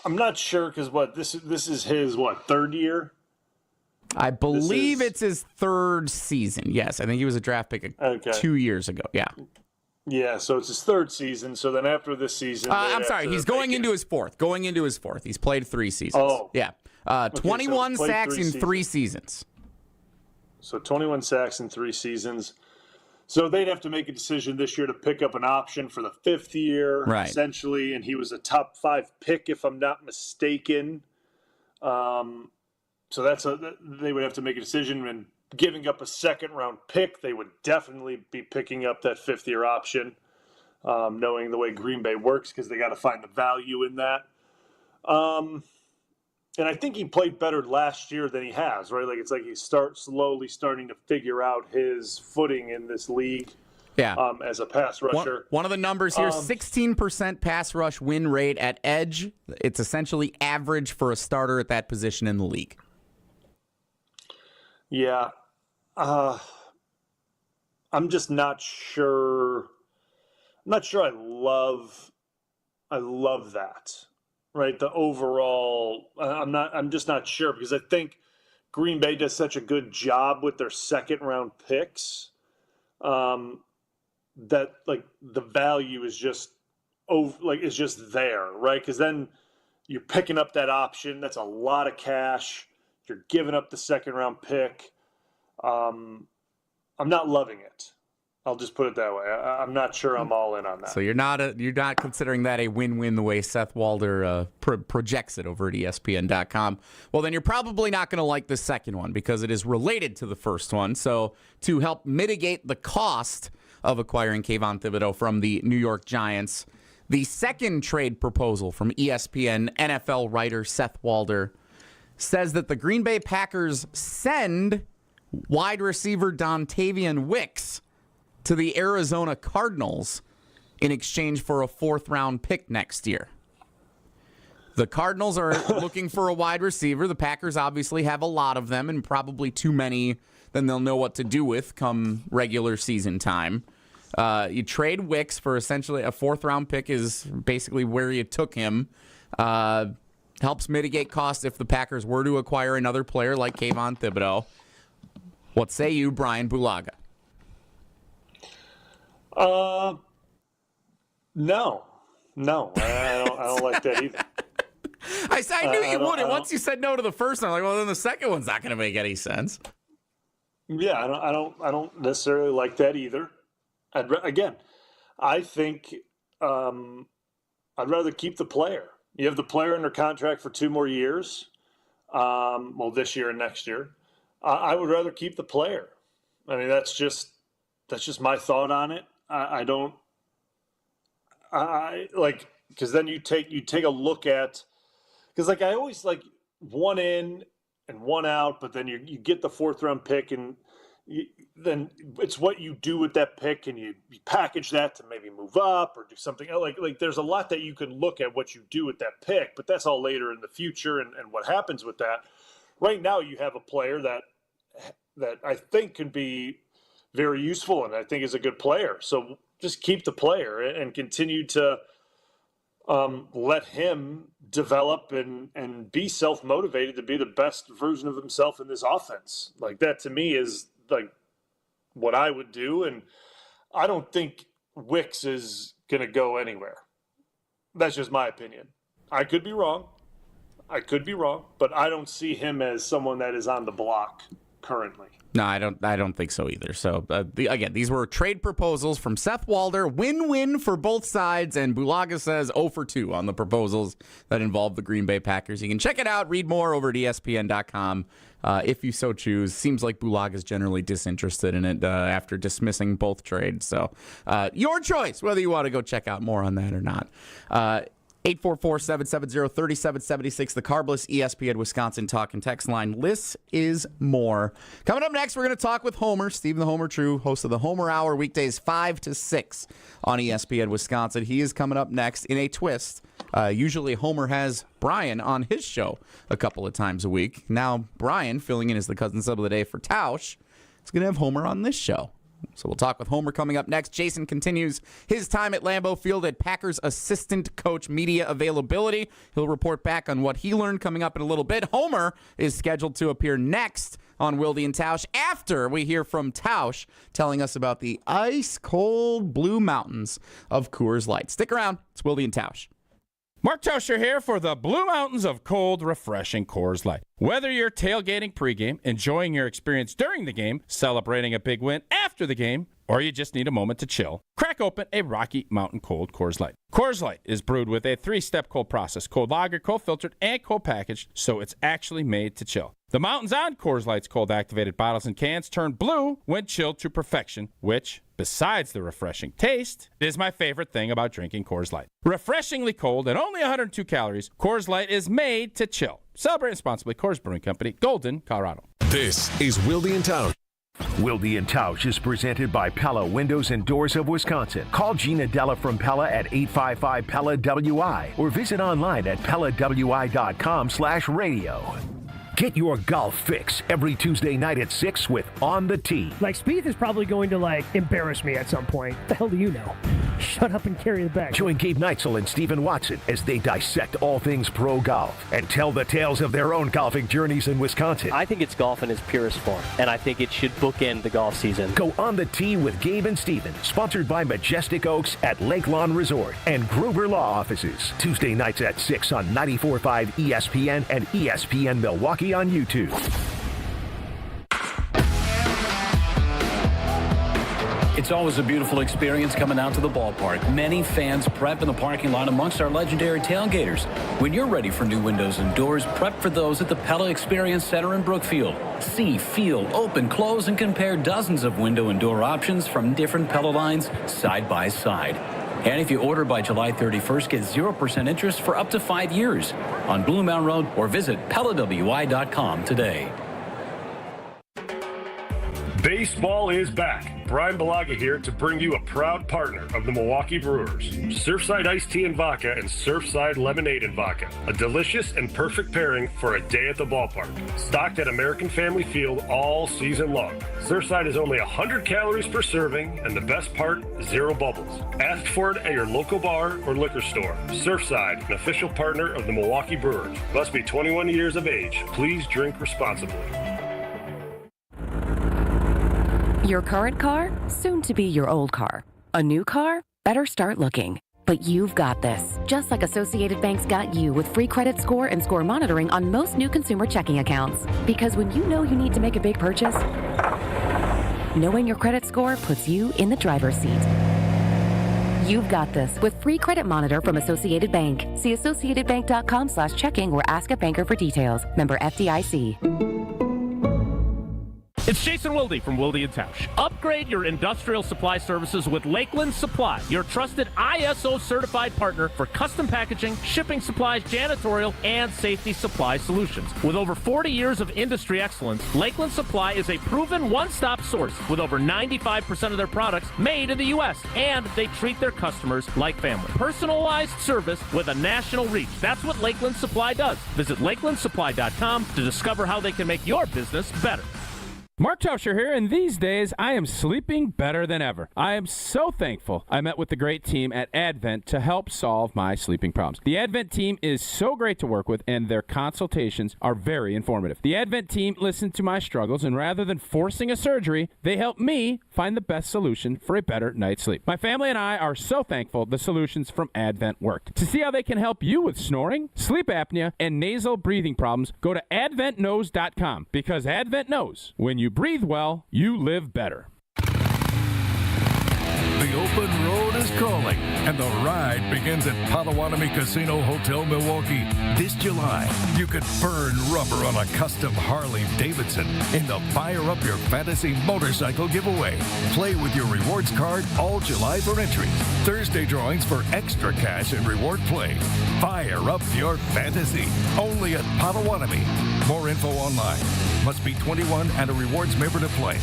I'm not sure because this is his 3rd year? I believe it's his 3rd season. Yes, I think he was a draft pick 2 years ago. Yeah. Yeah, so it's his 3rd season. So then after this season, I'm sorry, he's going into his 4th. Going into his 4th. He's played 3 seasons. Oh, yeah. 21 sacks in 3 seasons. So 21 sacks in 3 seasons. So they'd have to make a decision this year to pick up an option for the 5th year, right, essentially, and he was a top 5 pick, if I'm not mistaken. So they would have to make a decision, and giving up a second-round pick, they would definitely be picking up that 5th year option, knowing the way Green Bay works, because they got to find the value in that. And I think he played better last year than he has, right? Like, it's like he's slowly starting to figure out his footing in this league. Yeah. As a pass rusher. One of the numbers here, 16% pass rush win rate at edge. It's essentially average for a starter at that position in the league. Yeah. I'm just not sure. I'm not sure I love that. Right, the overall, I'm just not sure, because I think Green Bay does such a good job with their second-round picks that like the value is just there, right? Because then you're picking up that option. That's a lot of cash. You're giving up the second-round pick. I'm not loving it. I'll just put it that way. I'm not sure I'm all in on that. So you're not considering that a win-win the way Seth Walder projects it over at ESPN.com. Well, then you're probably not going to like the second one because it is related to the first one. So to help mitigate the cost of acquiring Kayvon Thibodeau from the New York Giants, the second trade proposal from ESPN NFL writer Seth Walder says that the Green Bay Packers send wide receiver Dontavian Wicks to the Arizona Cardinals in exchange for a 4th-round pick next year. The Cardinals are looking for a wide receiver. The Packers obviously have a lot of them and probably too many than they'll know what to do with come regular season time. You trade Wicks for essentially a 4th-round pick is basically where you took him. Helps mitigate costs if the Packers were to acquire another player like Kayvon Thibodeau. What say you, Bryan Bulaga? No, I don't like that either. I knew you wouldn't. Once you said no to the first one, I'm like, well, then the second one's not going to make any sense. Yeah, I don't necessarily like that either. I think I'd rather keep the player. You have the player under contract for 2 more years. This year and next year. I would rather keep the player. I mean, that's just my thought on it. Because then you take a look at, because like I always like one in and one out, but then you get the 4th-round pick, and then it's what you do with that pick, and you package that to maybe move up or do something like there's a lot that you can look at what you do with that pick, but that's all later in the future and what happens with that. Right now you have a player that I think can be very useful and I think is a good player. So just keep the player and continue to let him develop and be self-motivated to be the best version of himself in this offense. Like that to me is like what I would do. And I don't think Wicks is going to go anywhere. That's just my opinion. I could be wrong, but I don't see him as someone that is on the block currently. No, I don't think so either. So, again, these were trade proposals from Seth Walder. Win-win for both sides. And Bulaga says 0 for 2 on the proposals that involve the Green Bay Packers. You can check it out. Read more over at ESPN.com if you so choose. Seems like Bulaga is generally disinterested in it after dismissing both trades. So, your choice whether you want to go check out more on that or not. 844-770-3776, the Carbless ESPN Wisconsin talk and text line. This is more. Coming up next, we're going to talk with Homer, Stephen the Homer True, host of the Homer Hour, weekdays 5 to 6 on ESPN Wisconsin. He is coming up next in a twist. Usually Homer has Bryan on his show a couple of times a week. Now Bryan, filling in as the cousin sub of the day for Tausch, is going to have Homer on this show. So we'll talk with Homer coming up next. Jason continues his time at Lambeau Field at Packers assistant coach media availability. He'll report back on what he learned coming up in a little bit. Homer is scheduled to appear next on Wilde and Tausch after we hear from Tausch telling us about the ice-cold Blue Mountains of Coors Light. Stick around. It's Wilde and Tausch. Mark Tauscher here for the Blue Mountains of cold, refreshing Coors Light. Whether you're tailgating pregame, enjoying your experience during the game, celebrating a big win after the game, or you just need a moment to chill, crack open a Rocky Mountain Cold Coors Light. Coors Light is brewed with a 3-step cold process: cold lager, cold filtered, and cold packaged, so it's actually made to chill. The mountains on Coors Light's cold activated bottles and cans turn blue when chilled to perfection, which, besides the refreshing taste, is my favorite thing about drinking Coors Light. Refreshingly cold and only 102 calories, Coors Light is made to chill. Celebrate responsibly. Coors Brewing Company, Golden, Colorado. This is Wilde and Tausch. Wilde and Tausch is presented by Pella Windows and Doors of Wisconsin. Call Gina Della from Pella at 855-PELLA-WI or visit online at PellaWI.com/radio. Get your golf fix every Tuesday night at 6 with On the Tee. Like, Spieth is probably going to, embarrass me at some point. The hell do you know? Shut up and carry the bag. Join Gabe Neitzel and Stephen Watson as they dissect all things pro golf and tell the tales of their own golfing journeys in Wisconsin. I think it's golf in its purest form, and I think it should bookend the golf season. Go On the Tee with Gabe and Stephen, sponsored by Majestic Oaks at Lake Lawn Resort and Gruber Law Offices. Tuesday nights at 6 on 94.5 ESPN and ESPN Milwaukee on YouTube. It's always a beautiful experience coming out to the ballpark. Many fans prep in the parking lot amongst our legendary tailgaters. When you're ready for new windows and doors, prep for those at the Pella Experience Center in Brookfield. See, feel, open, close, and compare dozens of window and door options from different Pella lines side by side. And if you order by July 31st, get 0% interest for up to 5 years on Blue Mountain Road, or visit PellaWI.com today. Baseball is back. Bryan Bulaga here to bring you a proud partner of the Milwaukee Brewers. Surfside Iced Tea and Vodka and Surfside Lemonade and Vodka. A delicious and perfect pairing for a day at the ballpark. Stocked at American Family Field all season long. Surfside is only 100 calories per serving, and the best part, 0 bubbles. Ask for it at your local bar or liquor store. Surfside, an official partner of the Milwaukee Brewers. Must be 21 years of age. Please drink responsibly. Your current car, soon to be your old car. A new car? Better start looking. But you've got this. Just like Associated Bank's got you with free credit score and score monitoring on most new consumer checking accounts. Because when you know you need to make a big purchase, knowing your credit score puts you in the driver's seat. You've got this with free credit monitor from Associated Bank. See associatedbank.com/checking or ask a banker for details. Member FDIC. It's Jason Wilde from Wilde and Tausch. Upgrade your industrial supply services with Lakeland Supply, your trusted ISO certified partner for custom packaging, shipping supplies, janitorial, and safety supply solutions. With over 40 years of industry excellence, Lakeland Supply is a proven one-stop source with over 95% of their products made in the U.S. And they treat their customers like family. Personalized service with a national reach. That's what Lakeland Supply does. Visit lakelandsupply.com to discover how they can make your business better. Mark Tauscher here, and these days I am sleeping better than ever. I am so thankful I met with the great team at Advent to help solve my sleeping problems. The Advent team is so great to work with, and their consultations are very informative. The Advent team listened to my struggles, and rather than forcing a surgery, they helped me find the best solution for a better night's sleep. My family and I are so thankful the solutions from Advent worked. To see how they can help you with snoring, sleep apnea, and nasal breathing problems, go to adventknows.com, because Advent knows when you breathe well, you live better. The open road is calling, and the ride begins at Potawatomi Casino Hotel Milwaukee. This July, you could burn rubber on a custom Harley-Davidson in the Fire Up Your Fantasy motorcycle giveaway. Play with your rewards card all July for entries. Thursday drawings for extra cash and reward play. Fire Up Your Fantasy, only at Potawatomi. More info online. Must be 21 and a rewards member to play.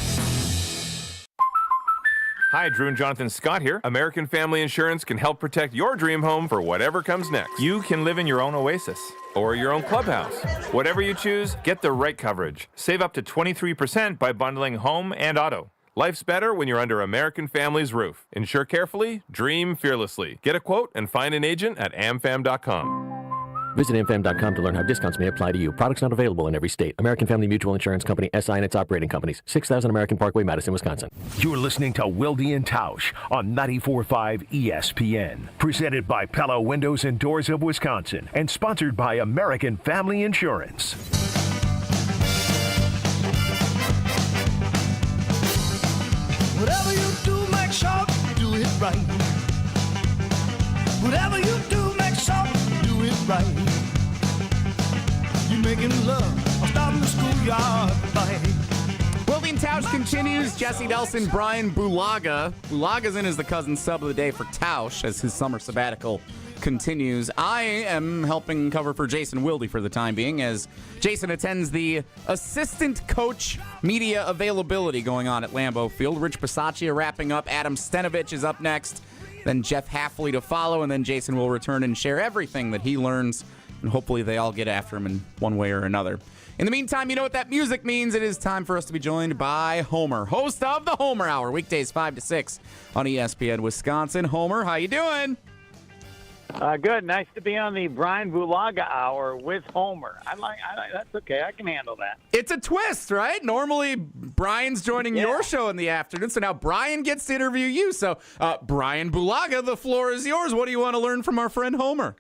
Hi, Drew and Jonathan Scott here. American Family Insurance can help protect your dream home for whatever comes next. You can live in your own oasis or your own clubhouse. Whatever you choose, get the right coverage. Save up to 23% by bundling home and auto. Life's better when you're under American Family's roof. Insure carefully, dream fearlessly. Get a quote and find an agent at amfam.com. Visit amfam.com to learn how discounts may apply to you. Products not available in every state. American Family Mutual Insurance Company, SI and its operating companies. 6000 American Parkway, Madison, Wisconsin. You're listening to Wilde and Tausch on 94.5 ESPN. Presented by Pella Windows and Doors of Wisconsin and sponsored by American Family Insurance. Whatever you do, make sure you do it right. Whatever you do, make sure you do it right. You making love or starting the schoolyard fight. Wilde and Tausch continues. Jesse Nelson, Bryan Bulaga. Bulaga's in as the cousin sub of the day for Tausch as his summer sabbatical continues. I am helping cover for Jason Wilde for the time being as Jason attends the assistant coach media availability going on at Lambeau Field. Rich Bisaccia wrapping up. Adam Stenovich is up next. Then Jeff Hafley to follow, and then Jason will return and share everything that he learns, and hopefully they all get after him in one way or another. In the meantime, you know what that music means. It is time for us to be joined by Homer, host of the Homer Hour, weekdays 5 to 6 on ESPN Wisconsin. Homer, how you doing? Good. Nice to be on the Bryan Bulaga Hour with Homer. I like that's okay. I can handle that. It's a twist, right? Normally, Brian's joining your show in the afternoon, so now Bryan gets to interview you. So, Bryan Bulaga, the floor is yours. What do you want to learn from our friend Homer?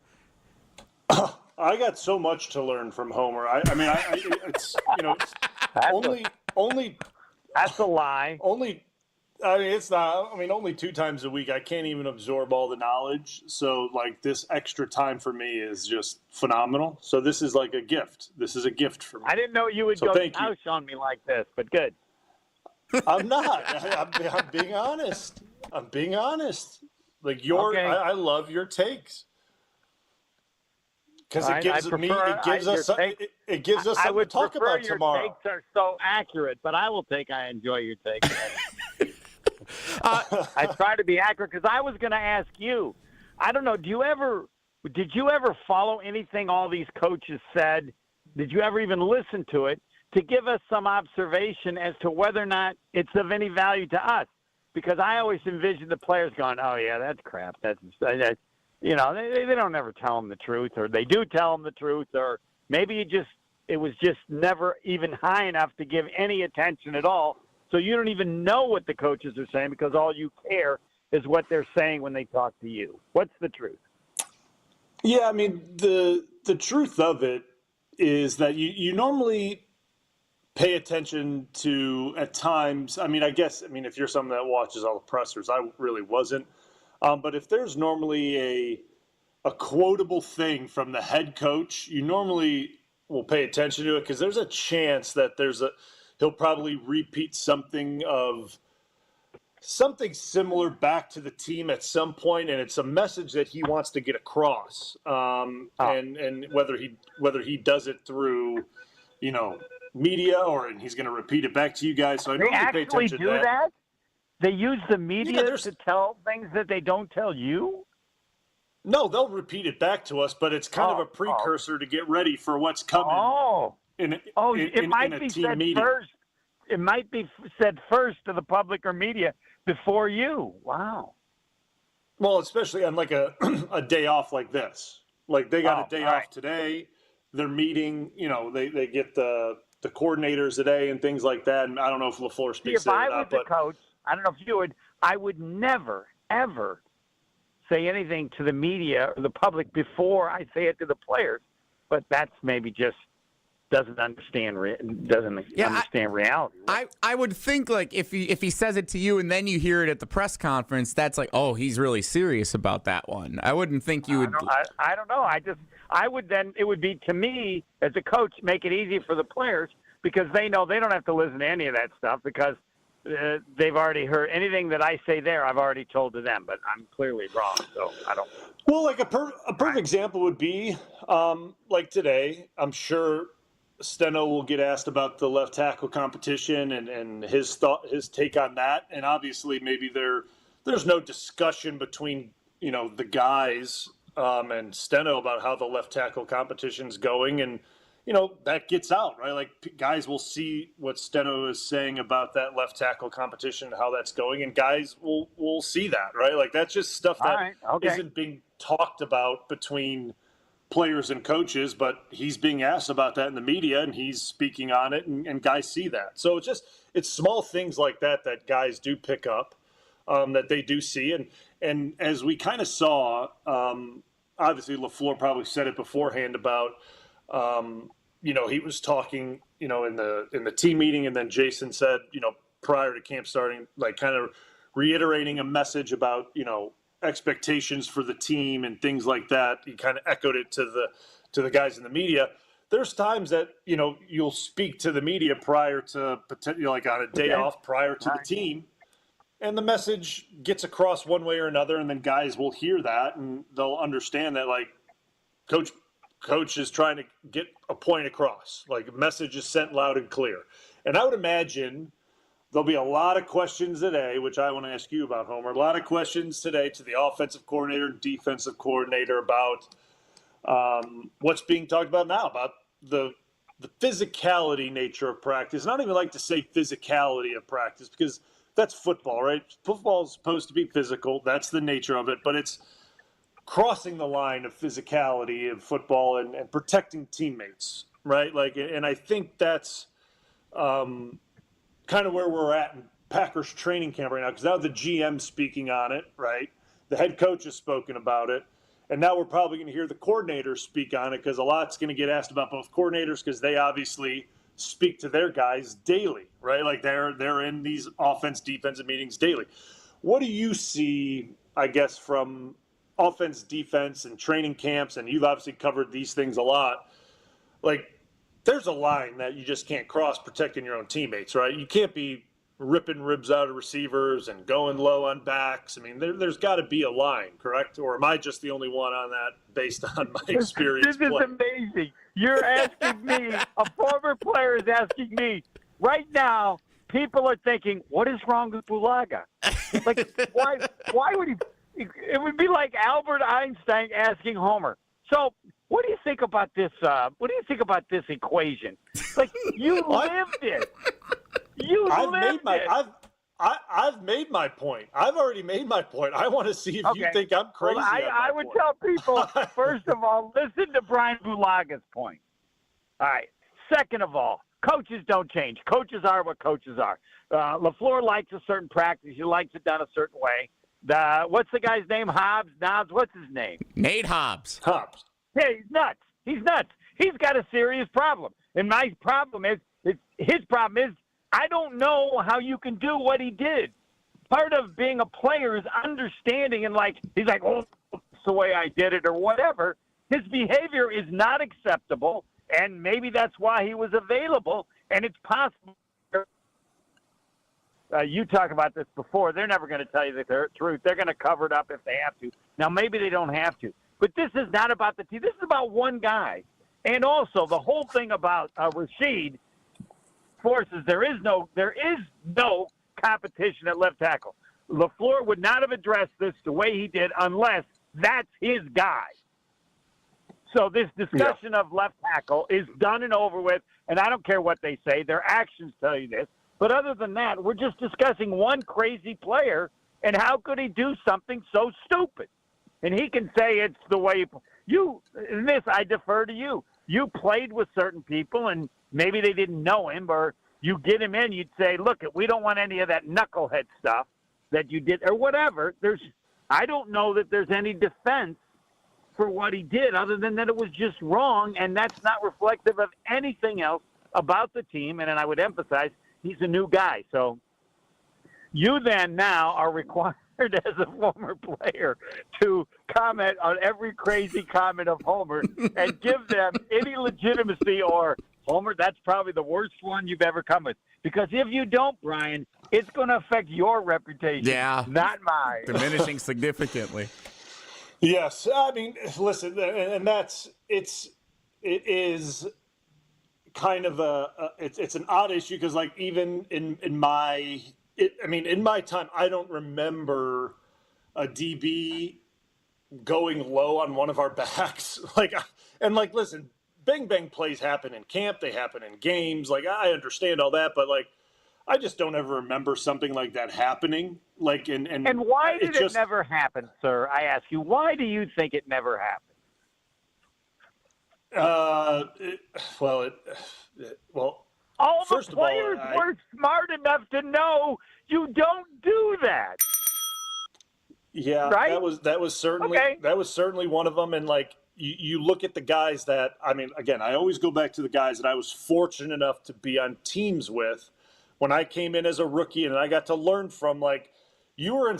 I got so much to learn from Homer. It's only. That's a lie. Only I mean, it's not. I mean, only 2 times a week. I can't even absorb all the knowledge. So, like, this extra time for me is just phenomenal. So, this is like a gift. This is a gift for me. I didn't know you would go Tausch on me like this, but good. I'm not. I'm being honest. I'm being honest. Like Okay. I love your takes because it gives it gives us something to talk about tomorrow. Your takes are so accurate, but I enjoy your takes. I try to be accurate because I was going to ask you. I don't know. Did you ever follow anything all these coaches said? Did you ever even listen to it to give us some observation as to whether or not it's of any value to us? Because I always envision the players going, "Oh yeah, that's crap. That's you know, they don't ever tell them the truth, or they do tell them the truth, or maybe it was just never even high enough to give any attention at all. So you don't even know what the coaches are saying because all you care is what they're saying when they talk to you. What's the truth?" Yeah, I mean, the truth of it is that you normally pay attention to at times. I mean, if you're someone that watches all the pressers, I really wasn't. But if there's normally a quotable thing from the head coach, you normally will pay attention to it because there's a chance that he'll probably repeat something similar back to the team at some point, and it's a message that he wants to get across. And whether he does it through, media and he's going to repeat it back to you guys. So I normally pay attention to that. They actually do that? They use the media to tell things that they don't tell you? No, they'll repeat it back to us, but it's kind of a precursor to get ready for what's coming in a team meeting. First. It might be said first to the public or media before you. Wow. Well, especially on like a day off like this. Like they got a day off today. They're meeting, they get the coordinators today and things like that. And I don't know if LaFleur speaks to that or not. If I was the coach, I don't know if you would, I would never, ever say anything to the media or the public before I say it to the players. But that's maybe just doesn't understand reality. Right? I would think like if he says it to you and then you hear it at the press conference, that's like, oh, he's really serious about that one. I wouldn't think you would. I don't know. It would be, to me as a coach, make it easy for the players because they know they don't have to listen to any of that stuff because they've already heard anything that I say there. I've already told to them, but I'm clearly wrong. So I don't. Well, like a perfect example would be like today. I'm sure Steno will get asked about the left tackle competition and his take on that. And obviously maybe there's no discussion between, the guys and Steno about how the left tackle competition's going. And, that gets out, right? Like guys will see what Steno is saying about that left tackle competition and how that's going. And guys will see that, right? Like that's just stuff that isn't being talked about between players and coaches, but he's being asked about that in the media and he's speaking on it and guys see that. So it's small things like that guys do pick up, that they do see. And as we kind of saw, obviously LaFleur probably said it beforehand about, he was talking, in the team meeting, and then Jason said, prior to camp starting, like kind of reiterating a message about, expectations for the team and things like that. He kind of echoed it to the guys in the media. There's times that, you'll speak to the media prior to like on a day off prior to the team, and the message gets across one way or another, and then guys will hear that and they'll understand that like coach is trying to get a point across, like a message is sent loud and clear. And I would imagine there'll be a lot of questions today, which I want to ask you about, Homer. A lot of questions today to the offensive coordinator and defensive coordinator about what's being talked about now, about the physicality nature of practice. And I don't even like to say physicality of practice because that's football, right? Football is supposed to be physical. That's the nature of it. But it's crossing the line of physicality of football and protecting teammates, right? Like, and I think that's kind of where we're at in Packers training camp right now, because now the GM's speaking on it, right? The head coach has spoken about it, and now we're probably going to hear the coordinators speak on it because a lot's going to get asked about both coordinators because they obviously speak to their guys daily, right? Like they're in these offense-defensive meetings daily. What do you see, I guess, from offense, defense, and training camps, and you've obviously covered these things a lot, like there's a line that you just can't cross protecting your own teammates, right? You can't be ripping ribs out of receivers and going low on backs. I mean, there's got to be a line, correct? Or am I just the only one on that based on my experience? This is amazing. You're asking me, a former player is asking me, right now, people are thinking, what is wrong with Bulaga? Like, why would he? It would be like Albert Einstein asking Homer. So, what do you think about this? What do you think about this equation? Like, you lived it. I've made my point. I've already made my point. I want to see if you think I'm crazy. Well, I would tell people, first of all, listen to Bryan Bulaga's point. All right. Second of all, coaches don't change. Coaches are what coaches are. LaFleur likes a certain practice. He likes it done a certain way. What's the guy's name? Knobs? What's his name? Nate Hobbs. Yeah, he's nuts. He's got a serious problem. And my problem is, his problem is, I don't know how you can do what he did. Part of being a player is understanding and he's like, oh, that's the way I did it or whatever. His behavior is not acceptable, and maybe that's why he was available, and it's possible. You talked about this before. They're never going to tell you the truth. They're going to cover it up if they have to. Now, maybe they don't have to. But this is not about the team. This is about one guy. And also, the whole thing about Rasheed forces there is no competition at left tackle. LaFleur would not have addressed this the way he did unless that's his guy. So this discussion of left tackle is done and over with, and I don't care what they say. Their actions tell you this. But other than that, we're just discussing one crazy player, and how could he do something so stupid? And he can say it's the way in this, I defer to you. You played with certain people, and maybe they didn't know him, or you get him in, you'd say, look, we don't want any of that knucklehead stuff that you did, or whatever. I don't know that there's any defense for what he did other than that it was just wrong, and that's not reflective of anything else about the team. And then I would emphasize, he's a new guy. So you then now are required as a former player to comment on every crazy comment of Homer and give them any legitimacy or, Homer, that's probably the worst one you've ever come with. Because if you don't, Brian, it's going to affect your reputation, not mine. Diminishing significantly. Yes. I mean, listen, and it is kind of it's an odd issue because even in my time, I don't remember a DB going low on one of our backs. Listen, bang bang plays happen in camp, they happen in games. I understand all that, but I just don't ever remember something like that happening. And why did it never happen, sir? I ask you, why do you think it never happened? All the players were smart enough to know you don't do that. Yeah, right? that was certainly one of them. And you look at the guys that, again, I always go back to the guys that I was fortunate enough to be on teams with when I came in as a rookie, and I got to learn from you were in.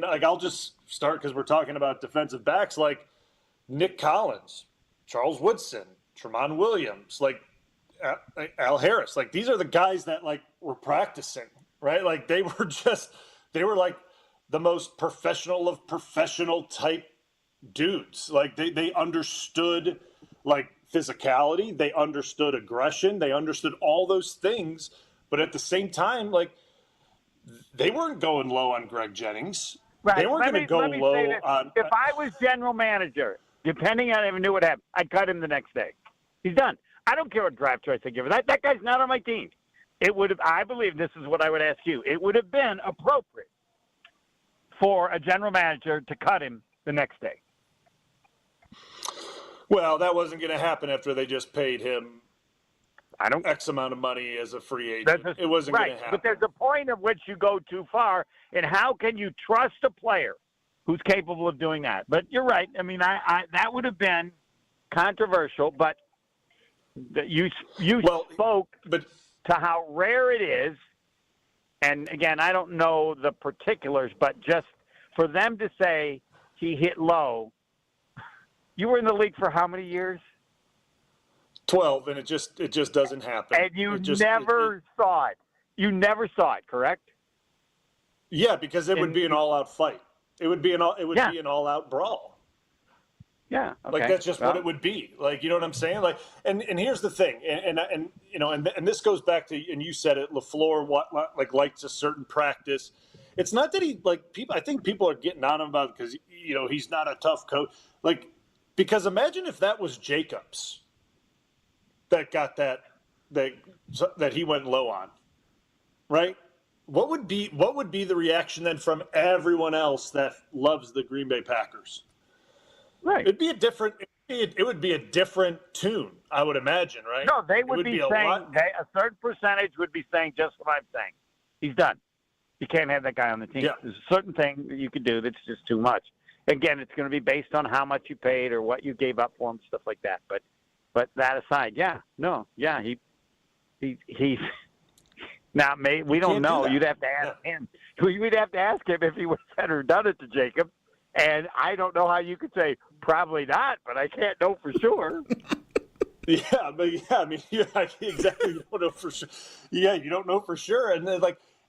I'll just start because we're talking about defensive backs like Nick Collins, Charles Woodson, Tremont Williams, Al Harris. These are the guys that were practicing, right? They were the most professional of professional type dudes. They understood physicality, they understood aggression, they understood all those things. But at the same time, they weren't going low on Greg Jennings. Right. They weren't going to go low on. If I was general manager, depending on if I knew what happened, I'd cut him the next day. He's done. I don't care what draft choice I give him. That guy's not on my team. It would have. I believe this is what I would ask you. It would have been appropriate for a general manager to cut him the next day. Well, that wasn't going to happen after they just paid him X amount of money as a free agent. It wasn't going to happen. But there's a point at which you go too far, and how can you trust a player who's capable of doing that? But you're right. I that would have been controversial, but that you spoke to how rare it is. And again, I don't know the particulars, but just for them to say he hit low. You were in the league for how many years? 12, and it just doesn't happen. And you never saw it. You never saw it, correct? Yeah, because it would be an all-out fight. It would be an all-out brawl. Yeah, okay. Like that's just what it would be. Like, you know what I'm saying? Like, and here's the thing, and you know, and this goes back to, and you said it, LaFleur likes a certain practice. It's not that he people. I think people are getting on him about it because he's not a tough coach. Like, because imagine if that was Jacobs that got that he went low on, right? What would be the reaction then from everyone else that loves the Green Bay Packers? Right. It'd be a different. It would be a different tune, I would imagine, right? No, they would be saying a certain percentage would be saying just what I'm saying. He's done. You can't have that guy on the team. Yeah. There's a certain thing that you could do that's just too much. Again, it's going to be based on how much you paid or what you gave up for him, stuff like that. But that aside, he's now. We don't know. You'd have to ask him. We'd have to ask him if he would have said or done it to Jacob. And I don't know how you could say probably not, but I can't know for sure. I mean, exactly. You don't know for sure. Yeah, you don't know for sure. And then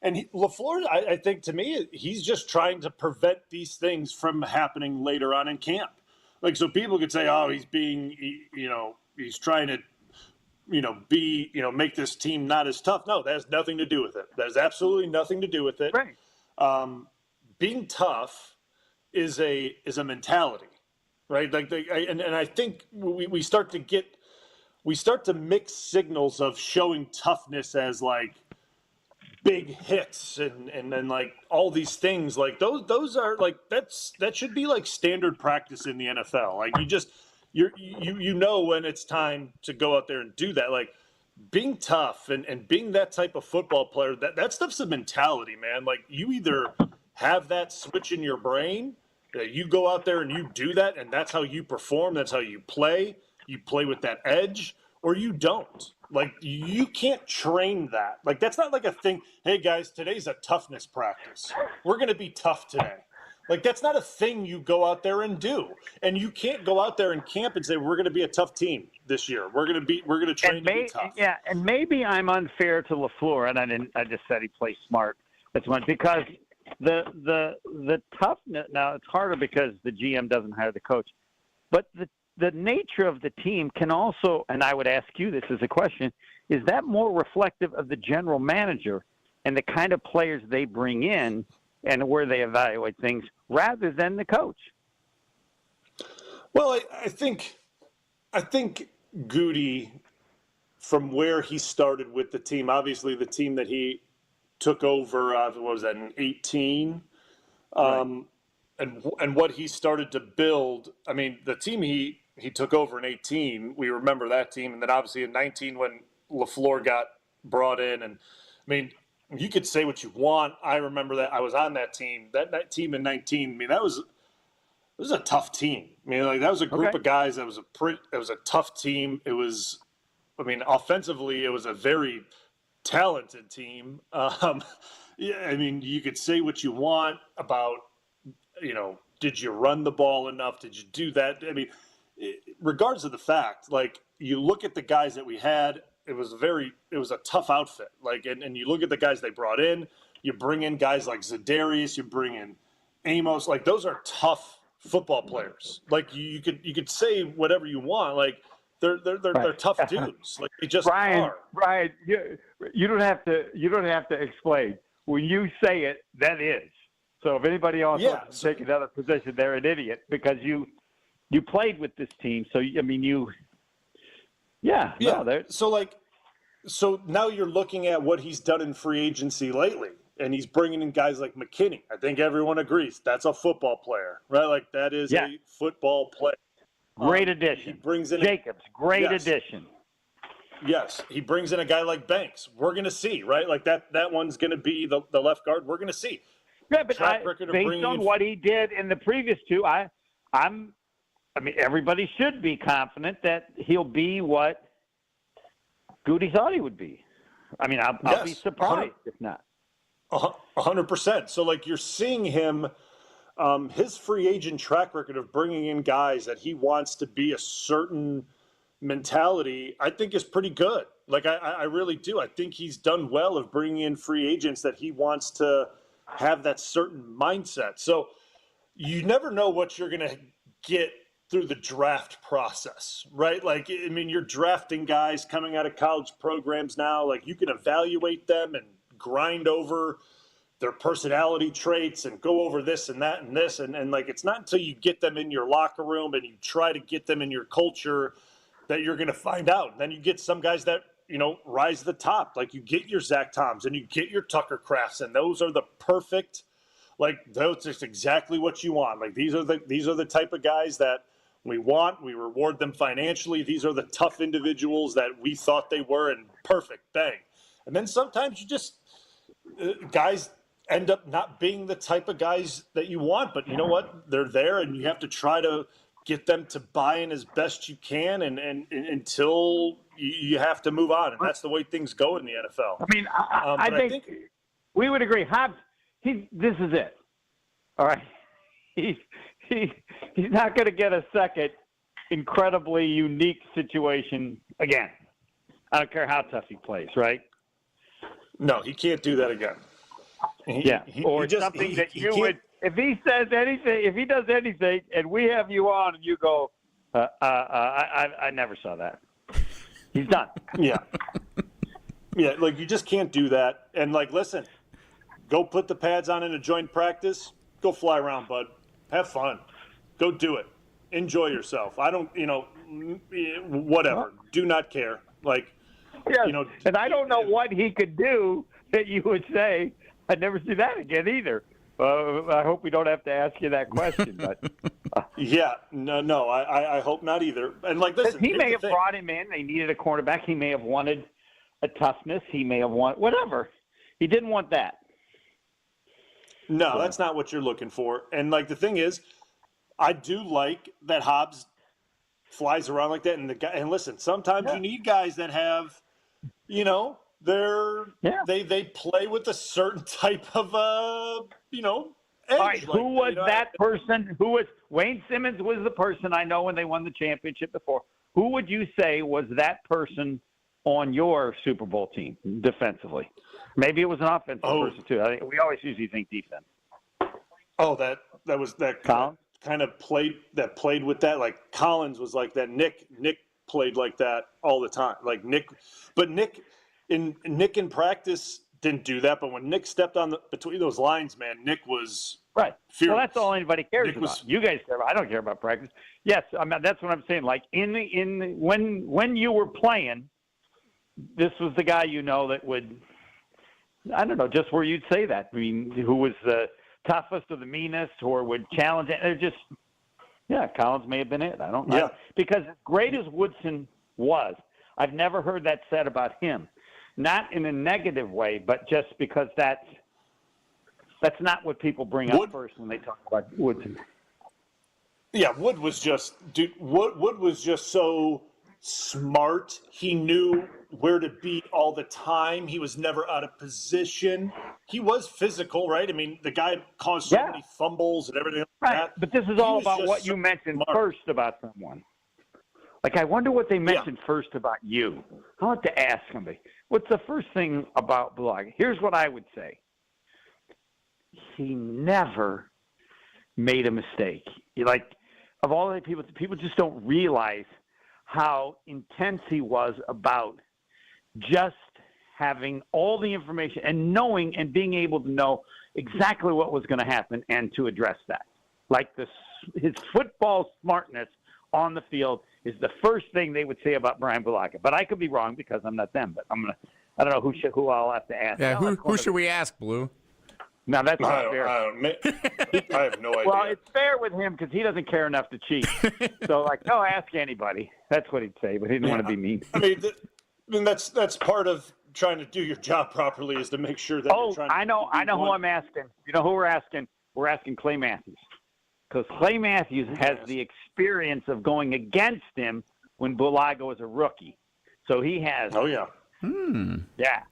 LaFleur, I think to me, he's just trying to prevent these things from happening later on in camp. Like, so people could say, oh, he's being, he's trying to, make this team not as tough. No, that has nothing to do with it. That has absolutely nothing to do with it. Right. Being tough is a mentality, right? And I think we start to mix signals of showing toughness as like big hits and then like all these things like those are like that should be like standard practice in the NFL. Like you know when it's time to go out there and do that. Like being tough and being that type of football player, that stuff's a mentality, man. Like you either have that switch in your brain. You go out there and you do that, and that's how you perform. That's how you play. You play with that edge, or you don't. Like, you can't train that. Like, that's not like a thing. Hey, guys, today's a toughness practice. We're going to be tough today. Like, that's not a thing you go out there and do. And you can't go out there in camp and say, we're going to be a tough team this year. We're going to train to be tough. Yeah, and maybe I'm unfair to LaFleur, and I just said he plays smart. That's much because – The toughness now it's harder because the GM doesn't hire the coach, but the nature of the team can also, and I would ask you this as a question, is that more reflective of the general manager and the kind of players they bring in and where they evaluate things rather than the coach? Well, I think Goody, from where he started with the team, obviously the team that he took over, what was that, in 18? Right. And what he started to build, I mean, the team he took over in 18, we remember that team. And then obviously in 19 when LaFleur got brought in. And, I mean, you could say what you want. I remember that. I was on that team. That team in 19, I mean, it was a tough team. I mean, like that was a group of guys that was a tough team. It was, I mean, offensively, it was a very talented team. Yeah, I mean, you could say what you want about, did you run the ball enough? Did you do that? I mean, regardless of the fact, like you look at the guys that we had, it was a tough outfit. Like, and you look at the guys they brought in, you bring in guys like Zadarius, you bring in Amos, like those are tough football players. Like you could say whatever you want. Like, they're tough dudes. Like they just are. Brian, you don't have to explain. When you say it, that is. So if anybody else wants to take another position, they're an idiot because you played with this team. So I mean So now you're looking at what he's done in free agency lately, and he's bringing in guys like McKinney. I think everyone agrees that's a football player, right? Like that is a football player. Great addition. He brings in Jacobs. Great addition. Yes, he brings in a guy like Banks. We're going to see, right? Like that one's going to be the left guard. We're going to see. Yeah, but based on what he did in the previous two, I mean, everybody should be confident that he'll be what Goody thought he would be. I mean, I'll be surprised if not. 100%. So, like, you're seeing him, his free agent track record of bringing in guys that he wants to be a certain mentality, I think is pretty good. Like, I really do. I think he's done well of bringing in free agents that he wants to have that certain mindset. So you never know what you're going to get through the draft process, right? Like, I mean, you're drafting guys coming out of college programs now. Like, you can evaluate them and grind over their personality traits and go over this and that and this. And like, it's not until you get them in your locker room and you try to get them in your culture that you're going to find out. And then you get some guys that, you know, rise to the top. Like, you get your Zach Toms and you get your Tucker Crafts, and those are the perfect, like, those is exactly what you want. Like, these are the type of guys that we want. We reward them financially. These are the tough individuals that we thought they were, and perfect, bang. And then sometimes you just guys end up not being the type of guys that you want, but you know what? They're there, and you have to try to get them to buy in as best you can, and until you have to move on. And that's the way things go in the NFL. I mean, I think we would agree. Hobbs, this is it. All right. He's not going to get a second incredibly unique situation again. I don't care how tough he plays, right? No, he can't do that again. Something that you would, if he says anything, if he does anything, and we have you on, and you go, I never saw that. He's done. Yeah. Yeah, like, you just can't do that. And, like, listen, go put the pads on in a joint practice. Go fly around, bud. Have fun. Go do it. Enjoy yourself. I don't, whatever. Do not care. Like, and I don't know what he could do that you would say, I'd never see that again either. I hope we don't have to ask you that question. But no, I hope not either. And, like, listen, he may have brought him in. They needed a cornerback. He may have wanted a toughness. He may have wanted whatever. He didn't want that. No, that's not what you're looking for. And, like, the thing is, I do like that Hobbs flies around like that. And listen, sometimes you need guys that have, they play with a certain type of, edge. All right, who was that person? Wayne Simmons was the person I know when they won the championship before. Who would you say was that person on your Super Bowl team defensively? Maybe it was an offensive person too. I think we always usually think defense. Oh, that was that Collins? Kind of played with that. Like, Collins was like that. Nick played like that all the time. Like, Nick in practice didn't do that, but when Nick stepped on between those lines, man, Nick was right. Furious. Well, that's all anybody cares about. You guys care about. I don't care about practice. Yes, I mean, that's what I'm saying. Like, when you were playing, this was the guy that would, I don't know, just where you'd say that. I mean, who was the toughest or the meanest or would challenge it. They're just, Collins may have been it. I don't know. Yeah. Because as great as Woodson was, I've never heard that said about him. Not in a negative way, but just because that's not what people bring up first when they talk about Woodson. Yeah, Wood was just so smart. He knew where to be all the time. He was never out of position. He was physical, right? I mean, the guy caused so many fumbles and everything like that. But this is all about what you mentioned first about someone. Like, I wonder what they mentioned first about you. I'll have to ask somebody. What's the first thing about Bulaga? Here's what I would say. He never made a mistake. Of all the people just don't realize how intense he was about just having all the information and knowing and being able to know exactly what was going to happen and to address that. Like, his football smartness on the field is the first thing they would say about Bryan Bulaga. But I could be wrong because I'm not them. But I don't know who I'll have to ask. Yeah, who should we ask, Blue? No, that's not fair. I have no idea. Well, it's fair with him because he doesn't care enough to cheat. So, ask anybody. That's what he'd say, but he didn't want to be mean. I mean, that's part of trying to do your job properly is to make sure that you're trying to I know who I'm asking. You know who we're asking? We're asking Clay Matthews. Because Clay Matthews has the experience of going against him when Bulaga was a rookie. So he has. Oh, yeah. Yeah.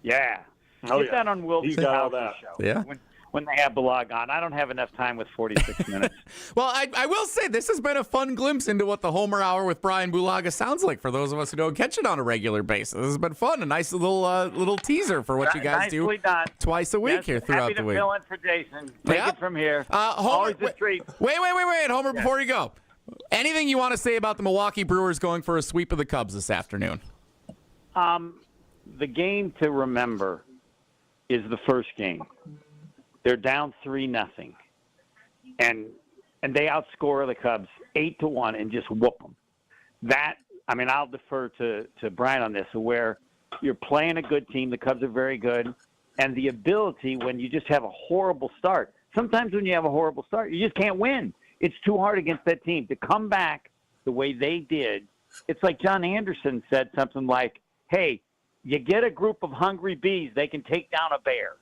Yeah. Oh, Get yeah. that on Wilde He's and got all Tausch's that. show. Yeah. When they have Bulaga on. I don't have enough time with 46 minutes. Well, I will say this has been a fun glimpse into what the Homer Hour with Bryan Bulaga sounds like for those of us who don't catch it on a regular basis. This has been fun. A nice little teaser for what you guys do twice a week here throughout the week. Happy to fill in for Jason. Take it from here. Homer, Always a treat. Wait, Homer, before you go. Anything you want to say about the Milwaukee Brewers going for a sweep of the Cubs this afternoon? The game to remember is the first game. They're down 3-0, and they outscore the Cubs 8-1 and just whoop them. I'll defer to Brian on this, where you're playing a good team. The Cubs are very good, and the ability when you just have a horrible start. Sometimes when you have a horrible start, you just can't win. It's too hard against that team to come back the way they did. It's like John Anderson said something like, "Hey, you get a group of hungry bees, they can take down a bear."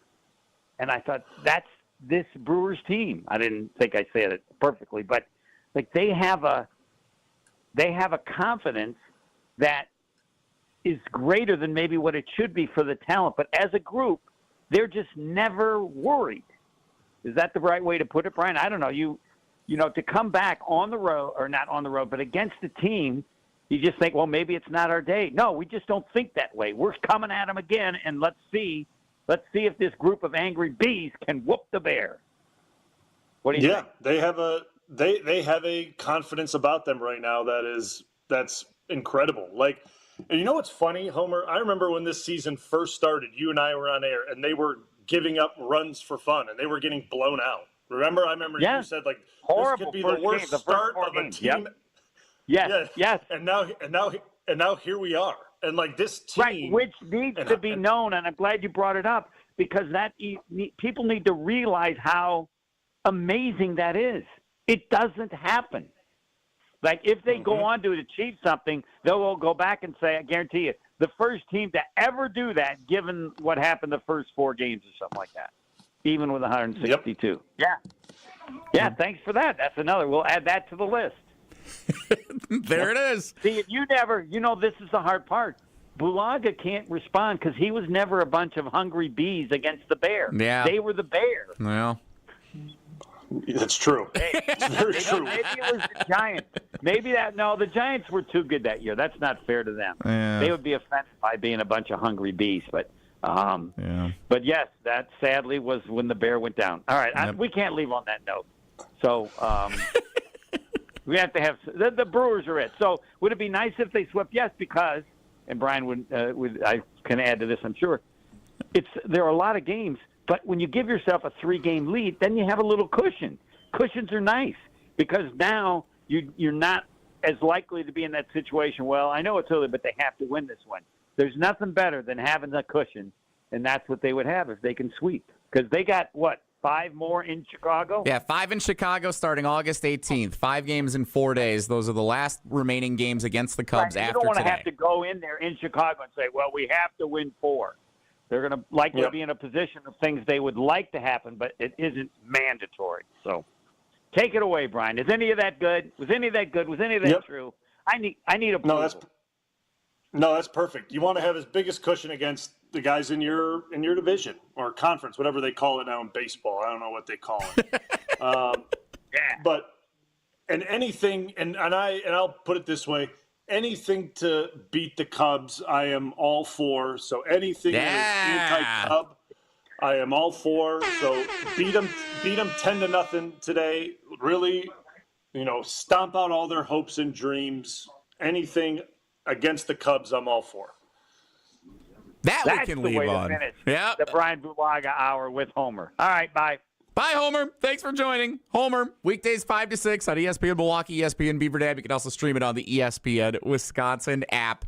And I thought, that's this Brewers team. I didn't think I said it perfectly, but like they have a confidence that is greater than maybe what it should be for the talent. But as a group, they're just never worried. Is that the right way to put it, Brian? I don't know. You know, to come back on the road, or not on the road, but against the team, you just think, well, maybe it's not our day. No, we just don't think that way. We're coming at them again, and let's see if this group of angry bees can whoop the bear. What do you think? They have a confidence about them right now that's incredible. Like, and you know what's funny, Homer? I remember when this season first started, you and I were on air, and they were giving up runs for fun, and they were getting blown out. Remember? I remember you said, like, horrible, this could be the worst start of a team. Yep. Yes. And now here we are. And like this team, right, which needs to be known, and I'm glad you brought it up, because people need to realize how amazing that is. It doesn't happen. Like if they go on to achieve something, they'll go back and say, I guarantee you, the first team to ever do that, given what happened the first 4 games or something like that, even with 162. Yep. Yeah. Thanks for that. That's another. We'll add that to the list. There it is. See, this is the hard part. Bulaga can't respond because he was never a bunch of hungry bees against the bear. Yeah. They were the bear. Well, that's true. It's very true. Maybe it was the Giants. The Giants were too good that year. That's not fair to them. Yeah. They would be offended by being a bunch of hungry bees. But yes, that sadly was when the bear went down. All right, we can't leave on that note. So we have to have the Brewers are it. So would it be nice if they swept? Yes, because, and Brian would I can add to this, I'm sure. There are a lot of games, but when you give yourself a 3-game lead, then you have a little cushion. Cushions are nice because now you're not as likely to be in that situation. Well, I know it's early, but they have to win this one. There's nothing better than having that cushion, and that's what they would have if they can sweep. Because they got, 5 more in Chicago? Yeah, 5 in Chicago starting August 18th. 5 games in 4 days. Those are the last remaining games against the Cubs after today. You don't want to have to go in there in Chicago and say, well, we have to win 4. They're going to likely be in a position of things they would like to happen, but it isn't mandatory. So take it away, Brian. Is any of that good? Was any of that good? Was any of that true? I need approval. No, that's perfect. You want to have his biggest cushion against the guys in your division or conference, whatever they call it now in baseball. I don't know what they call it. But anything, and I'll put it this way: anything to beat the Cubs, I am all for. So anything that is anti-Cub, I am all for. So beat them 10-0 today. Really, stomp out all their hopes and dreams. Anything against the Cubs, I'm all for. That's we can the leave way on. To finish the Bryan Bulaga Hour with Homer. All right, bye. Bye, Homer. Thanks for joining. Homer, weekdays 5 to 6 on ESPN Milwaukee, ESPN Beaver Dam. You can also stream it on the ESPN Wisconsin app.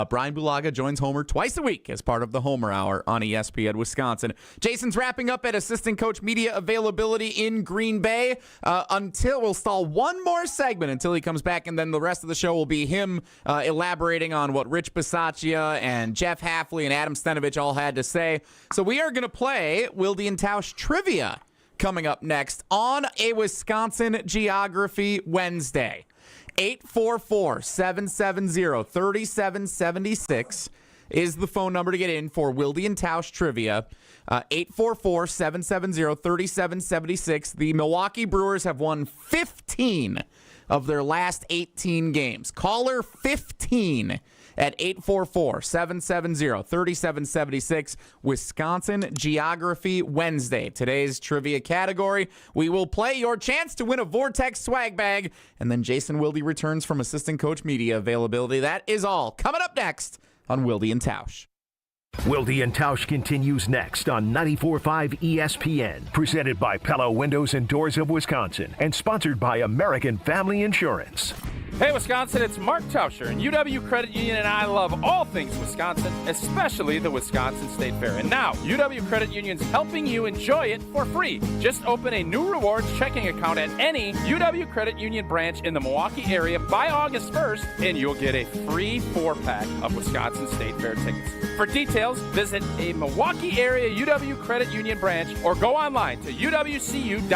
Bryan Bulaga joins Homer twice a week as part of the Homer Hour on ESPN Wisconsin. Jason's wrapping up at assistant coach media availability in Green Bay we'll stall one more segment until he comes back, and then the rest of the show will be him elaborating on what Rich Bisaccia and Jeff Hafley and Adam Stenovich all had to say. So we are going to play Wilde and Tausch trivia coming up next on a Wisconsin Geography Wednesday. 844-770-3776 is the phone number to get in for Wilde and Tausch Trivia. 844-770-3776. The Milwaukee Brewers have won 15 of their last 18 games. Caller 15 at 844-770-3776. Wisconsin Geography Wednesday. Today's trivia category. We will play your chance to win a Vortex swag bag. And then Jason Wilde returns from assistant coach media availability. That is all coming up next on Wilde and Tausch. Wilde and Tausch continues next on 94.5 ESPN, presented by Pella Windows and Doors of Wisconsin, and sponsored by American Family Insurance. Hey, Wisconsin, it's Mark Tauscher, and UW Credit Union and I love all things Wisconsin, especially the Wisconsin State Fair. And now, UW Credit Union's helping you enjoy it for free. Just open a new rewards checking account at any UW Credit Union branch in the Milwaukee area by August 1st, and you'll get a free 4-pack of Wisconsin State Fair tickets. For details, visit a Milwaukee area UW Credit Union branch or go online to uwcu.org/State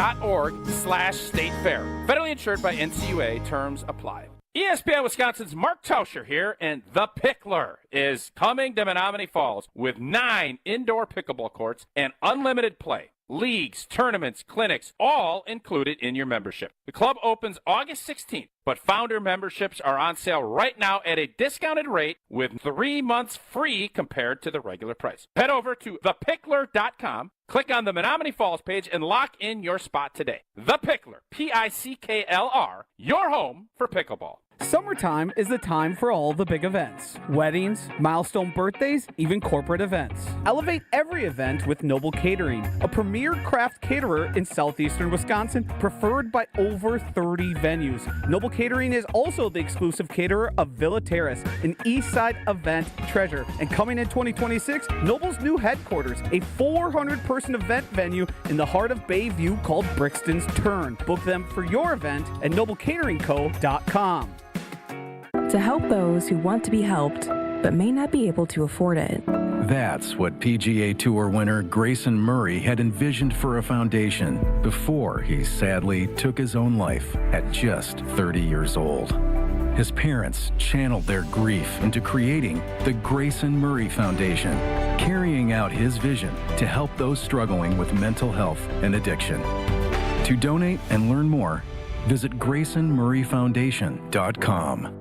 Fair. Federally insured by NCUA. Terms apply. ESPN Wisconsin's Mark Tauscher here, and The Pickler is coming to Menominee Falls with 9 indoor pickleball courts and unlimited play. Leagues, tournaments, clinics, all included in your membership. The club opens August 16th, but founder memberships are on sale right now at a discounted rate with 3 months free compared to the regular price. Head over to thepickler.com, click on the Menominee Falls page, and lock in your spot today. The Pickler, P-I-C-K-L-R, your home for pickleball. Summertime is the time for all the big events. Weddings, milestone birthdays, even corporate events. Elevate every event with Noble Catering, a premier craft caterer in southeastern Wisconsin, preferred by over 30 venues. Noble Catering is also the exclusive caterer of Villa Terrace, an east side event treasure. And coming in 2026, Noble's new headquarters, a 400-person event venue in the heart of Bayview called Brixton's Turn. Book them for your event at noblecateringco.com. To help those who want to be helped, but may not be able to afford it. That's what PGA Tour winner Grayson Murray had envisioned for a foundation before he sadly took his own life at just 30 years old. His parents channeled their grief into creating the Grayson Murray Foundation, carrying out his vision to help those struggling with mental health and addiction. To donate and learn more, visit GraysonMurrayFoundation.com.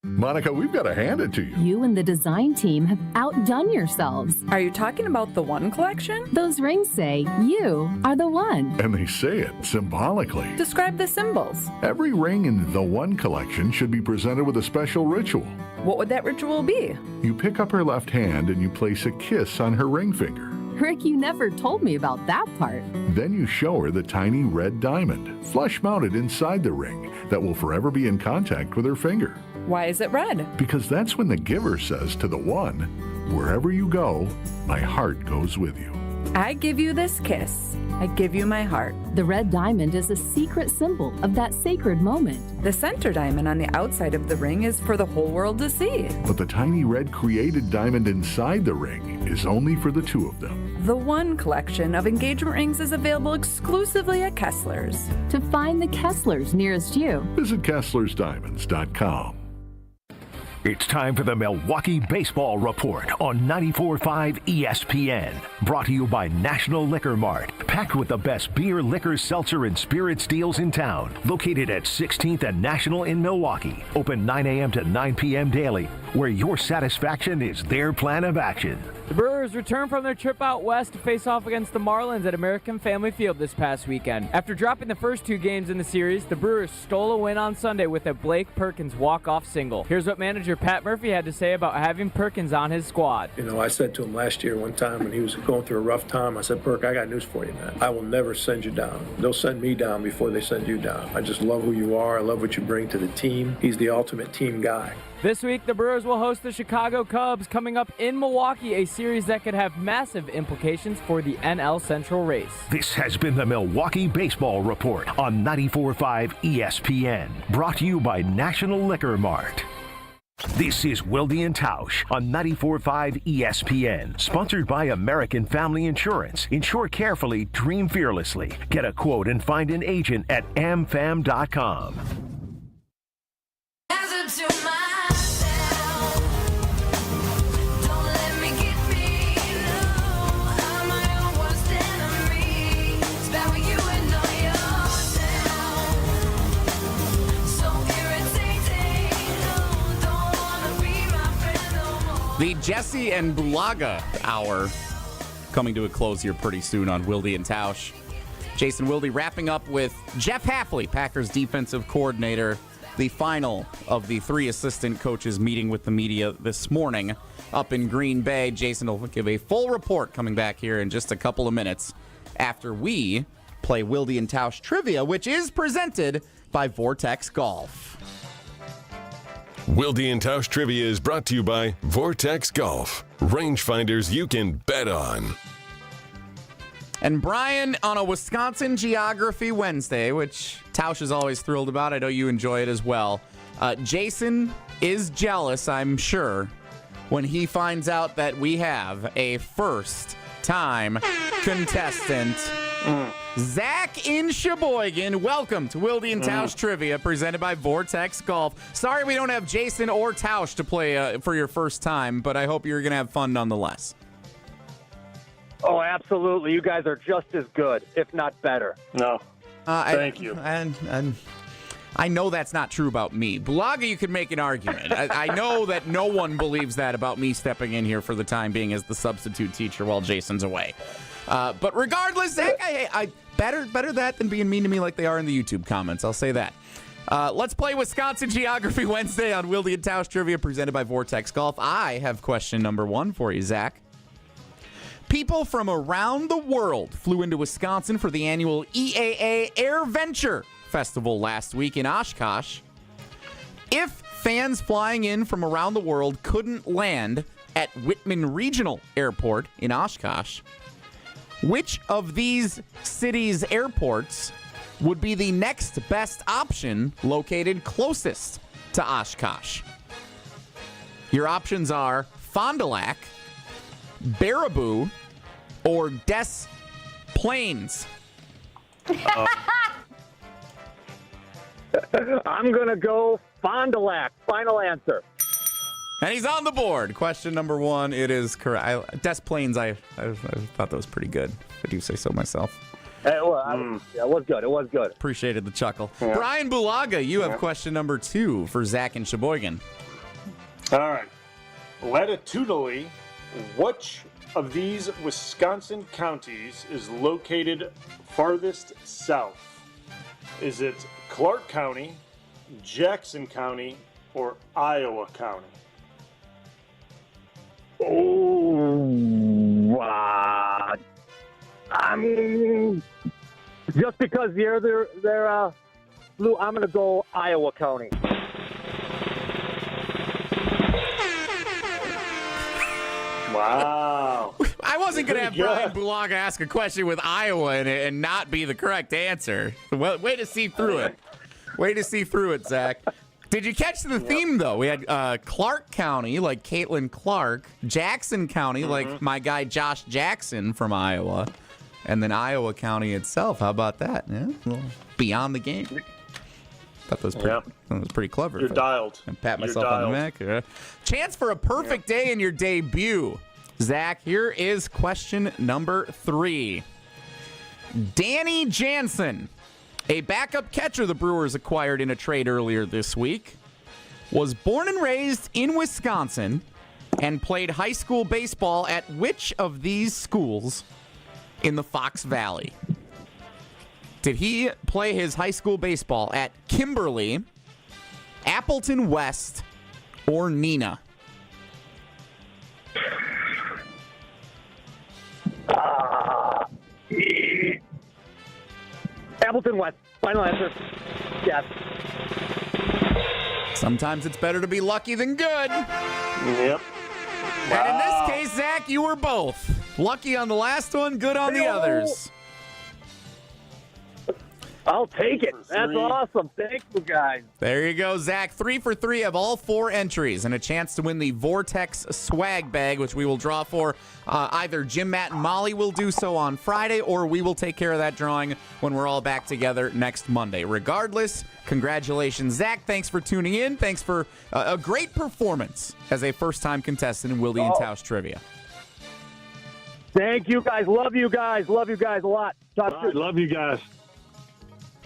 Monica, we've got to hand it to you. You and the design team have outdone yourselves. Are you talking about the One collection? Those rings say you are the one. And they say it symbolically. Describe the symbols. Every ring in the One collection should be presented with a special ritual. What would that ritual be? You pick up her left hand and you place a kiss on her ring finger. Rick, you never told me about that part. Then you show her the tiny red diamond, flush mounted inside the ring, that will forever be in contact with her finger. Why is it red? Because that's when the giver says to the one, wherever you go, my heart goes with you. I give you this kiss. I give you my heart. The red diamond is a secret symbol of that sacred moment. The center diamond on the outside of the ring is for the whole world to see. But the tiny red created diamond inside the ring is only for the two of them. The One collection of engagement rings is available exclusively at Kessler's. To find the Kesslers nearest you, visit KesslersDiamonds.com. It's time for the Milwaukee Baseball Report on 94.5 ESPN. Brought to you by National Liquor Mart. Packed with the best beer, liquor, seltzer, and spirits deals in town. Located at 16th and National in Milwaukee. Open 9 a.m. to 9 p.m. daily, where your satisfaction is their plan of action. The Brewers return from their trip out west to face off against the Marlins at American Family Field this past weekend. After dropping the first 2 games in the series, the Brewers stole a win on Sunday with a Blake Perkins walk-off single. Here's what manager Pat Murphy had to say about having Perkins on his squad. You know, I said to him last year one time when he was going through a rough time, I said, Perk, I got news for you, man. I will never send you down. They'll send me down before they send you down. I just love who you are. I love what you bring to the team. He's the ultimate team guy. This week, the Brewers will host the Chicago Cubs coming up in Milwaukee, a series that could have massive implications for the NL Central race. This has been the Milwaukee Baseball Report on 94.5 ESPN. Brought to you by National Liquor Mart. This is Wilde and Tausch on 94.5 ESPN. Sponsored by American Family Insurance. Insure carefully, dream fearlessly. Get a quote and find an agent at amfam.com. Jesse and Bulaga hour coming to a close here pretty soon on Wilde and Tausch. Jason Wilde wrapping up with Jeff Hafley, Packers defensive coordinator, the final of the 3 assistant coaches meeting with the media this morning up in Green Bay. Jason will give a full report coming back here in just a couple of minutes after we play Wilde and Tausch Trivia, which is presented by Vortex Golf. Wilde and Tausch Trivia is brought to you by Vortex Golf. Rangefinders you can bet on. And Brian, on a Wisconsin Geography Wednesday, which Tausch is always thrilled about. I know you enjoy it as well. Jason is jealous, I'm sure, when he finds out that we have a first-time contestant. Zach in Sheboygan, welcome to Wilde and Tausch Trivia, presented by Vortex Golf. Sorry we don't have Jason or Tausch to play for your first time, but I hope you're going to have fun nonetheless. Oh, absolutely. You guys are just as good, if not better. No. Thank you. And I know that's not true about me. Bulaga, you could make an argument. I know that no one believes that about me stepping in here for the time being as the substitute teacher while Jason's away. But regardless, Zach, I better that than being mean to me like they are in the YouTube comments. I'll say that. Let's play Wisconsin Geography Wednesday on Wilde and Tausch Trivia, presented by Vortex Golf. I have question number 1 for you, Zach. People from around the world flew into Wisconsin for the annual EAA Air Venture Festival last week in Oshkosh. If fans flying in from around the world couldn't land at Whitman Regional Airport in Oshkosh, which of these cities' airports would be the next best option located closest to Oshkosh? Your options are Fond du Lac, Baraboo, or Des Plaines. I'm going to go Fond du Lac. Final answer. And he's on the board. Question number 1, it is correct. Des Plaines, I thought that was pretty good. I do say so myself. It was good. It was good. Appreciated the chuckle. Yeah. Bryan Bulaga, you have question number 2 for Zach and Sheboygan. All right. Latitudinally, which of these Wisconsin counties is located farthest south? Is it Clark County, Jackson County, or Iowa County? Just because they're blue, I'm going to go Iowa County. Wow. I wasn't going to have Bryan Bulaga ask a question with Iowa in it and not be the correct answer. Well, way to see through it. Way to see through it, Zach. Did you catch the theme, though? We had Clark County, like Caitlin Clark, Jackson County, like my guy Josh Jackson from Iowa, and then Iowa County itself. How about that? Yeah, beyond the game. Thought that was pretty clever. You're dialed. And pat myself on the back. Chance for a perfect day in your debut. Zach, here is question number 3. Danny Jansen, a backup catcher the Brewers acquired in a trade earlier this week, was born and raised in Wisconsin and played high school baseball at which of these schools in the Fox Valley? Did he play his high school baseball at Kimberly, Appleton West, or Neenah? Appleton West. Final answer. Yes. Sometimes it's better to be lucky than good. Yep. And in this case, Zach, you were both. Lucky on the last one, good on the others. I'll take it. That's awesome. Thank you, guys. There you go, Zach. 3 for 3 of all 4 entries and a chance to win the Vortex swag bag, which we will draw for. Either Jim, Matt, and Molly will do so on Friday, or we will take care of that drawing when we're all back together next Monday. Regardless, congratulations, Zach. Thanks for tuning in. Thanks for a great performance as a first-time contestant in Wilde and Tausch Trivia. Thank you, guys. Love you guys. Love you guys a lot. Talk soon. Love you guys.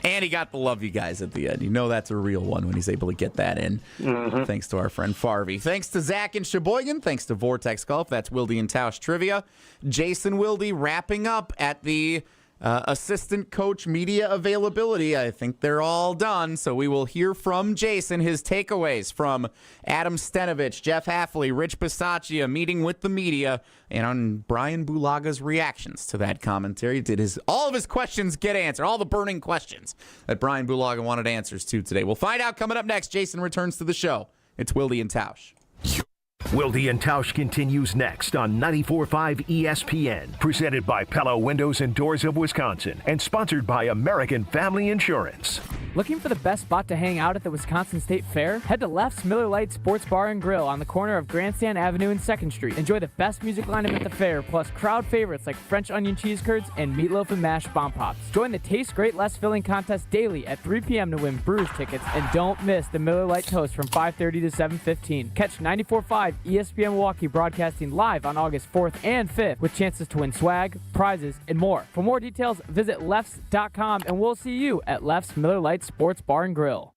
And he got the love you guys at the end. You know that's a real one when he's able to get that in. Mm-hmm. Thanks to our friend Farvey. Thanks to Zach in Sheboygan. Thanks to Vortex Golf. That's Wilde and Tausch Trivia. Jason Wilde wrapping up at the assistant coach media availability. I think they're all done, so we will hear from Jason, his takeaways from Adam Stenovich, Jeff Hafley, Rich Bisaccia meeting with the media, and on Bryan Bulaga's reactions to that commentary. Did all of his questions get answered? All the burning questions that Bryan Bulaga wanted answers to today. We'll find out coming up next. Jason returns to the show. It's Wilde and Tausch. Wilde and Tausch continues next on 94.5 ESPN, presented by Pella Windows and Doors of Wisconsin, and sponsored by American Family Insurance. Looking for the best spot to hang out at the Wisconsin State Fair? Head to Left's Miller Lite Sports Bar and Grill on the corner of Grandstand Avenue and 2nd Street. Enjoy the best music lineup at the fair, plus crowd favorites like French onion cheese curds and meatloaf and mashed bomb pops. Join the Taste Great Less Filling contest daily at 3 p.m. to win Brewers tickets, and don't miss the Miller Lite Toast from 5:30 to 7:15. Catch 94.5 ESPN Milwaukee broadcasting live on August 4th and 5th with chances to win swag, prizes, and more. For more details, visit lefts.com, and we'll see you at Left's Miller Lite Sports Bar and Grill.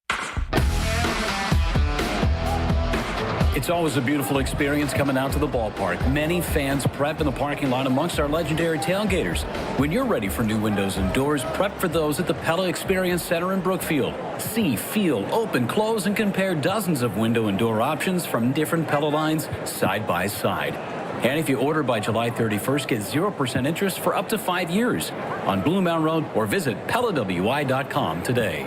It's always a beautiful experience coming out to the ballpark. Many fans prep in the parking lot amongst our legendary tailgaters. When you're ready for new windows and doors, prep for those at the Pella Experience Center in Brookfield. See, feel, open, close, and compare dozens of window and door options from different Pella lines side by side. And if you order by July 31st, get 0% interest for up to 5 years on Blue Mountain Road, or visit PellaWI.com today.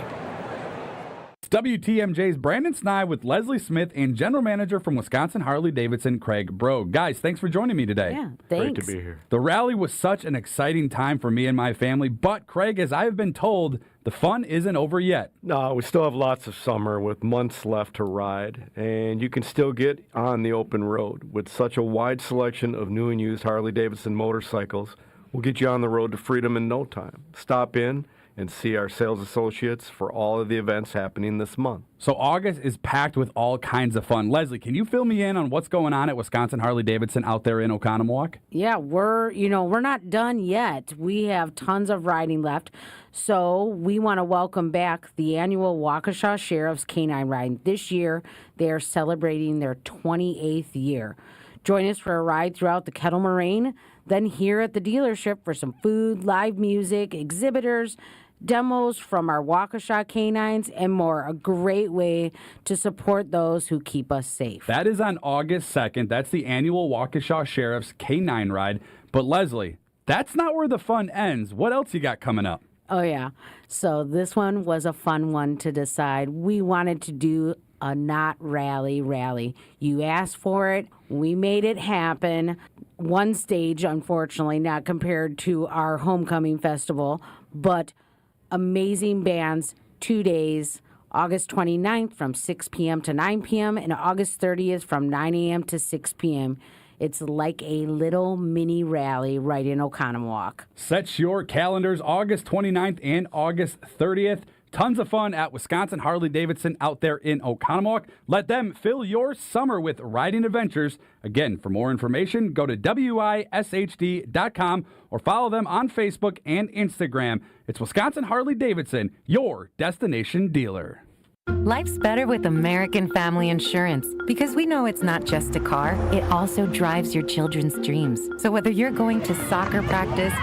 WTMJ's Brandon Snide with Leslie Smith and General Manager from Wisconsin Harley-Davidson, Craig Brogue. Guys, thanks for joining me today. Yeah, thanks. Great to be here. The rally was such an exciting time for me and my family, but Craig, as I have been told, the fun isn't over yet. No, we still have lots of summer with months left to ride, and you can still get on the open road with such a wide selection of new and used Harley-Davidson motorcycles. We'll get you on the road to freedom in no time. Stop in and see our sales associates for all of the events happening this month. So August is packed with all kinds of fun. Leslie, can you fill me in on what's going on at Wisconsin Harley-Davidson out there in Oconomowoc? Yeah, we're not done yet. We have tons of riding left. So we want to welcome back the annual Waukesha Sheriff's Canine Ride. This year, they are celebrating their 28th year. Join us for a ride throughout the Kettle Moraine, then here at the dealership for some food, live music, exhibitors, demos from our Waukesha canines, and more. A great way to support those who keep us safe. That is on August 2nd. That's the annual Waukesha Sheriff's Canine Ride. But Leslie, that's not where the fun ends. What else you got coming up? Oh, yeah. So this one was a fun one to decide. We wanted to do a not rally. You asked for it. We made it happen. One stage, unfortunately, not compared to our homecoming festival, but amazing bands, 2 days, August 29th from 6 p.m. to 9 p.m. and August 30th from 9 a.m. to 6 p.m. It's like a little mini rally right in Oconomowoc. Set your calendars, August 29th and August 30th. Tons of fun at Wisconsin Harley-Davidson out there in Oconomowoc. Let them fill your summer with riding adventures. Again, for more information, go to WISHD.com or follow them on Facebook and Instagram. It's Wisconsin Harley-Davidson, your destination dealer. Life's better with American Family Insurance because we know it's not just a car, it also drives your children's dreams. So whether you're going to soccer practice,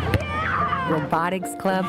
robotics club,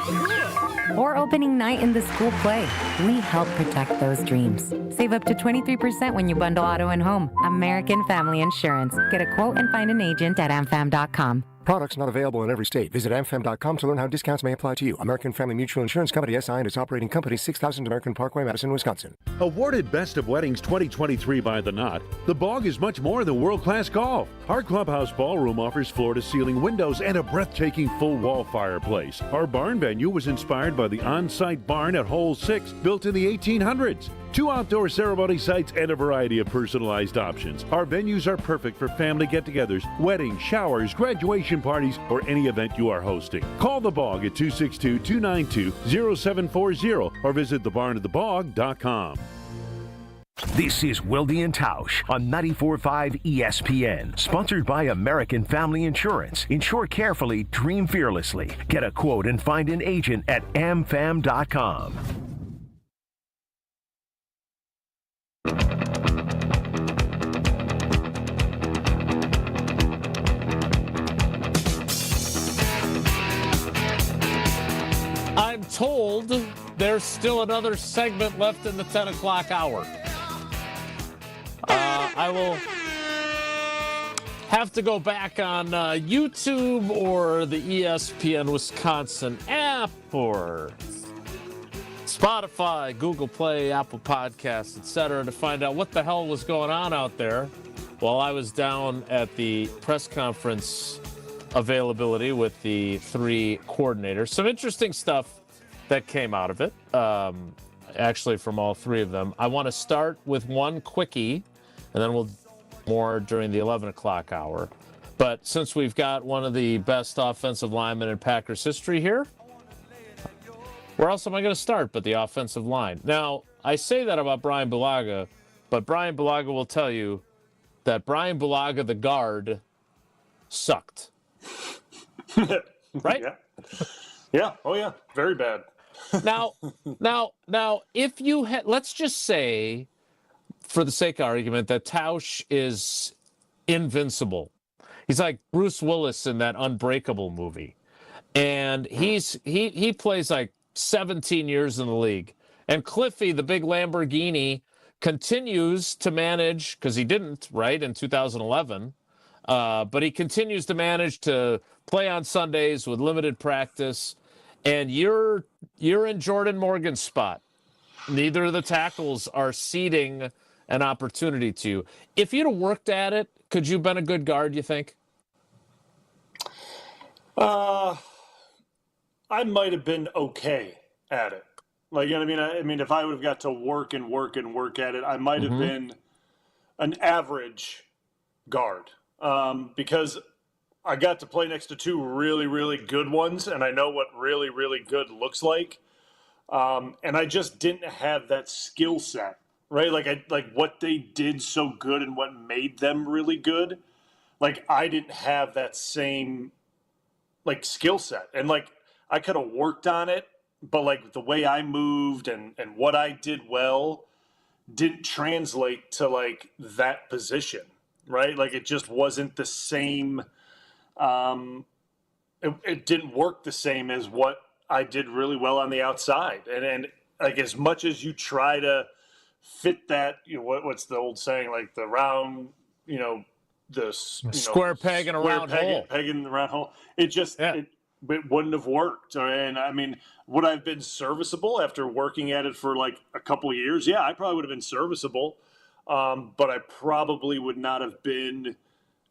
or opening night in the school play, we help protect those dreams. Save up to 23% when you bundle auto and home. American Family Insurance. Get a quote and find an agent at amfam.com. Products not available in every state. Visit amfam.com to learn how discounts may apply to you. American Family Mutual Insurance Company, SI, and its operating company, 6000 American Parkway, Madison, Wisconsin. Awarded Best of Weddings 2023 by The Knot, The Bog is much more than world-class golf. Our clubhouse ballroom offers floor-to-ceiling windows and a breathtaking full-wall fireplace. Our barn venue was inspired by the on-site barn at Hole 6, built in the 1800s. 2 outdoor ceremony sites and a variety of personalized options. Our venues are perfect for family get-togethers, weddings, showers, graduation parties, or any event you are hosting. Call The Bog at 262-292-0740 or visit thebarnatthebog.com. This is Wilde and Tausch on 94.5 ESPN, sponsored by American Family Insurance. Insure carefully, dream fearlessly. Get a quote and find an agent at amfam.com. I'm told there's still another segment left in the 10 o'clock hour. I will have to go back on YouTube or the ESPN Wisconsin app or Spotify, Google Play, Apple Podcasts, etc. to find out what the hell was going on out there while I was down at the press conference availability with the three coordinators. Some interesting stuff that came out of it, actually from all three of them. I want to start with one quickie, and then we'll more during the 11 o'clock hour. But since we've got one of the best offensive linemen in Packers history here, where else am I going to start but the offensive line? Now, I say that about Bryan Bulaga, but Bryan Bulaga will tell you that Bryan Bulaga, the guard, sucked. Right? Yeah. Yeah. Oh, yeah. Very bad. Now, if you had, let's just say, for the sake of argument, that Tausch is invincible. He's like Bruce Willis in that Unbreakable movie. And he plays like 17 years in the league. And Cliffy, the big Lamborghini, continues to manage, because he didn't, right, in 2011, but he continues to manage to play on Sundays with limited practice. And you're in Jordan Morgan's spot. Neither of the tackles are ceding an opportunity to you. If you'd have worked at it, could you have been a good guard, you think? I might have been okay at it. Like, you know what I mean? I mean, if I would have got to work at it, I might have been an average guard. Because I got to play next to two really, really good ones, and I know what really, really good looks like. And I just didn't have that skill set, right? Like what they did so good and what made them really good. Like, I didn't have that same, like, skill set. And, like, I could have worked on it, but, like, the way I moved and what I did well didn't translate to, like, that position, right? Like, it just wasn't the same. It didn't work the same as what I did really well on the outside. And like, as much as you try to fit that, you know, what's the old saying, like the round, you know, square peg in a round hole. Peg in the round hole. It just, it wouldn't have worked. And I mean, would I have been serviceable after working at it for like a couple of years? Yeah, I probably would have been serviceable. But I probably would not have been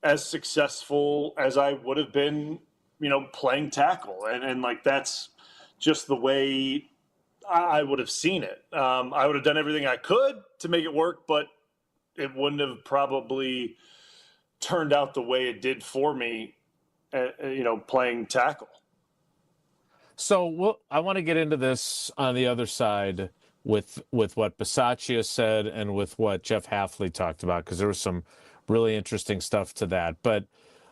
as successful as I would have been, you know, playing tackle. And like, that's just the way I would have seen it. I would have done everything I could to make it work, but it wouldn't have probably turned out the way it did for me, you know, playing tackle. So I want to get into this on the other side with what Bisaccia said and with what Jeff Hafley talked about, because there was some really interesting stuff to that. But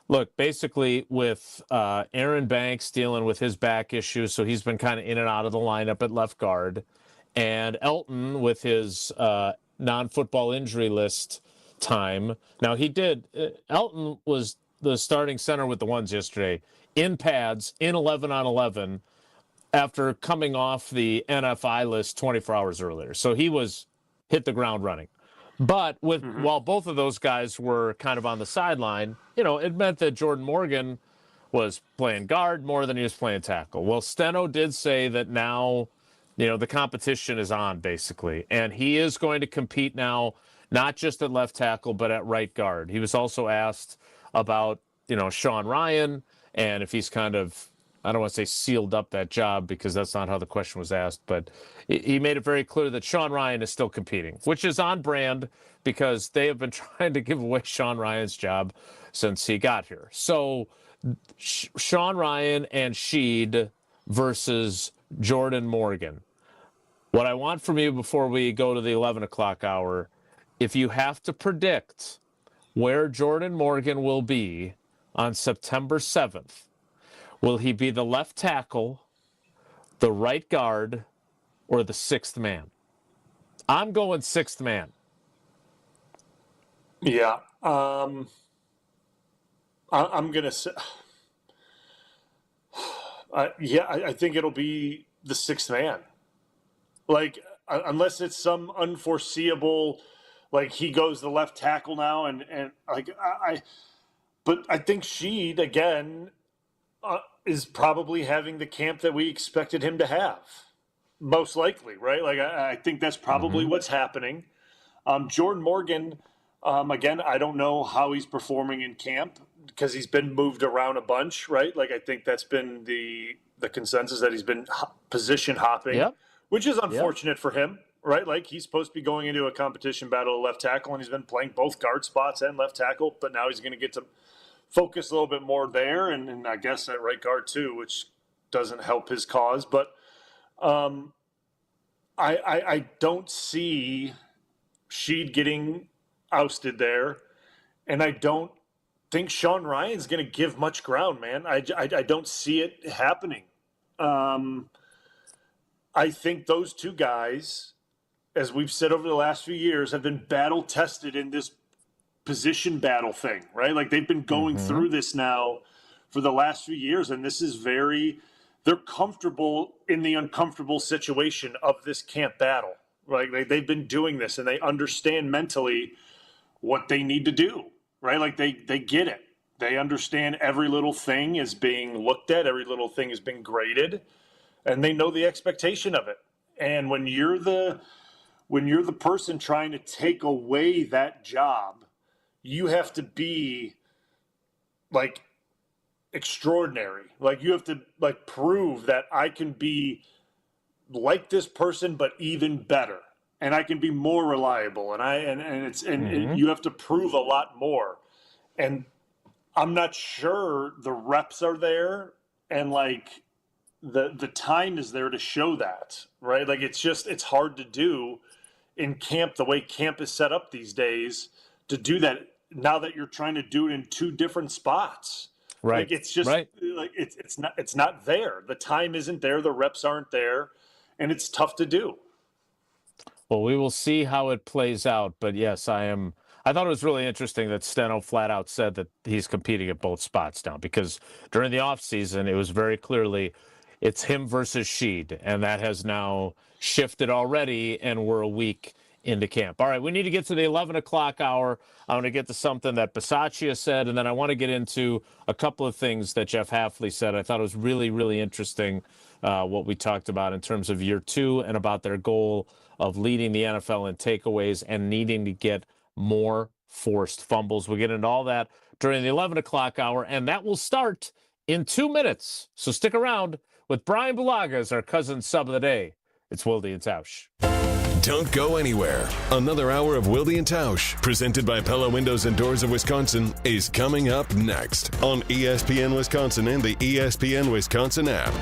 look, basically with Aaron Banks dealing with his back issues, so he's been kind of in and out of the lineup at left guard, and Elton with his non-football injury list time. Now Elton was the starting center with the ones yesterday in pads in 11-on-11 after coming off the NFI list 24 hours earlier. So he hit the ground running. But while both of those guys were kind of on the sideline, you know, it meant that Jordan Morgan was playing guard more than he was playing tackle. Well, Steno did say that now, you know, the competition is on, basically. And he is going to compete now, not just at left tackle, but at right guard. He was also asked about, you know, Sean Ryan, and if he's kind of, I don't want to say sealed up that job because that's not how the question was asked, but he made it very clear that Sean Ryan is still competing, which is on brand because they have been trying to give away Sean Ryan's job since he got here. So Sean Ryan and Sheed versus Jordan Morgan. What I want from you before we go to the 11 o'clock hour if you have to predict where Jordan Morgan will be on September 7th, will he be the left tackle, the right guard, or the sixth man? I'm going sixth man. Yeah. I'm going to say, I think it'll be the sixth man. Like, unless it's some unforeseeable, like he goes the left tackle now, and like but I think Sheed again is probably having the camp that we expected him to have, most likely, right? Like I think that's probably what's happening. Jordan Morgan, again, I don't know how he's performing in camp because he's been moved around a bunch, right? Like I think that's been the consensus that he's been position hopping, which is unfortunate for him. Right, like he's supposed to be going into a competition battle at left tackle, and he's been playing both guard spots and left tackle, but now he's going to get to focus a little bit more there, and I guess at right guard too, which doesn't help his cause. But I don't see Sheed getting ousted there, and I don't think Sean Ryan's going to give much ground, man. I don't see it happening. I think those two guys, as we've said over the last few years, have been battle tested in this position battle thing, right? Like they've been going through this now for the last few years, and this is they're comfortable in the uncomfortable situation of this camp battle, right? They've been doing this, and they understand mentally what they need to do, right? Like they get it. They understand every little thing is being looked at, every little thing is being graded, and they know the expectation of it. And when you're the person trying to take away that job, you have to be like extraordinary. Like you have to like prove that I can be like this person, but even better, and I can be more reliable. And you have to prove a lot more. And I'm not sure the reps are there, and like the time is there to show that, right? Like it's hard to do in camp, the way camp is set up these days, to do that now that you're trying to do it in two different spots. Right. Like it's just like it's not there. The time isn't there. The reps aren't there, and it's tough to do. Well, we will see how it plays out. But yes, I thought it was really interesting that Steno flat out said that he's competing at both spots now, because during the offseason, it was very clearly it's him versus Sheed, and that has now shifted already, and we're a week into camp. All right, we need to get to the 11 o'clock hour. I want to get to something that Bisaccia said, and then I want to get into a couple of things that Jeff Hafley said. I thought it was really, really interesting what we talked about in terms of year two and about their goal of leading the NFL in takeaways and needing to get more forced fumbles. We'll get into all that during the 11 o'clock hour, and that will start in 2 minutes. So stick around with Bryan Bulaga as our cousin sub of the day. It's Wilde and Tausch. Don't go anywhere. Another hour of Wilde and Tausch, presented by Pella Windows and Doors of Wisconsin, is coming up next on ESPN Wisconsin and the ESPN Wisconsin app.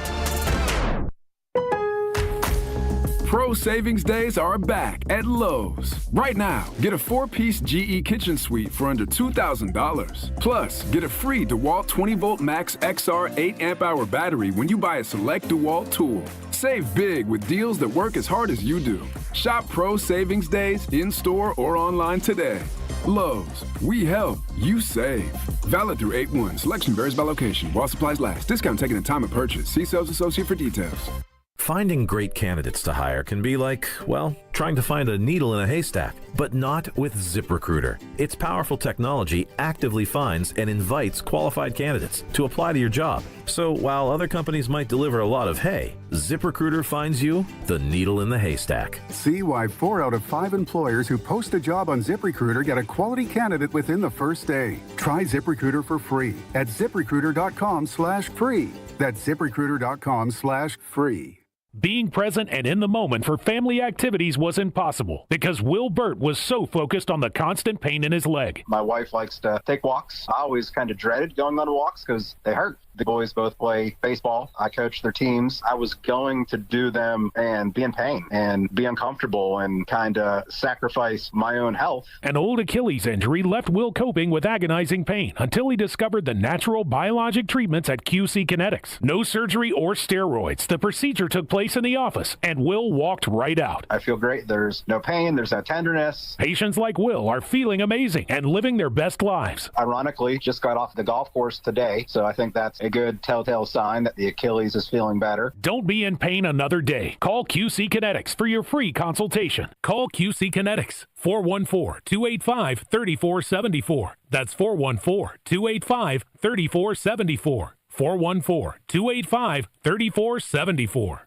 Pro Savings Days are back at Lowe's. Right now, get a 4-piece GE kitchen suite for under $2,000. Plus, get a free DeWalt 20-volt Max XR 8-amp-hour battery when you buy a select DeWalt tool. Save big with deals that work as hard as you do. Shop Pro Savings Days in-store or online today. Lowe's, we help, you save. Valid through 8/1. Selection varies by location. While supplies last. Discount taken at time of purchase. See sales associate for details. Finding great candidates to hire can be like, well, trying to find a needle in a haystack, but not with ZipRecruiter. Its powerful technology actively finds and invites qualified candidates to apply to your job. So while other companies might deliver a lot of hay, ZipRecruiter finds you the needle in the haystack. See why 4 out of 5 employers who post a job on ZipRecruiter get a quality candidate within the first day. Try ZipRecruiter for free at ZipRecruiter.com/free. That's ZipRecruiter.com/free. Being present and in the moment for family activities was impossible because Will Burt was so focused on the constant pain in his leg. My wife likes to take walks. I always kind of dreaded going on walks because they hurt. The boys both play baseball. I coach their teams. I was going to do them and be in pain and be uncomfortable and kind of sacrifice my own health. An old Achilles injury left Will coping with agonizing pain until he discovered the natural biologic treatments at QC Kinetics. No surgery or steroids. The procedure took place in the office, and Will walked right out. I feel great. There's no pain. There's no tenderness. Patients like Will are feeling amazing and living their best lives. Ironically, just got off the golf course today, so I think that's a good telltale sign that the Achilles is feeling better. Don't be in pain another day. Call QC Kinetics for your free consultation. Call QC Kinetics, 414-285-3474. That's 414-285-3474. 414-285-3474.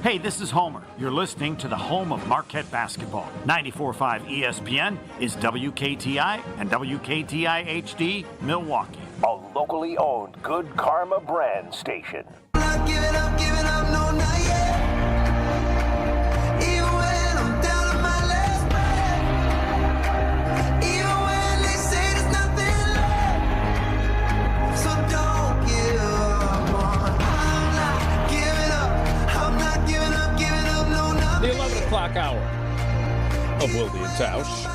Hey, this is Homer. You're listening to the home of Marquette basketball. 94.5 ESPN is WKTI and WKTI HD Milwaukee. A locally owned Good Karma brand station. The 11 o'clock hour of Wilde and Tausch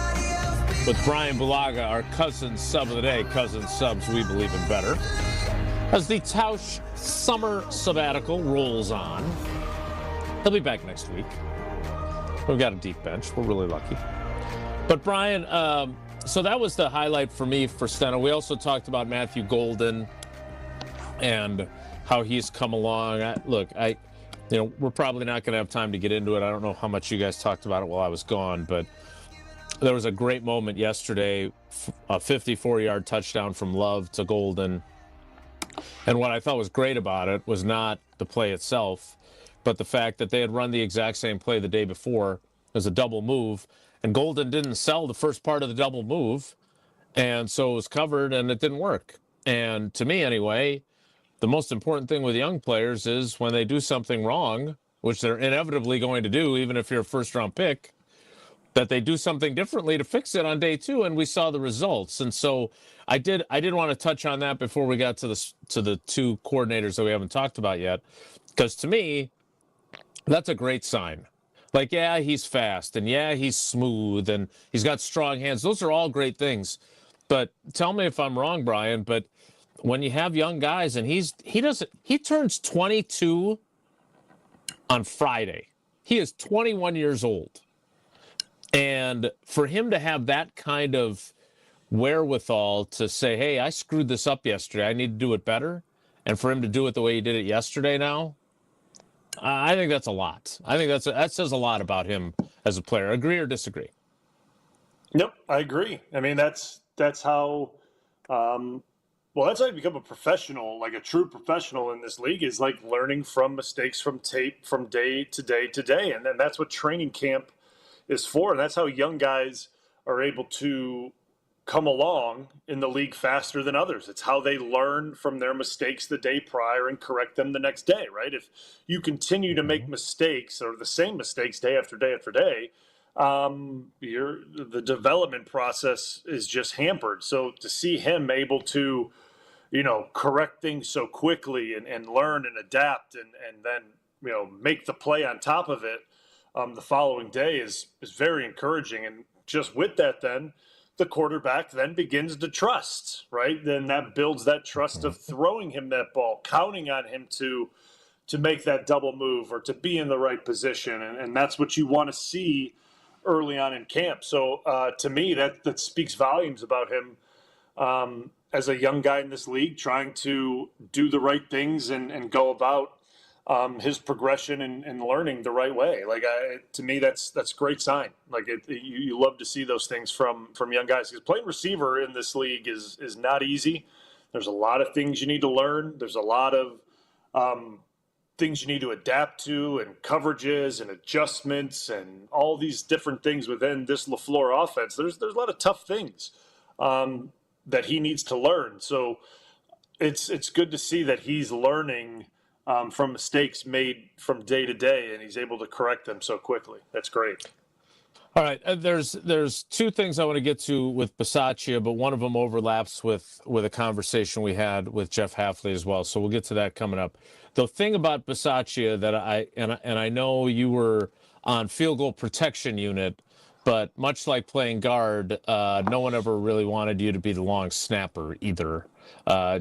with Bryan Bulaga, our cousin sub of the day. Cousin subs, we believe in better. As the Tausch summer sabbatical rolls on, he'll be back next week. We've got a deep bench. We're really lucky. But Bryan, so that was the highlight for me for Steno. We also talked about Matthew Golden and how he's come along. We're probably not going to have time to get into it. I don't know how much you guys talked about it while I was gone, but there was a great moment yesterday, a 54-yard touchdown from Love to Golden. And what I thought was great about it was not the play itself, but the fact that they had run the exact same play the day before as a double move, and Golden didn't sell the first part of the double move, and so it was covered and it didn't work. And to me anyway, the most important thing with young players is when they do something wrong, which they're inevitably going to do, even if you're a first-round pick, that they do something differently to fix it on day two, and we saw the results. And so I did want to touch on that before we got to the two coordinators that we haven't talked about yet, because to me, that's a great sign. Like, yeah, he's fast, and yeah, he's smooth, and he's got strong hands. Those are all great things. But tell me if I'm wrong, Bryan, but when you have young guys, and he turns 22 on Friday. He is 21 years old. And for him to have that kind of wherewithal to say, hey, I screwed this up yesterday, I need to do it better, and for him to do it the way he did it yesterday now, I think that's a lot. I think that says a lot about him as a player. Agree or disagree? Nope, I agree. I mean, that's how that's how you become a professional, like a true professional in this league, is like learning from mistakes from tape from day to day to day. And then that's what training camp is for. And that's how young guys are able to come along in the league faster than others. It's how they learn from their mistakes the day prior and correct them the next day, right? If you continue to make mistakes or the same mistakes day after day after day, the development process is just hampered. So to see him able to, correct things so quickly and learn and adapt and then, make the play on top of it the following day is very encouraging. And just with that, then the quarterback then begins to trust, right? Then that builds that trust of throwing him that ball, counting on him to make that double move or to be in the right position. And that's what you want to see early on in camp. So to me, that speaks volumes about him as a young guy in this league, trying to do the right things and go about his progression and learning the right way. Like to me, that's a great sign. Like you love to see those things from young guys, because playing receiver in this league is not easy. There's a lot of things you need to learn. There's a lot of things you need to adapt to, and coverages and adjustments and all these different things within this LaFleur offense. There's a lot of tough things that he needs to learn. So it's good to see that he's learning from mistakes made from day to day, and he's able to correct them so quickly. That's great. All right, there's two things I want to get to with Bisaccia, but one of them overlaps with a conversation we had with Jeff Hafley as well. So we'll get to that coming up. The thing about Bisaccia that I know you were on field goal protection unit, but much like playing guard, no one ever really wanted you to be the long snapper either.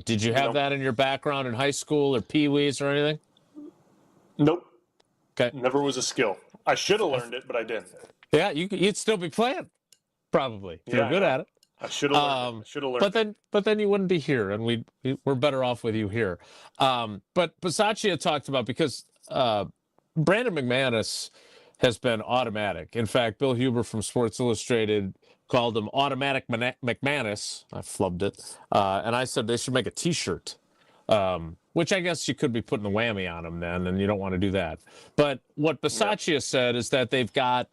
Did you have that in your background in high school or Pee-wees or anything? Nope. Okay. Never was a skill. I should have learned it, but I didn't. Yeah, you'd still be playing, probably. If you're good at it. I should have learned it. I should have learned But then you wouldn't be here, and we're better off with you here. But Bisaccia talked about, because Brandon McManus has been automatic. In fact, Bill Huber from Sports Illustrated called him Automatic McManus. I flubbed it. And I said they should make a T-shirt, which I guess you could be putting the whammy on him then, and you don't want to do that. But what Bisaccia said is that they've got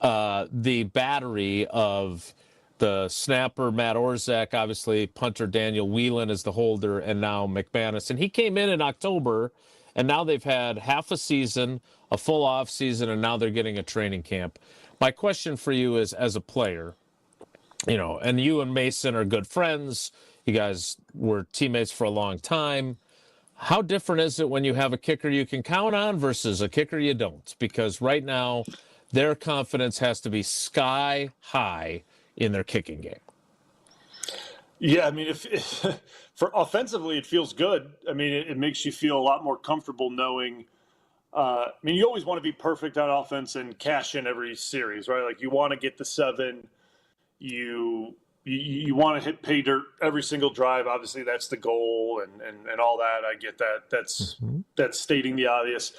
the battery of the snapper, Matt Orzak, obviously punter Daniel Whelan is the holder, and now McManus. And he came in October, and now they've had half a season, a full off season, and now they're getting a training camp. My question for you is, as a player, and you and Mason are good friends. You guys were teammates for a long time. How different is it when you have a kicker you can count on versus a kicker you don't? Because right now, their confidence has to be sky high in their kicking game. Yeah, I mean, if for offensively, it feels good. I mean, it makes you feel a lot more comfortable knowing. I mean, you always want to be perfect on offense and cash in every series, right? Like, you want to get the 7. You want to hit pay dirt every single drive. Obviously, that's the goal, and all that. I get that. That's stating the obvious.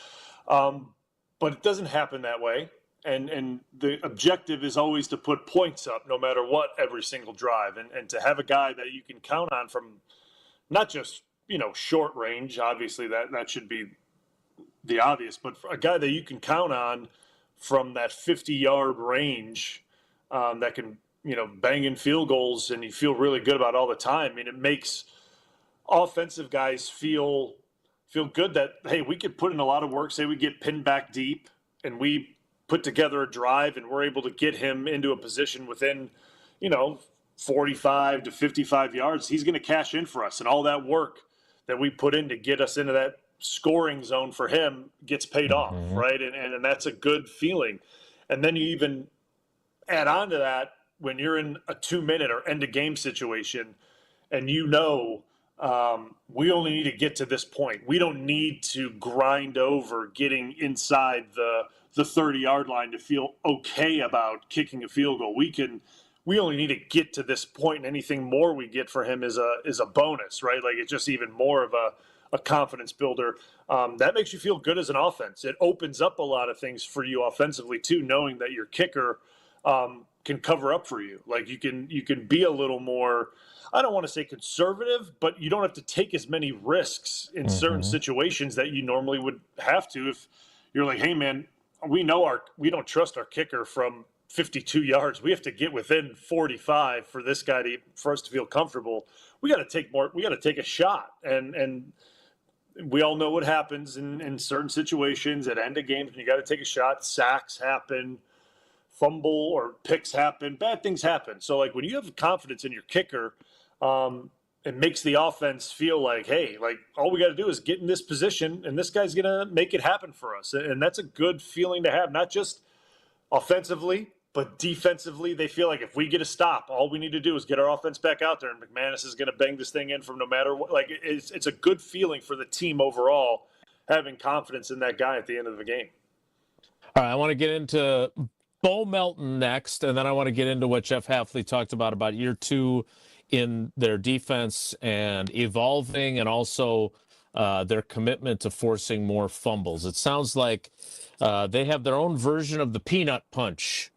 But it doesn't happen that way. And the objective is always to put points up no matter what every single drive. And to have a guy that you can count on from not just, short range, obviously that should be the obvious, but for a guy that you can count on from that 50-yard range that can, bang in field goals and you feel really good about all the time. I mean, it makes offensive guys feel good that, hey, we could put in a lot of work. Say we get pinned back deep and we put together a drive and we're able to get him into a position within, 45 to 55 yards. He's going to cash in for us. And all that work that we put in to get us into that scoring zone for him gets paid off, right? And that's a good feeling. And then you even add on to that when you're in a 2-minute or end of game situation and we only need to get to this point. We don't need to grind over getting inside the 30-yard line to feel okay about kicking a field goal. We only need to get to this point, and anything more we get for him is a bonus, right? Like, it's just even more of a confidence builder. That makes you feel good as an offense. It opens up a lot of things for you offensively too, knowing that your kicker can cover up for you. Like, you can be a little more, I don't want to say conservative, but you don't have to take as many risks in certain situations that you normally would have to if you're like, hey man, we don't trust our kicker from 52 yards. We have to get within 45 for this guy for us to feel comfortable. We got to take a shot. And we all know what happens in certain situations at end of games when you got to take a shot. Sacks happen, fumble or picks happen, bad things happen. So like when you have confidence in your kicker, it makes the offense feel like, hey, like all we got to do is get in this position and this guy's going to make it happen for us. And that's a good feeling to have, not just offensively, but defensively. They feel like if we get a stop, all we need to do is get our offense back out there and McManus is going to bang this thing in from no matter what. Like it's a good feeling for the team overall, having confidence in that guy at the end of the game. All right, I want to get into Bo Melton next, and then I want to get into what Jeff Hafley talked about year 2 in their defense and evolving, and also their commitment to forcing more fumbles. It sounds like they have their own version of the peanut punch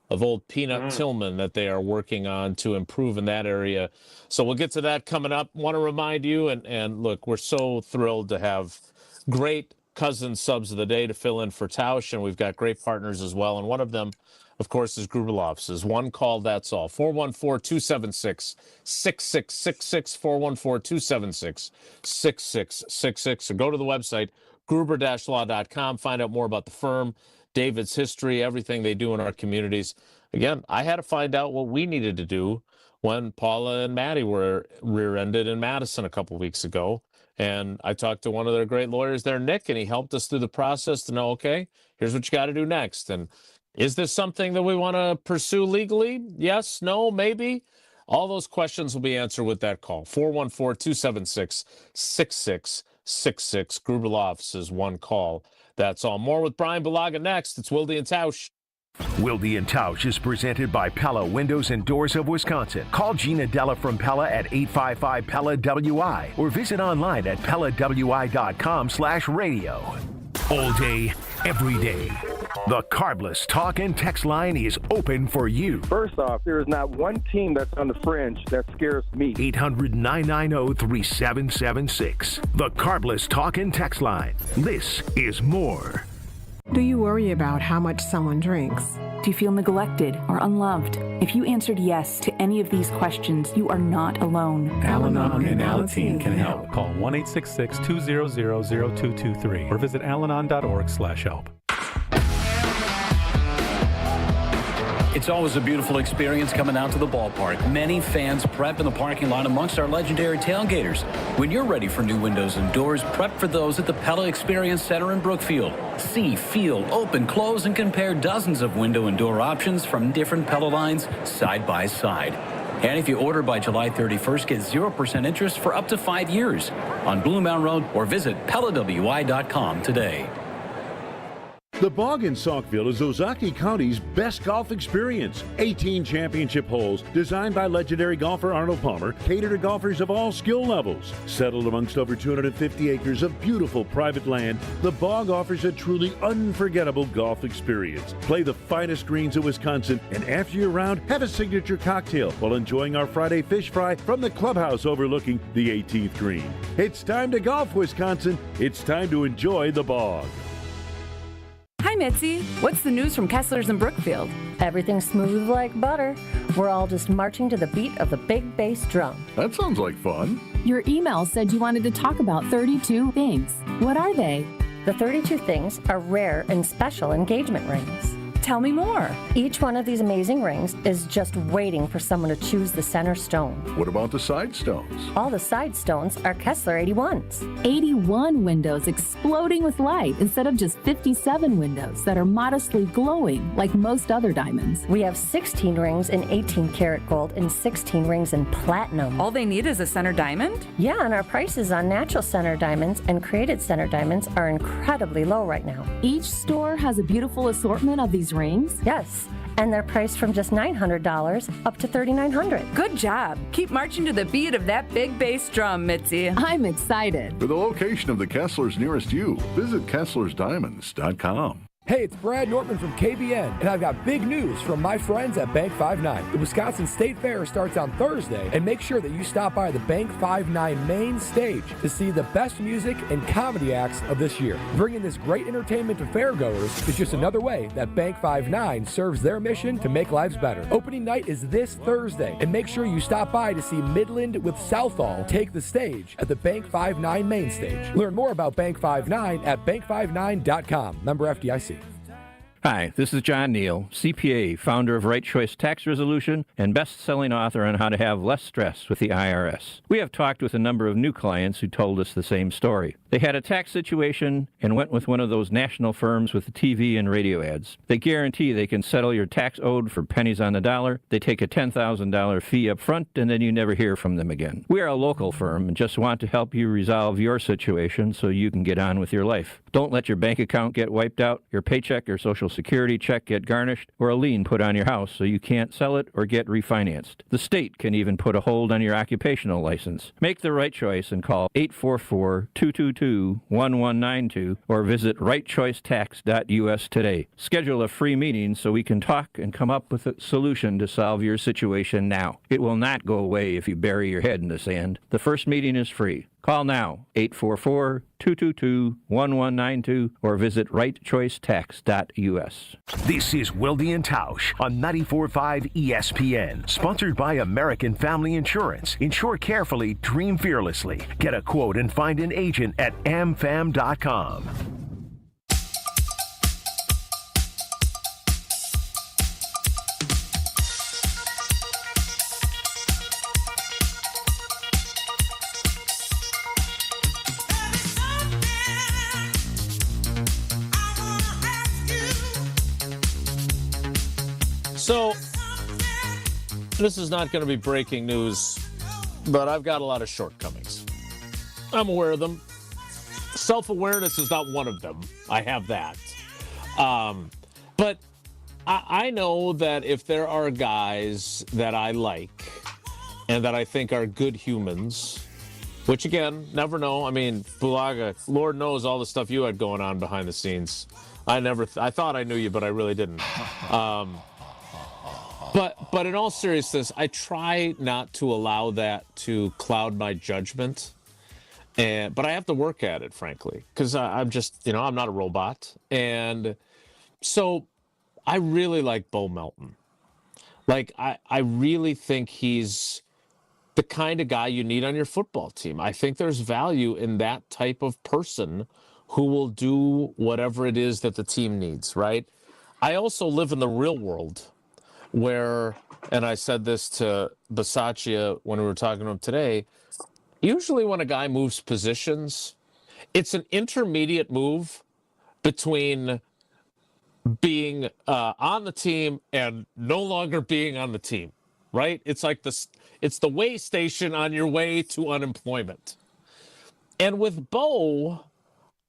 of old Peanut Tillman that they are working on to improve in that area. So we'll get to that coming up. Want to remind you, and look, we're so thrilled to have great cousin subs of the day to fill in for Tausch, and we've got great partners as well. And one of them, of course, is Gruber Law Offices. One call, that's all. 414-276-6666, 414-276-6666. So go to the website, Gruber-law.com. Find out more about the firm, David's history, everything they do in our communities. Again, I had to find out what we needed to do when Paula and Maddie were rear-ended in Madison a couple weeks ago. And I talked to one of their great lawyers there, Nick, and he helped us through the process to know, okay, here's what you got to do next. And is this something that we want to pursue legally? Yes, no, maybe? All those questions will be answered with that call. 414-276-6666. Gruber Law Office's one call. That's all. More with Bryan Bulaga next. It's Wilde and Tausch. Wilde and Tausch is presented by Pella Windows and Doors of Wisconsin. Call Gina Della from Pella at 855-PELLA-WI or visit online at PellaWI.com/radio. All day, every day. The Carbless talk and text line is open for you. First off, there is not one team that's on the fringe that scares me. 800-990-3776. The Carbless talk and text line. This is more. Do you worry about how much someone drinks? Do you feel neglected or unloved? If you answered yes to any of these questions, you are not alone. Al-Anon and Alateen can help. Call 1-866-200-0223 or visit alanon.org/help. It's always a beautiful experience coming out to the ballpark. Many fans prep in the parking lot amongst our legendary tailgaters. When you're ready for new windows and doors, prep for those at the Pella Experience Center in Brookfield. See, feel, open, close, and compare dozens of window and door options from different Pella lines side by side. And if you order by July 31st, get 0% interest for up to 5 years on Blue Mountain Road or visit PellaWI.com today. The Bog in Saukville is Ozaki County's best golf experience. 18 championship holes designed by legendary golfer Arnold Palmer cater to golfers of all skill levels. Settled amongst over 250 acres of beautiful private land, the Bog offers a truly unforgettable golf experience. Play the finest greens of Wisconsin, and after your round, have a signature cocktail while enjoying our Friday fish fry from the clubhouse overlooking the 18th green. It's time to golf, Wisconsin. It's time to enjoy the Bog. Hi, Mitzi. What's the news from Kessler's in Brookfield? Everything's smooth like butter. We're all just marching to the beat of the big bass drum. That sounds like fun. Your email said you wanted to talk about 32 things. What are they? The 32 things are rare and special engagement rings. Tell me more. Each one of these amazing rings is just waiting for someone to choose the center stone. What about the side stones? All the side stones are Kessler 81s. 81 windows exploding with light instead of just 57 windows that are modestly glowing like most other diamonds. We have 16 rings in 18 karat gold and 16 rings in platinum. All they need is a center diamond? Yeah, and our prices on natural center diamonds and created center diamonds are incredibly low right now. Each store has a beautiful assortment of these rings? Yes, and they're priced from just $900 up to $3,900. Good job. Keep marching to the beat of that big bass drum, Mitzi. I'm excited. For the location of the Kesslers nearest you, visit KesslersDiamonds.com. Hey, it's Brad Nortman from KBN, and I've got big news from my friends at Bank 5-9. The Wisconsin State Fair starts on Thursday, and make sure that you stop by the Bank 5-9 main stage to see the best music and comedy acts of this year. Bringing this great entertainment to fairgoers is just another way that Bank 5-9 serves their mission to make lives better. Opening night is this Thursday, and make sure you stop by to see Midland with Southall take the stage at the Bank 5-9 main stage. Learn more about Bank 5-9 at bank59.com. Member FDIC. Hi, this is John Neal, CPA, founder of Right Choice Tax Resolution and best-selling author on how to have less stress with the IRS. We have talked with a number of new clients who told us the same story. They had a tax situation and went with one of those national firms with the TV and radio ads. They guarantee they can settle your tax owed for pennies on the dollar. They take a $10,000 fee up front, and then you never hear from them again. We are a local firm and just want to help you resolve your situation so you can get on with your life. Don't let your bank account get wiped out, your paycheck or Social Security check get garnished, or a lien put on your house so you can't sell it or get refinanced. The state can even put a hold on your occupational license. Make the right choice and call 844-222-1192 or visit rightchoicetax.us today. Schedule a free meeting so we can talk and come up with a solution to solve your situation now. It will not go away if you bury your head in the sand. The first meeting is free. Call now, 844-222-1192, or visit rightchoicetax.us. This is Wilde and Tausch on 94.5 ESPN, sponsored by American Family Insurance. Insure carefully, dream fearlessly. Get a quote and find an agent at amfam.com. So, this is not going to be breaking news, but I've got a lot of shortcomings. I'm aware of them. Self-awareness is not one of them. I have that. But I know that if there are guys that I like and that I think are good humans, which, again, never know. I mean, Bulaga, Lord knows all the stuff you had going on behind the scenes. I thought I knew you, but I really didn't. But in all seriousness, I try not to allow that to cloud my judgment. But I have to work at it, frankly, because I'm just, I'm not a robot. And so I really like Bo Melton. Like, I really think he's the kind of guy you need on your football team. I think there's value in that type of person who will do whatever it is that the team needs, right? I also live in the real world where, and I said this to Bisaccia when we were talking to him today, usually when a guy moves positions, it's an intermediate move between being on the team and no longer being on the team, right? It's like it's the way station on your way to unemployment. And with Bo,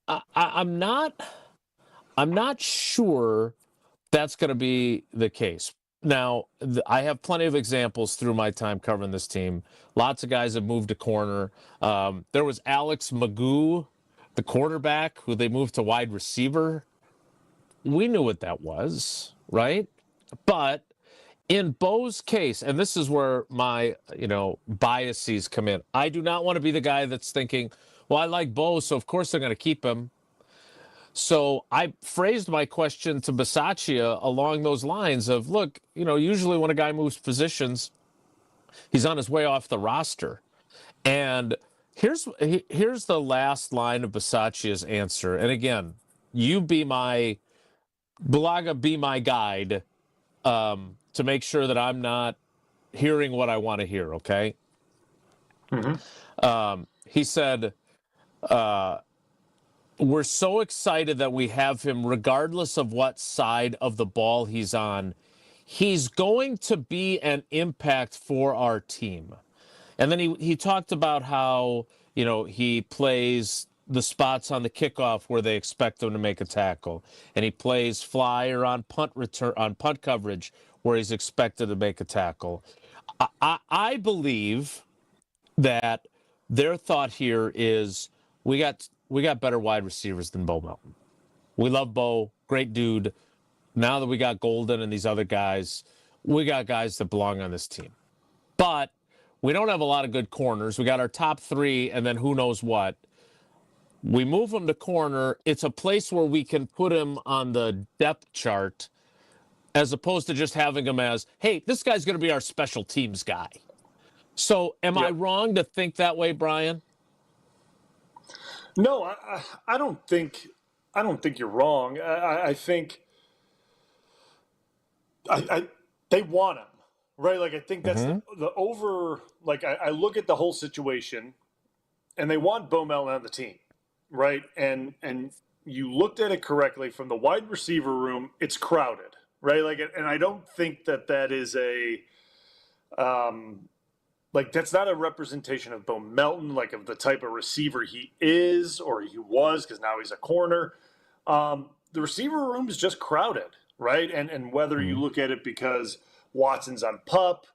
I'm not sure that's going to be the case. Now, I have plenty of examples through my time covering this team. Lots of guys have moved to corner. There was Alex Magoo, the quarterback, who they moved to wide receiver. We knew what that was, right? But in Bo's case, and this is where my, biases come in. I do not want to be the guy that's thinking, well, I like Bo, so of course they're going to keep him. So I phrased my question to Bisaccia along those lines of, look, usually when a guy moves positions, he's on his way off the roster. And here's the last line of Bisaccia's answer. And again, Bulaga be my guide to make sure that I'm not hearing what I want to hear, okay? Mm-hmm. He said, we're so excited that we have him regardless of what side of the ball he's on. He's going to be an impact for our team. And then he talked about how, he plays the spots on the kickoff where they expect him to make a tackle. And he plays fly or on punt coverage where he's expected to make a tackle. I believe that their thought here is we got better wide receivers than Bo Melton. We love Bo, great dude. Now that we got Golden and these other guys, we got guys that belong on this team. But we don't have a lot of good corners. We got our top three, and then who knows what. We move him to corner. It's a place where we can put him on the depth chart as opposed to just having him as, hey, this guy's going to be our special teams guy. So am I wrong to think that way, Brian? No, I don't think you're wrong. I think they want him, right? Like, I think that's the over. Like, I look at the whole situation, and they want Bo Melton on the team, right? And you looked at it correctly from the wide receiver room. It's crowded, right? Like, and I don't think that is a like, that's not a representation of Bo Melton, like of the type of receiver he is or he was, because now he's a corner. The receiver room is just crowded, right? And whether you look at it because Watson's on PUP,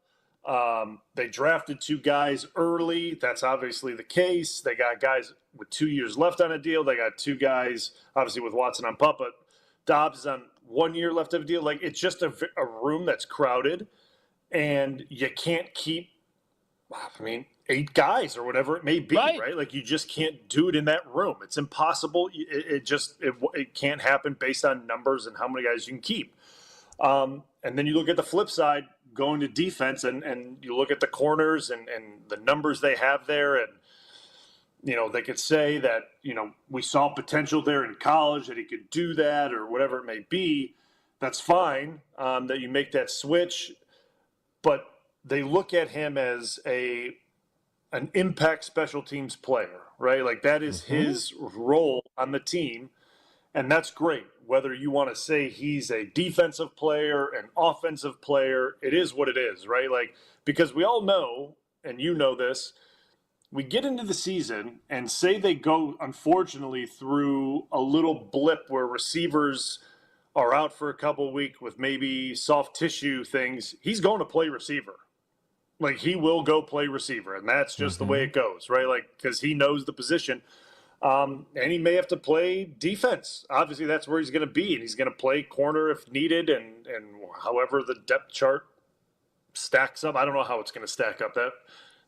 they drafted two guys early. That's obviously the case. They got guys with 2 years left on a deal. They got two guys, obviously, with Watson on PUP, but Dobbs is on 1 year left of a deal. Like, it's just a room that's crowded, and you can't keep I mean, 8 guys or whatever it may be, right? Like, you just can't do it in that room. It's impossible. It can't happen based on numbers and how many guys you can keep. And then you look at the flip side, going to defense, and you look at the corners and the numbers they have there. And, they could say that, we saw potential there in college, that he could do that or whatever it may be. That's fine that you make that switch. But they look at him as an impact special teams player, right? Like, that is his role on the team, and that's great. Whether you want to say he's a defensive player, an offensive player, it is what it is, right? Like, because we all know, and you know this, we get into the season and say they go, unfortunately, through a little blip where receivers are out for a couple of weeks with maybe soft tissue things. He's going to play receiver. Like, he will go play receiver, and that's just the way it goes, right? Like, because he knows the position. And he may have to play defense. Obviously, that's where he's going to be, and he's going to play corner if needed, and however the depth chart stacks up. I don't know how it's going to stack up.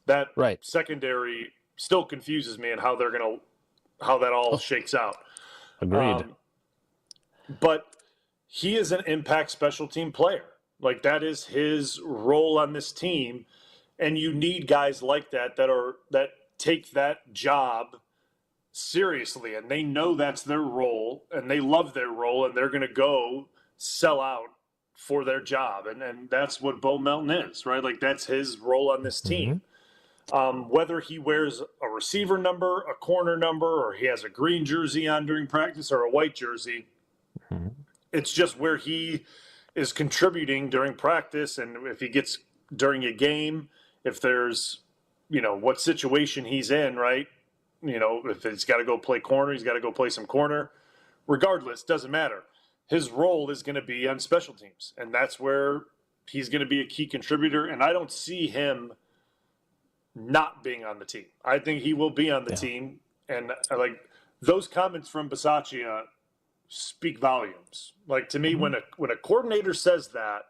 That secondary still confuses me, and how that all shakes out. Agreed. But he is an impact special team player. Like, that is his role on this team, and you need guys like that that take that job seriously, and they know that's their role, and they love their role, and they're going to go sell out for their job, and that's what Bo Melton is, right? Like, that's his role on this team. Whether he wears a receiver number, a corner number, or he has a green jersey on during practice or a white jersey, it's just where he is contributing during practice, and if he gets during a game, if there's, what situation he's in, right? If he's got to go play corner, he's got to go play some corner. Regardless, doesn't matter. His role is going to be on special teams, and that's where he's going to be a key contributor, and I don't see him not being on the team. I think he will be on the team, and like, those comments from Bisaccia speak volumes. Like, to me, when a coordinator says that,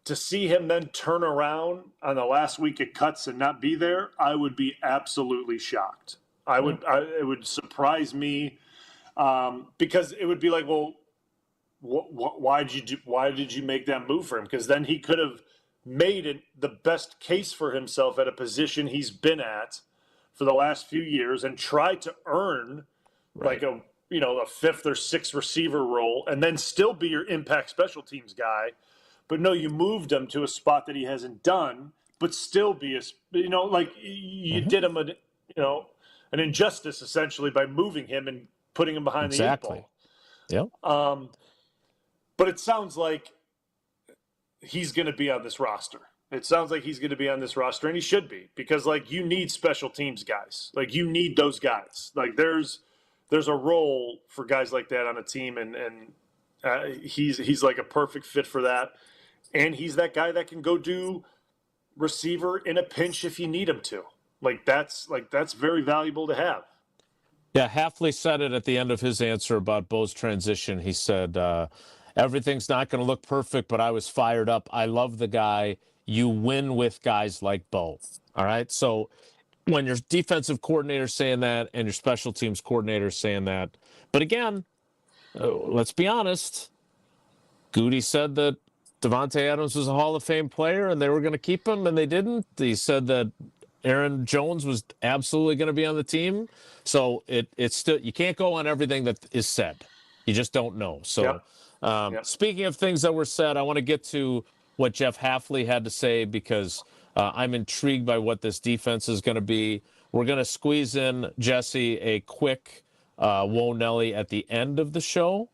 to see him then turn around on the last week of cuts and not be there, I would be absolutely shocked. It would surprise me, because it would be like, well, why did you make that move for him? Because then he could have made the best case for himself at a position he's been at for the last few years and tried to earn like a 5th or 6th receiver role, and then still be your impact special teams guy. But no, you moved him to a spot that he hasn't done, but still be you did him an injustice essentially by moving him and putting him behind the eight ball. Yep. But it sounds like he's going to be on this roster. It sounds like he's going to be on this roster, and he should be, because like, you need special teams guys. Like, you need those guys. Like, there's a role for guys like that on a team, and he's like a perfect fit for that. And he's that guy that can go do receiver in a pinch if you need him to. That's very valuable to have. Yeah, Hafley said it at the end of his answer about Bo's transition. He said, everything's not going to look perfect, but I was fired up. I love the guy. You win with guys like Bo. All right? So when your defensive coordinator is saying that and your special teams coordinator is saying that. But again, let's be honest. Goody said that Devontae Adams was a Hall of Fame player and they were going to keep him, and they didn't. He said that Aaron Jones was absolutely going to be on the team. So it's still, you can't go on everything that is said. You just don't know. So speaking of things that were said, I want to get to what Jeff Hafley had to say, because I'm intrigued by what this defense is going to be. We're going to squeeze in, Jesse, a quick Whoa Nelly at the end of the show,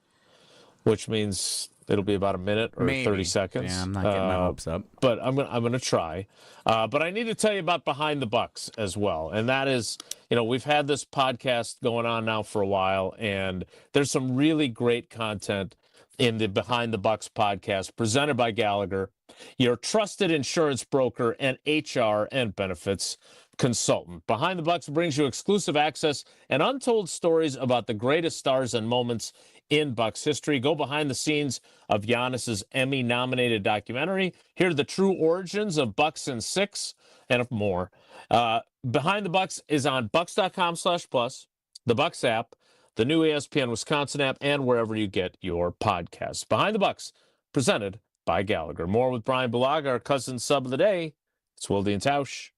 which means it'll be about a minute or 30 seconds. Yeah, I'm not getting my hopes up. But I'm gonna try. But I need to tell you about Behind the Bucks as well. And that is, we've had this podcast going on now for a while, and there's some really great content in the Behind the Bucks podcast presented by Gallagher, your trusted insurance broker and HR and benefits consultant. Behind the Bucks brings you exclusive access and untold stories about the greatest stars and moments in Bucks history. Go behind the scenes of Giannis's Emmy-nominated documentary. Hear the true origins of Bucks and Six and more. Behind the Bucks is on bucks.com/plus, the Bucks app, the new ESPN Wisconsin app, and wherever you get your podcasts. Behind the Bucks, presented by Gallagher. More with Bryan Bulaga, our cousin sub of the day. It's Wilde and Tausch.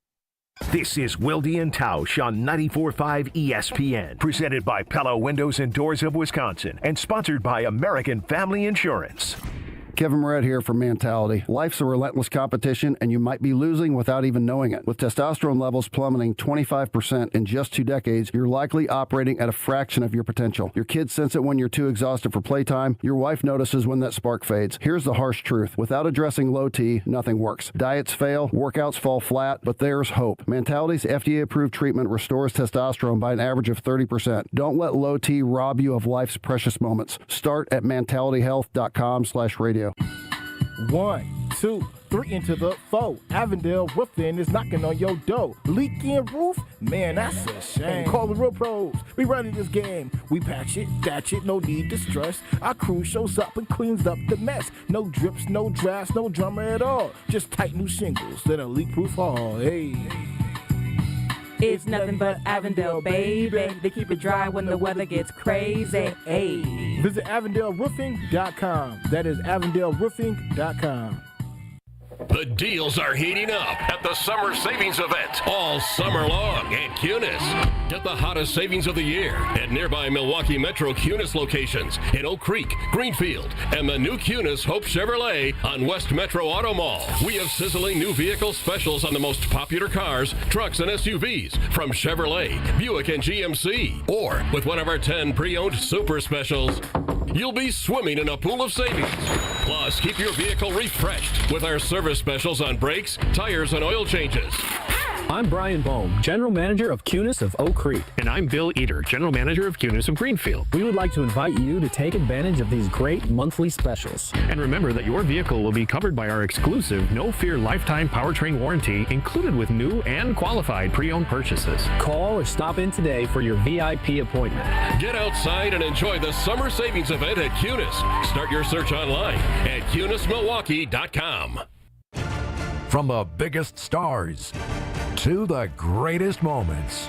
This is Wilde and Tausch on 94.5 ESPN, presented by Pella Windows and Doors of Wisconsin, and sponsored by American Family Insurance. Kevin Moret here for Mentality. Life's a relentless competition, and you might be losing without even knowing it. With testosterone levels plummeting 25% in just 2 decades, you're likely operating at a fraction of your potential. Your kids sense it when you're too exhausted for playtime. Your wife notices when that spark fades. Here's the harsh truth. Without addressing low T, nothing works. Diets fail, workouts fall flat, but there's hope. Mentality's FDA-approved treatment restores testosterone by an average of 30%. Don't let low T rob you of life's precious moments. Start at mentalityhealth.com/radio. 1, 2, 3 into the 4. Avondale Roofing is knocking on your door. Leaking roof? Man, that's a shame. Call the real pros. We running this game. We patch it, thatch it, no need to stress. Our crew shows up and cleans up the mess. No drips, no drafts, no drama at all. Just tight new shingles, then a leak-proof hall. Hey. It's nothing but Avondale, baby. They keep it dry when the weather gets crazy. Hey. Visit AvondaleRoofing.com. That is AvondaleRoofing.com. The deals are heating up at the Summer Savings Event all summer long at Cunis. Get the hottest savings of the year at nearby Milwaukee Metro Cunis locations in Oak Creek, Greenfield, and the new Cunis Hope Chevrolet on West Metro Auto Mall. We have sizzling new vehicle specials on the most popular cars, trucks, and SUVs from Chevrolet, Buick, and GMC. Or with one of our 10 pre-owned super specials, you'll be swimming in a pool of savings. Plus, keep your vehicle refreshed with our service specials on brakes, tires, and oil changes. I'm Brian Bohm, General Manager of Cunis of Oak Creek. And I'm Bill Eater, General Manager of Cunis of Greenfield. We would like to invite you to take advantage of these great monthly specials. And remember that your vehicle will be covered by our exclusive No Fear Lifetime Powertrain Warranty, included with new and qualified pre-owned purchases. Call or stop in today for your VIP appointment. Get outside and enjoy the Summer Savings Event at Cunis. Start your search online at CunisMilwaukee.com. From the biggest stars to the greatest moments,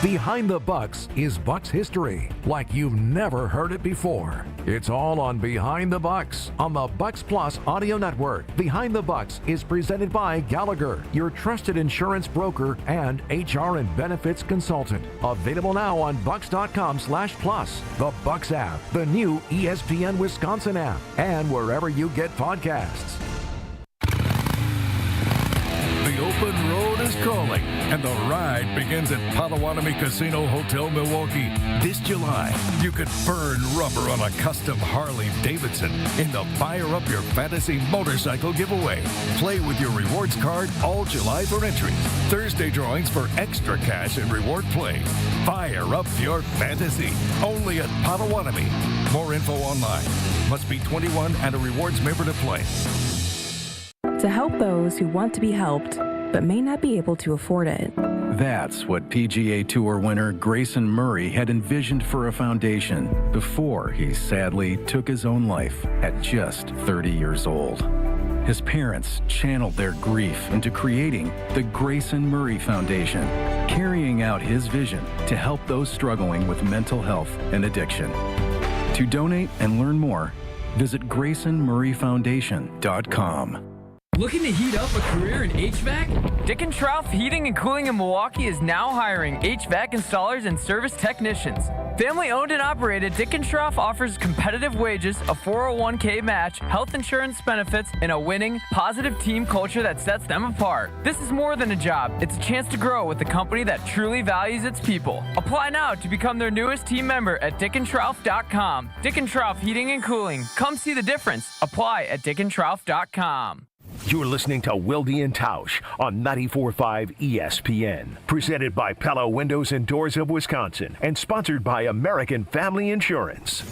Behind the Bucks is Bucks history like you've never heard it before. It's all on Behind the Bucks on the Bucks Plus audio network. Behind the Bucks is presented by Gallagher, your trusted insurance broker and HR and benefits consultant. Available now on bucks.com/plus, the Bucks app, the new ESPN Wisconsin app, and wherever you get podcasts. The open road is calling, and the ride begins at Potawatomi Casino Hotel Milwaukee. This July, you could burn rubber on a custom Harley-Davidson in the Fire Up Your Fantasy motorcycle giveaway. Play with your rewards card all July for entries. Thursday drawings for extra cash and reward play. Fire Up Your Fantasy, only at Potawatomi. More info online. Must be 21 and a rewards member to play. To help those who want to be helped, but may not be able to afford it. That's what PGA Tour winner Grayson Murray had envisioned for a foundation before he sadly took his own life at just 30 years old. His parents channeled their grief into creating the Grayson Murray Foundation, carrying out his vision to help those struggling with mental health and addiction. To donate and learn more, visit GraysonMurrayFoundation.com. Looking to heat up a career in HVAC? Dick & Trough Heating and Cooling in Milwaukee is now hiring HVAC installers and service technicians. Family owned and operated, Dick & Trough offers competitive wages, a 401k match, health insurance benefits, and a winning, positive team culture that sets them apart. This is more than a job. It's a chance to grow with a company that truly values its people. Apply now to become their newest team member at dickandtrough.com. Dick & Trough Heating and Cooling. Come see the difference. Apply at dickandtrough.com. You're listening to Wilde and Tausch on 94.5 ESPN. Presented by Pella Windows and Doors of Wisconsin and sponsored by American Family Insurance.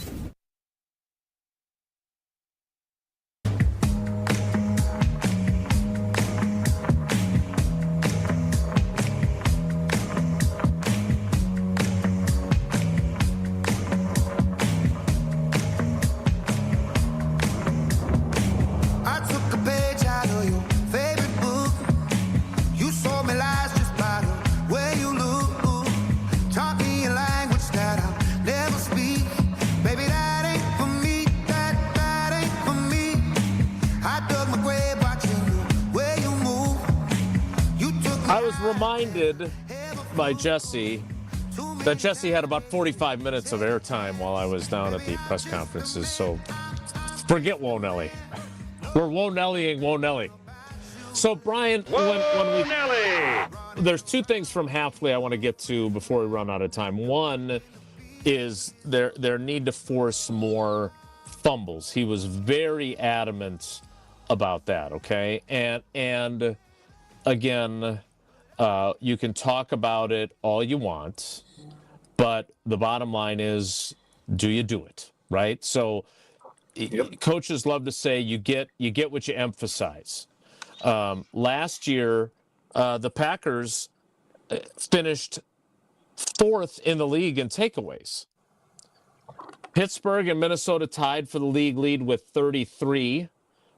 was reminded by Jesse that Jesse had about 45 minutes of airtime while I was down at the press conferences. So forget Wonelli. We're Wonelli-ing Wonelli. So, Brian, there's two things from Hafley I want to get to before we run out of time. One is their need to force more fumbles. He was very adamant about that, okay? And again, you can talk about it all you want, but the bottom line is, do you do it, right? So coaches love to say you get what you emphasize. Last year, the Packers finished 4th in the league in takeaways. Pittsburgh and Minnesota tied for the league lead with 33.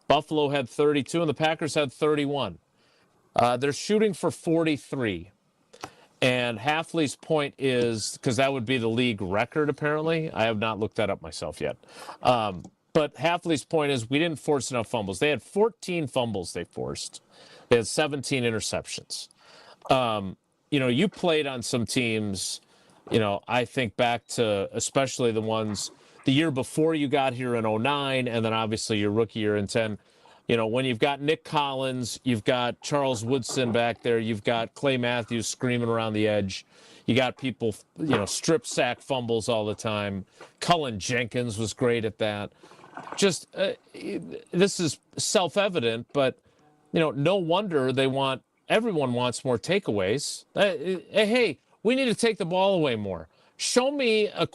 Buffalo had 32, and the Packers had 31. They're shooting for 43. And Hafley's point is, because that would be the league record, apparently. I have not looked that up myself yet. But Hafley's point is we didn't force enough fumbles. They had 14 fumbles they forced. They had 17 interceptions. You played on some teams, I think back to especially the ones the year before you got here in 2009, and then obviously your rookie year in 10. When you've got Nick Collins, you've got Charles Woodson back there, you've got Clay Matthews screaming around the edge. You got people, strip sack fumbles all the time. Cullen Jenkins was great at that. Just this is self-evident, but no wonder everyone wants more takeaways. Hey, we need to take the ball away more. Show me a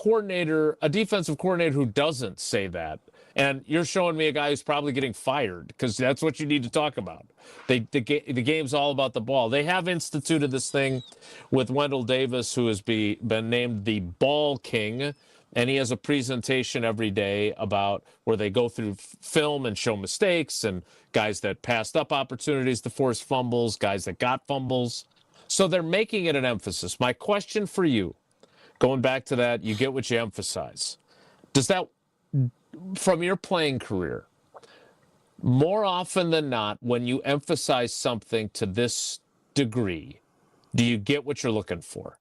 defensive coordinator who doesn't say that. And you're showing me a guy who's probably getting fired, because that's what you need to talk about. The game's all about the ball. They have instituted this thing with Wendell Davis, who has been named the Ball King, and he has a presentation every day about where they go through film and show mistakes and guys that passed up opportunities to force fumbles, guys that got fumbles. So they're making it an emphasis. My question for you, going back to that, you get what you emphasize. Does that, from your playing career, more often than not, when you emphasize something to this degree, do you get what you're looking for?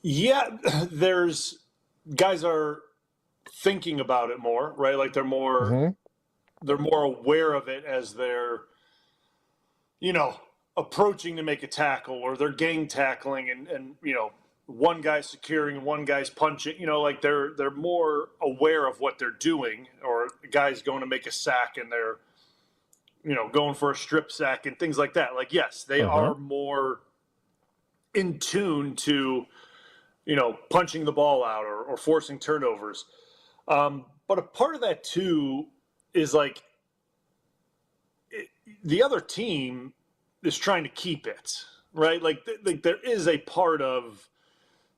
Yeah, there's guys are thinking about it more, right? Like they're more aware of it as they're, approaching to make a tackle, or they're gang tackling and one guy's securing and one guy's punching, like they're more aware of what they're doing, or a guy's going to make a sack and they're, going for a strip sack and things like that. Like, yes, they are more in tune to, punching the ball out or forcing turnovers. But a part of that too is like the other team is trying to keep it, right? Like there is a part of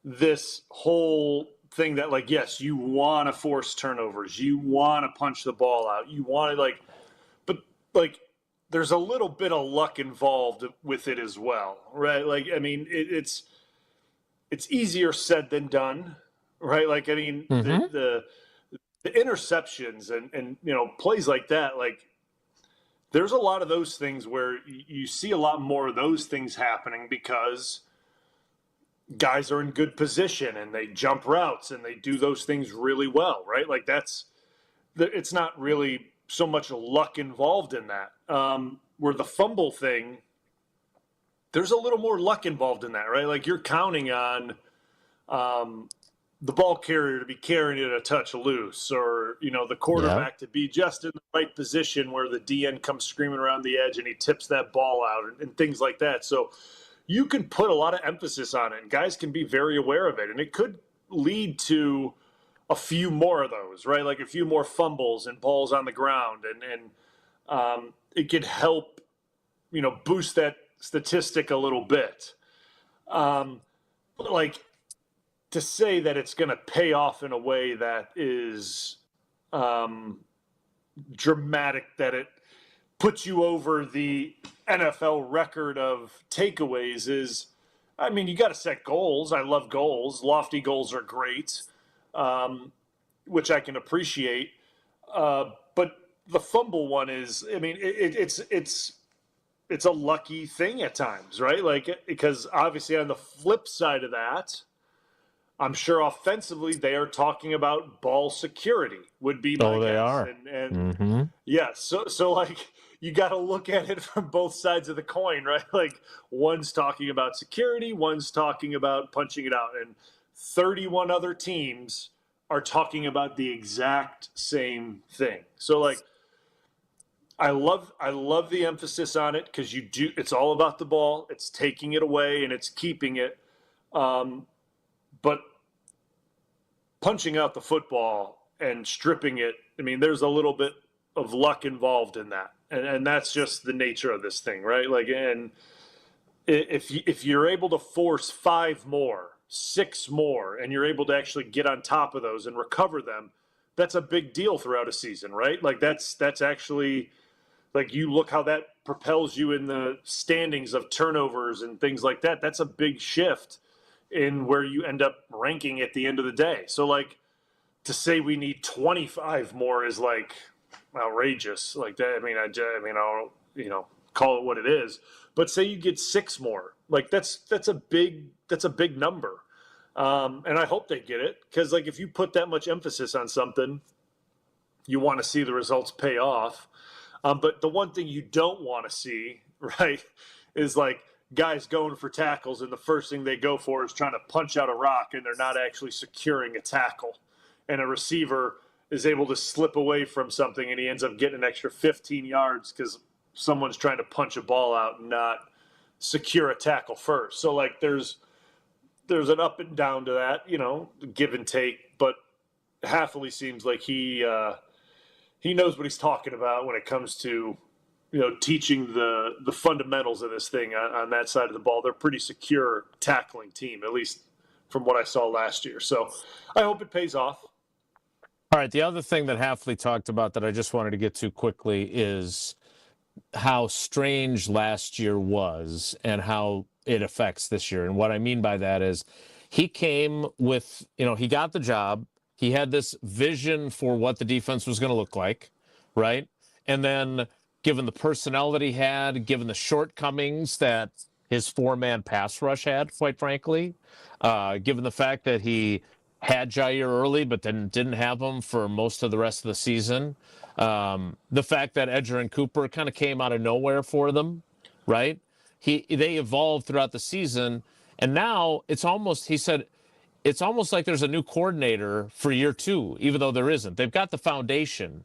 this whole thing that, like, yes, you want to force turnovers, you want to punch the ball out, you want to but there's a little bit of luck involved with it as well, right? Like, I mean, it's easier said than done, right? Like, I mean, the interceptions and plays like that, like, there's a lot of those things where you see a lot more of those things happening because guys are in good position and they jump routes and they do those things really well, right? Like it's not really so much luck involved in that. Where the fumble thing, there's a little more luck involved in that, right? Like you're counting on the ball carrier to be carrying it a touch loose, or the quarterback to be just in the right position where the DN comes screaming around the edge and he tips that ball out and things like that. So you can put a lot of emphasis on it, and guys can be very aware of it, and it could lead to a few more of those, right? Like a few more fumbles and balls on the ground, and it could help boost that statistic a little bit. But like, to say that it's going to pay off in a way that is dramatic, that it puts you over the NFL record of takeaways is, I mean, you got to set goals. I love goals. Lofty goals are great, which I can appreciate. But the fumble one is, I mean, it's a lucky thing at times, right? Like, because obviously on the flip side of that, I'm sure offensively they are talking about ball security would be my guess. They are. And yeah, so like you got to look at it from both sides of the coin, right? Like one's talking about security, one's talking about punching it out, and 31 other teams are talking about the exact same thing. So like, I love the emphasis on it because it's all about the ball. It's taking it away and it's keeping it. But punching out the football and stripping it, I mean, there's a little bit of luck involved in that. And that's just the nature of this thing, right? Like, and if you're able to force 5 more, 6 more, and you're able to actually get on top of those and recover them, that's a big deal throughout a season, right? Like that's actually, like, you look how that propels you in the standings of turnovers and things like that. That's a big shift in where you end up ranking at the end of the day. So like to say we need 25 more is like outrageous like that. I mean, I'll, call it what it is, but say you get 6 more, like that's a big number. And I hope they get it, because like if you put that much emphasis on something, you want to see the results pay off. But the one thing you don't want to see, right, is like guys going for tackles and the first thing they go for is trying to punch out a rock and they're not actually securing a tackle. And a receiver is able to slip away from something and he ends up getting an extra 15 yards because someone's trying to punch a ball out and not secure a tackle first. So like there's an up and down to that, give and take. But Hafley seems like he knows what he's talking about when it comes to, teaching the fundamentals of this thing on that side of the ball. They're a pretty secure tackling team, at least from what I saw last year. So I hope it pays off. All right. The other thing that Hafley talked about that I just wanted to get to quickly is how strange last year was and how it affects this year. And what I mean by that is he came with, he got the job. He had this vision for what the defense was going to look like, right? And then given the personnel that he had, given the shortcomings that his 4-man pass rush had, quite frankly, given the fact that he had Jair early but then didn't have him for most of the rest of the season, the fact that Edger and Cooper kind of came out of nowhere for them, right? They evolved throughout the season, and now it's almost, he said, it's almost like there's a new coordinator for year 2, even though there isn't. They've got the foundation.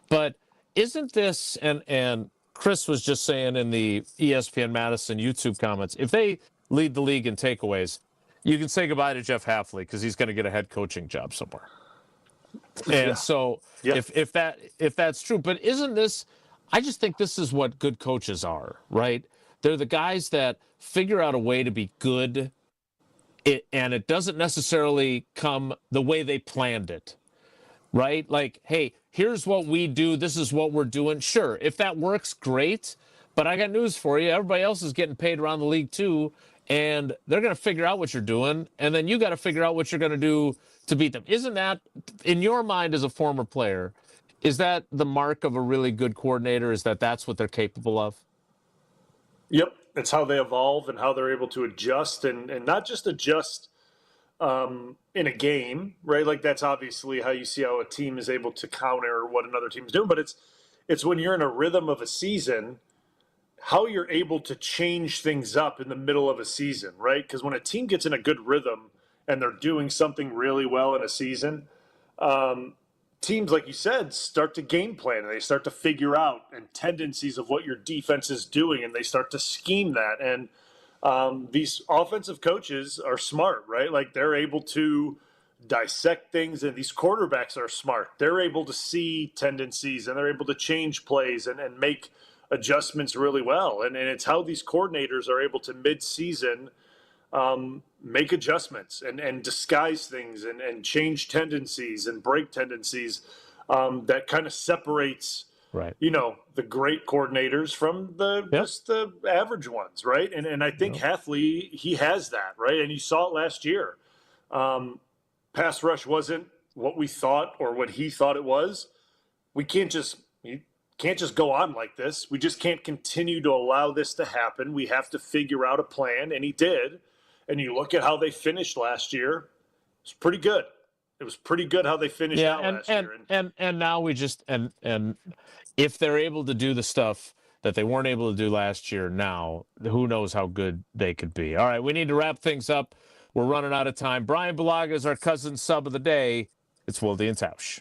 But isn't this, and Chris was just saying in the ESPN Madison YouTube comments, if they lead the league in takeaways, you can say goodbye to Jeff Hafley because he's going to get a head coaching job somewhere. And so if that's true, but isn't this, I just think this is what good coaches are, right? They're the guys that figure out a way to be good, and it doesn't necessarily come the way they planned it, right? Like, hey, here's what we do. This is what we're doing. Sure, if that works, great. But I got news for you. Everybody else is getting paid around the league too, and they're going to figure out what you're doing, and then you got to figure out what you're going to do to beat them. Isn't that, in your mind as a former player, is that the mark of a really good coordinator, is that that's what they're capable of? Yep. It's how they evolve and how they're able to adjust and not just adjust in a game, right? Like that's obviously how you see how a team is able to counter what another team is doing, but it's when you're in a rhythm of a season, how you're able to change things up in the middle of a season, right? Because when a team gets in a good rhythm and they're doing something really well in a season, teams, like you said, start to game plan and they start to figure out and tendencies of what your defense is doing, and they start to scheme that. And these offensive coaches are smart, right? Like they're able to dissect things, and these quarterbacks are smart. They're able to see tendencies and they're able to change plays and make adjustments really well. And it's how these coordinators are able to mid-season make adjustments and disguise things and change tendencies and break tendencies that kind of separates, right, the great coordinators from just the average ones, right? And I think Hafley, he has that, right? And you saw it last year. Pass rush wasn't what we thought or what he thought it was. We can't just You can't just go on like this. We just can't continue to allow this to happen. We have to figure out a plan, and he did. And you look at how they finished last year, it's pretty good. It was pretty good how they finished out last year. And now we just and if they're able to do the stuff that they weren't able to do last year now, who knows how good they could be. All right, we need to wrap things up. We're running out of time. Bryan Bulaga is our cousin sub of the day. It's Wilde and Tausch.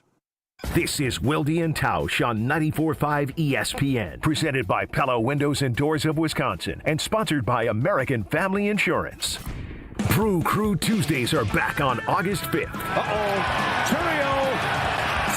This is Wilde and Tausch on 94.5 ESPN, presented by Pella Windows and Doors of Wisconsin, and sponsored by American Family Insurance. Brew Crew Tuesdays are back on August 5th. Turio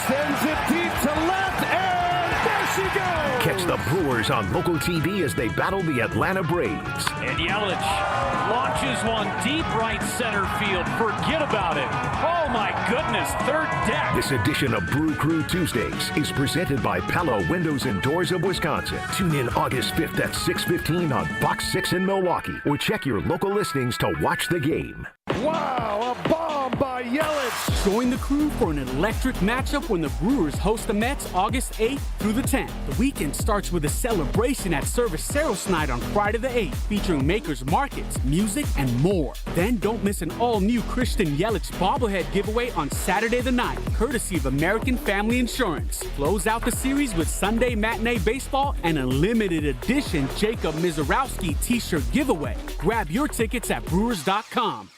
sends it deep to left, and there she goes. Catch the Brewers on local TV as they battle the Atlanta Braves. And Yelich launches one deep right center field. Forget about it. Oh, my goodness. Third deck. This edition of Brew Crew Tuesdays is presented by Pella Windows and Doors of Wisconsin. Tune in August 5th at 6:15 on Fox 6 in Milwaukee, or check your local listings to watch the game. Wow, a bomb by Yelich. Join the crew for an electric matchup when the Brewers host the Mets August 8th through the 10th. The weekend starts with a celebration at Cerveceros Night on Friday the 8th, featuring makers markets, music, and more. Then don't miss an all-new Christian Yelich bobblehead giveaway on Saturday the 9th, courtesy of American Family Insurance. Close out the series with Sunday matinee baseball and a limited edition Jacob Mizorowski t-shirt giveaway. Grab your tickets at Brewers.com.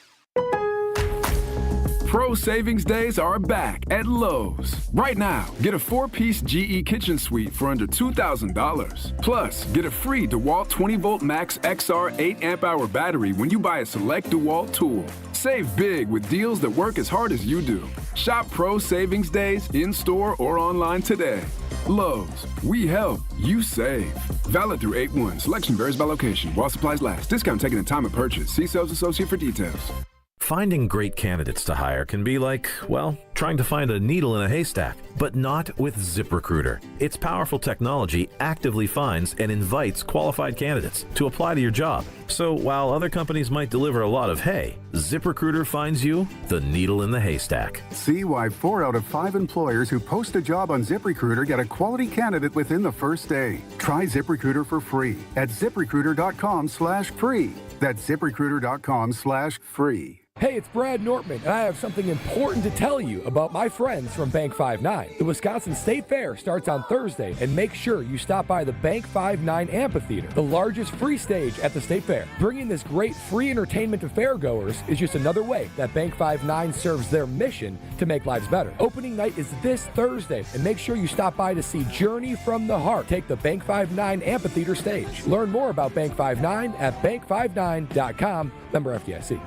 Pro Savings Days are back at Lowe's. Right now, get a 4-piece GE kitchen suite for under $2,000. Plus, get a free DeWalt 20-volt Max XR 8 amp-hour battery when you buy a select DeWalt tool. Save big with deals that work as hard as you do. Shop Pro Savings Days in-store or online today. Lowe's, we help, you save. Valid through 8/1. Selection varies by location. While supplies last. Discount taken at time of purchase. See sales associate for details. Finding great candidates to hire can be like, well, trying to find a needle in a haystack, but not with ZipRecruiter. Its powerful technology actively finds and invites qualified candidates to apply to your job. So while other companies might deliver a lot of hay, ZipRecruiter finds you the needle in the haystack. See why 4 out of 5 employers who post a job on ZipRecruiter get a quality candidate within the first day. Try ZipRecruiter for free at ZipRecruiter.com/free. That's ZipRecruiter.com/free. Hey, it's Brad Nortman, and I have something important to tell you about my friends from Bank 5-9. The Wisconsin State Fair starts on Thursday, and make sure you stop by the Bank 5-9 Amphitheater, the largest free stage at the State Fair. Bringing this great free entertainment to fairgoers is just another way that Bank 5-9 serves their mission to make lives better. Opening night is this Thursday, and make sure you stop by to see Journey from the Heart take the Bank 5-9 Amphitheater stage. Learn more about Bank 5-9 at bank59.com, member FDIC.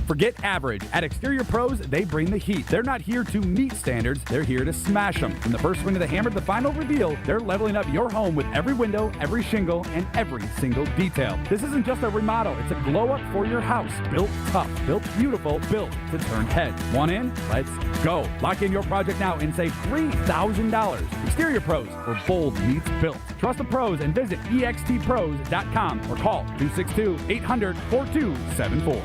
Forget average. At Exterior Pros, they bring the heat. They're not here to meet standards, they're here to smash them. From the first swing of the hammer to the final reveal, they're leveling up your home with every window, every shingle, and every single detail. This isn't just a remodel, it's a glow up for your house. Built tough, built beautiful, built to turn heads. Want in? Let's go. Lock in your project now and save $3,000. Exterior Pros, where bold meets built. Trust the pros and visit extpros.com or call 262-800-4274.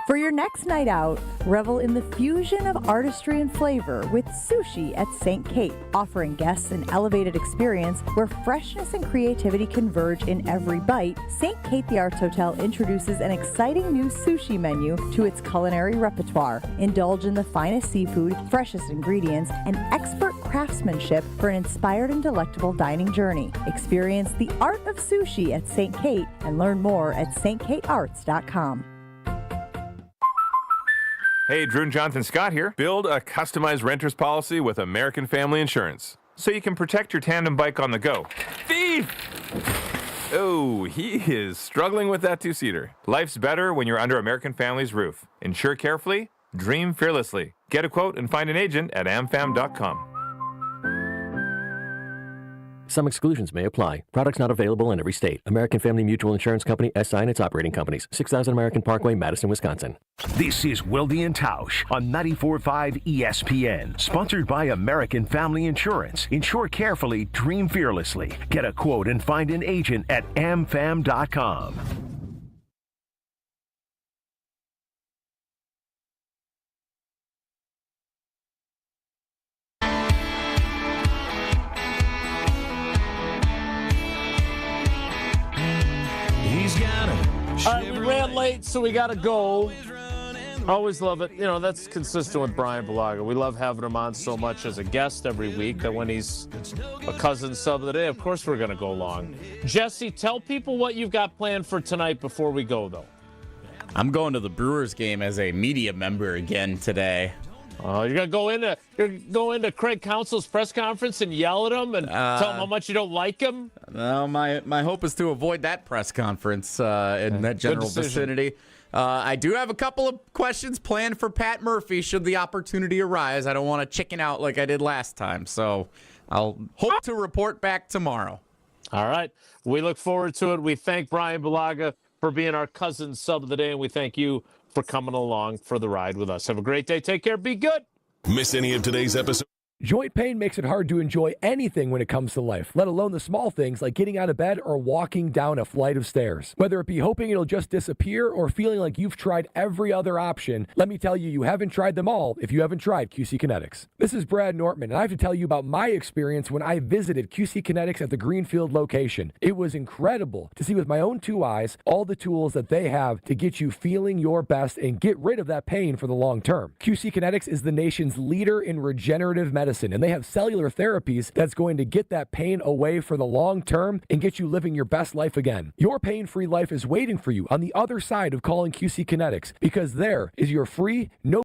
For your next night out, revel in the fusion of artistry and flavor with Sushi at St. Kate, offering guests an elevated experience where freshness and creativity converge in every bite. St. Kate the Arts Hotel introduces an exciting new sushi menu to its culinary repertoire. Indulge in the finest seafood, freshest ingredients, and expert craftsmanship for an inspired and delectable dining journey. Experience the art of sushi at St. Kate and learn more at stkatearts.com. Hey, Drew and Jonathan Scott here. Build a customized renter's policy with American Family Insurance so you can protect your tandem bike on the go. Thief! Oh, he is struggling with that two-seater. Life's better when you're under American Family's roof. Insure carefully, dream fearlessly. Get a quote and find an agent at amfam.com. Some exclusions may apply. Products not available in every state. American Family Mutual Insurance Company, SI and its operating companies. 6000 American Parkway, Madison, Wisconsin. This is Wilde and Tausch on 94.5 ESPN. Sponsored by American Family Insurance. Insure carefully, dream fearlessly. Get a quote and find an agent at amfam.com. late, so we got to go. Always love it. You know, that's consistent with Bryan Bulaga. We love having him on so much as a guest every week that when he's a cousin sub of the day, of course we're going to go long. Jesse, tell people what you've got planned for tonight before we go, though. I'm going to the Brewers game as a media member again today. You're gonna go into Craig Counsell's press conference and yell at him and tell him how much you don't like him? No, my hope is to avoid that press conference in that general vicinity. I do have a couple of questions planned for Pat Murphy should the opportunity arise. I don't want to chicken out like I did last time, so I'll hope to report back tomorrow. All right. We look forward to it. We thank Bryan Bulaga for being our cousin sub of the day, and we thank you for coming along for the ride with us. Have a great day. Take care. Be good. Miss any of today's episode? Joint pain makes it hard to enjoy anything when it comes to life, let alone the small things like getting out of bed or walking down a flight of stairs. Whether it be hoping it'll just disappear or feeling like you've tried every other option, let me tell you, you haven't tried them all if you haven't tried QC Kinetics. This is Brad Nortman, and I have to tell you about my experience when I visited QC Kinetics at the Greenfield location. It was incredible to see with my own two eyes all the tools that they have to get you feeling your best and get rid of that pain for the long term. QC Kinetics is the nation's leader in regenerative medicine, and they have cellular therapies that's going to get that pain away for the long term and get you living your best life again. Your pain-free life is waiting for you on the other side of calling QC Kinetics, because there is your free, no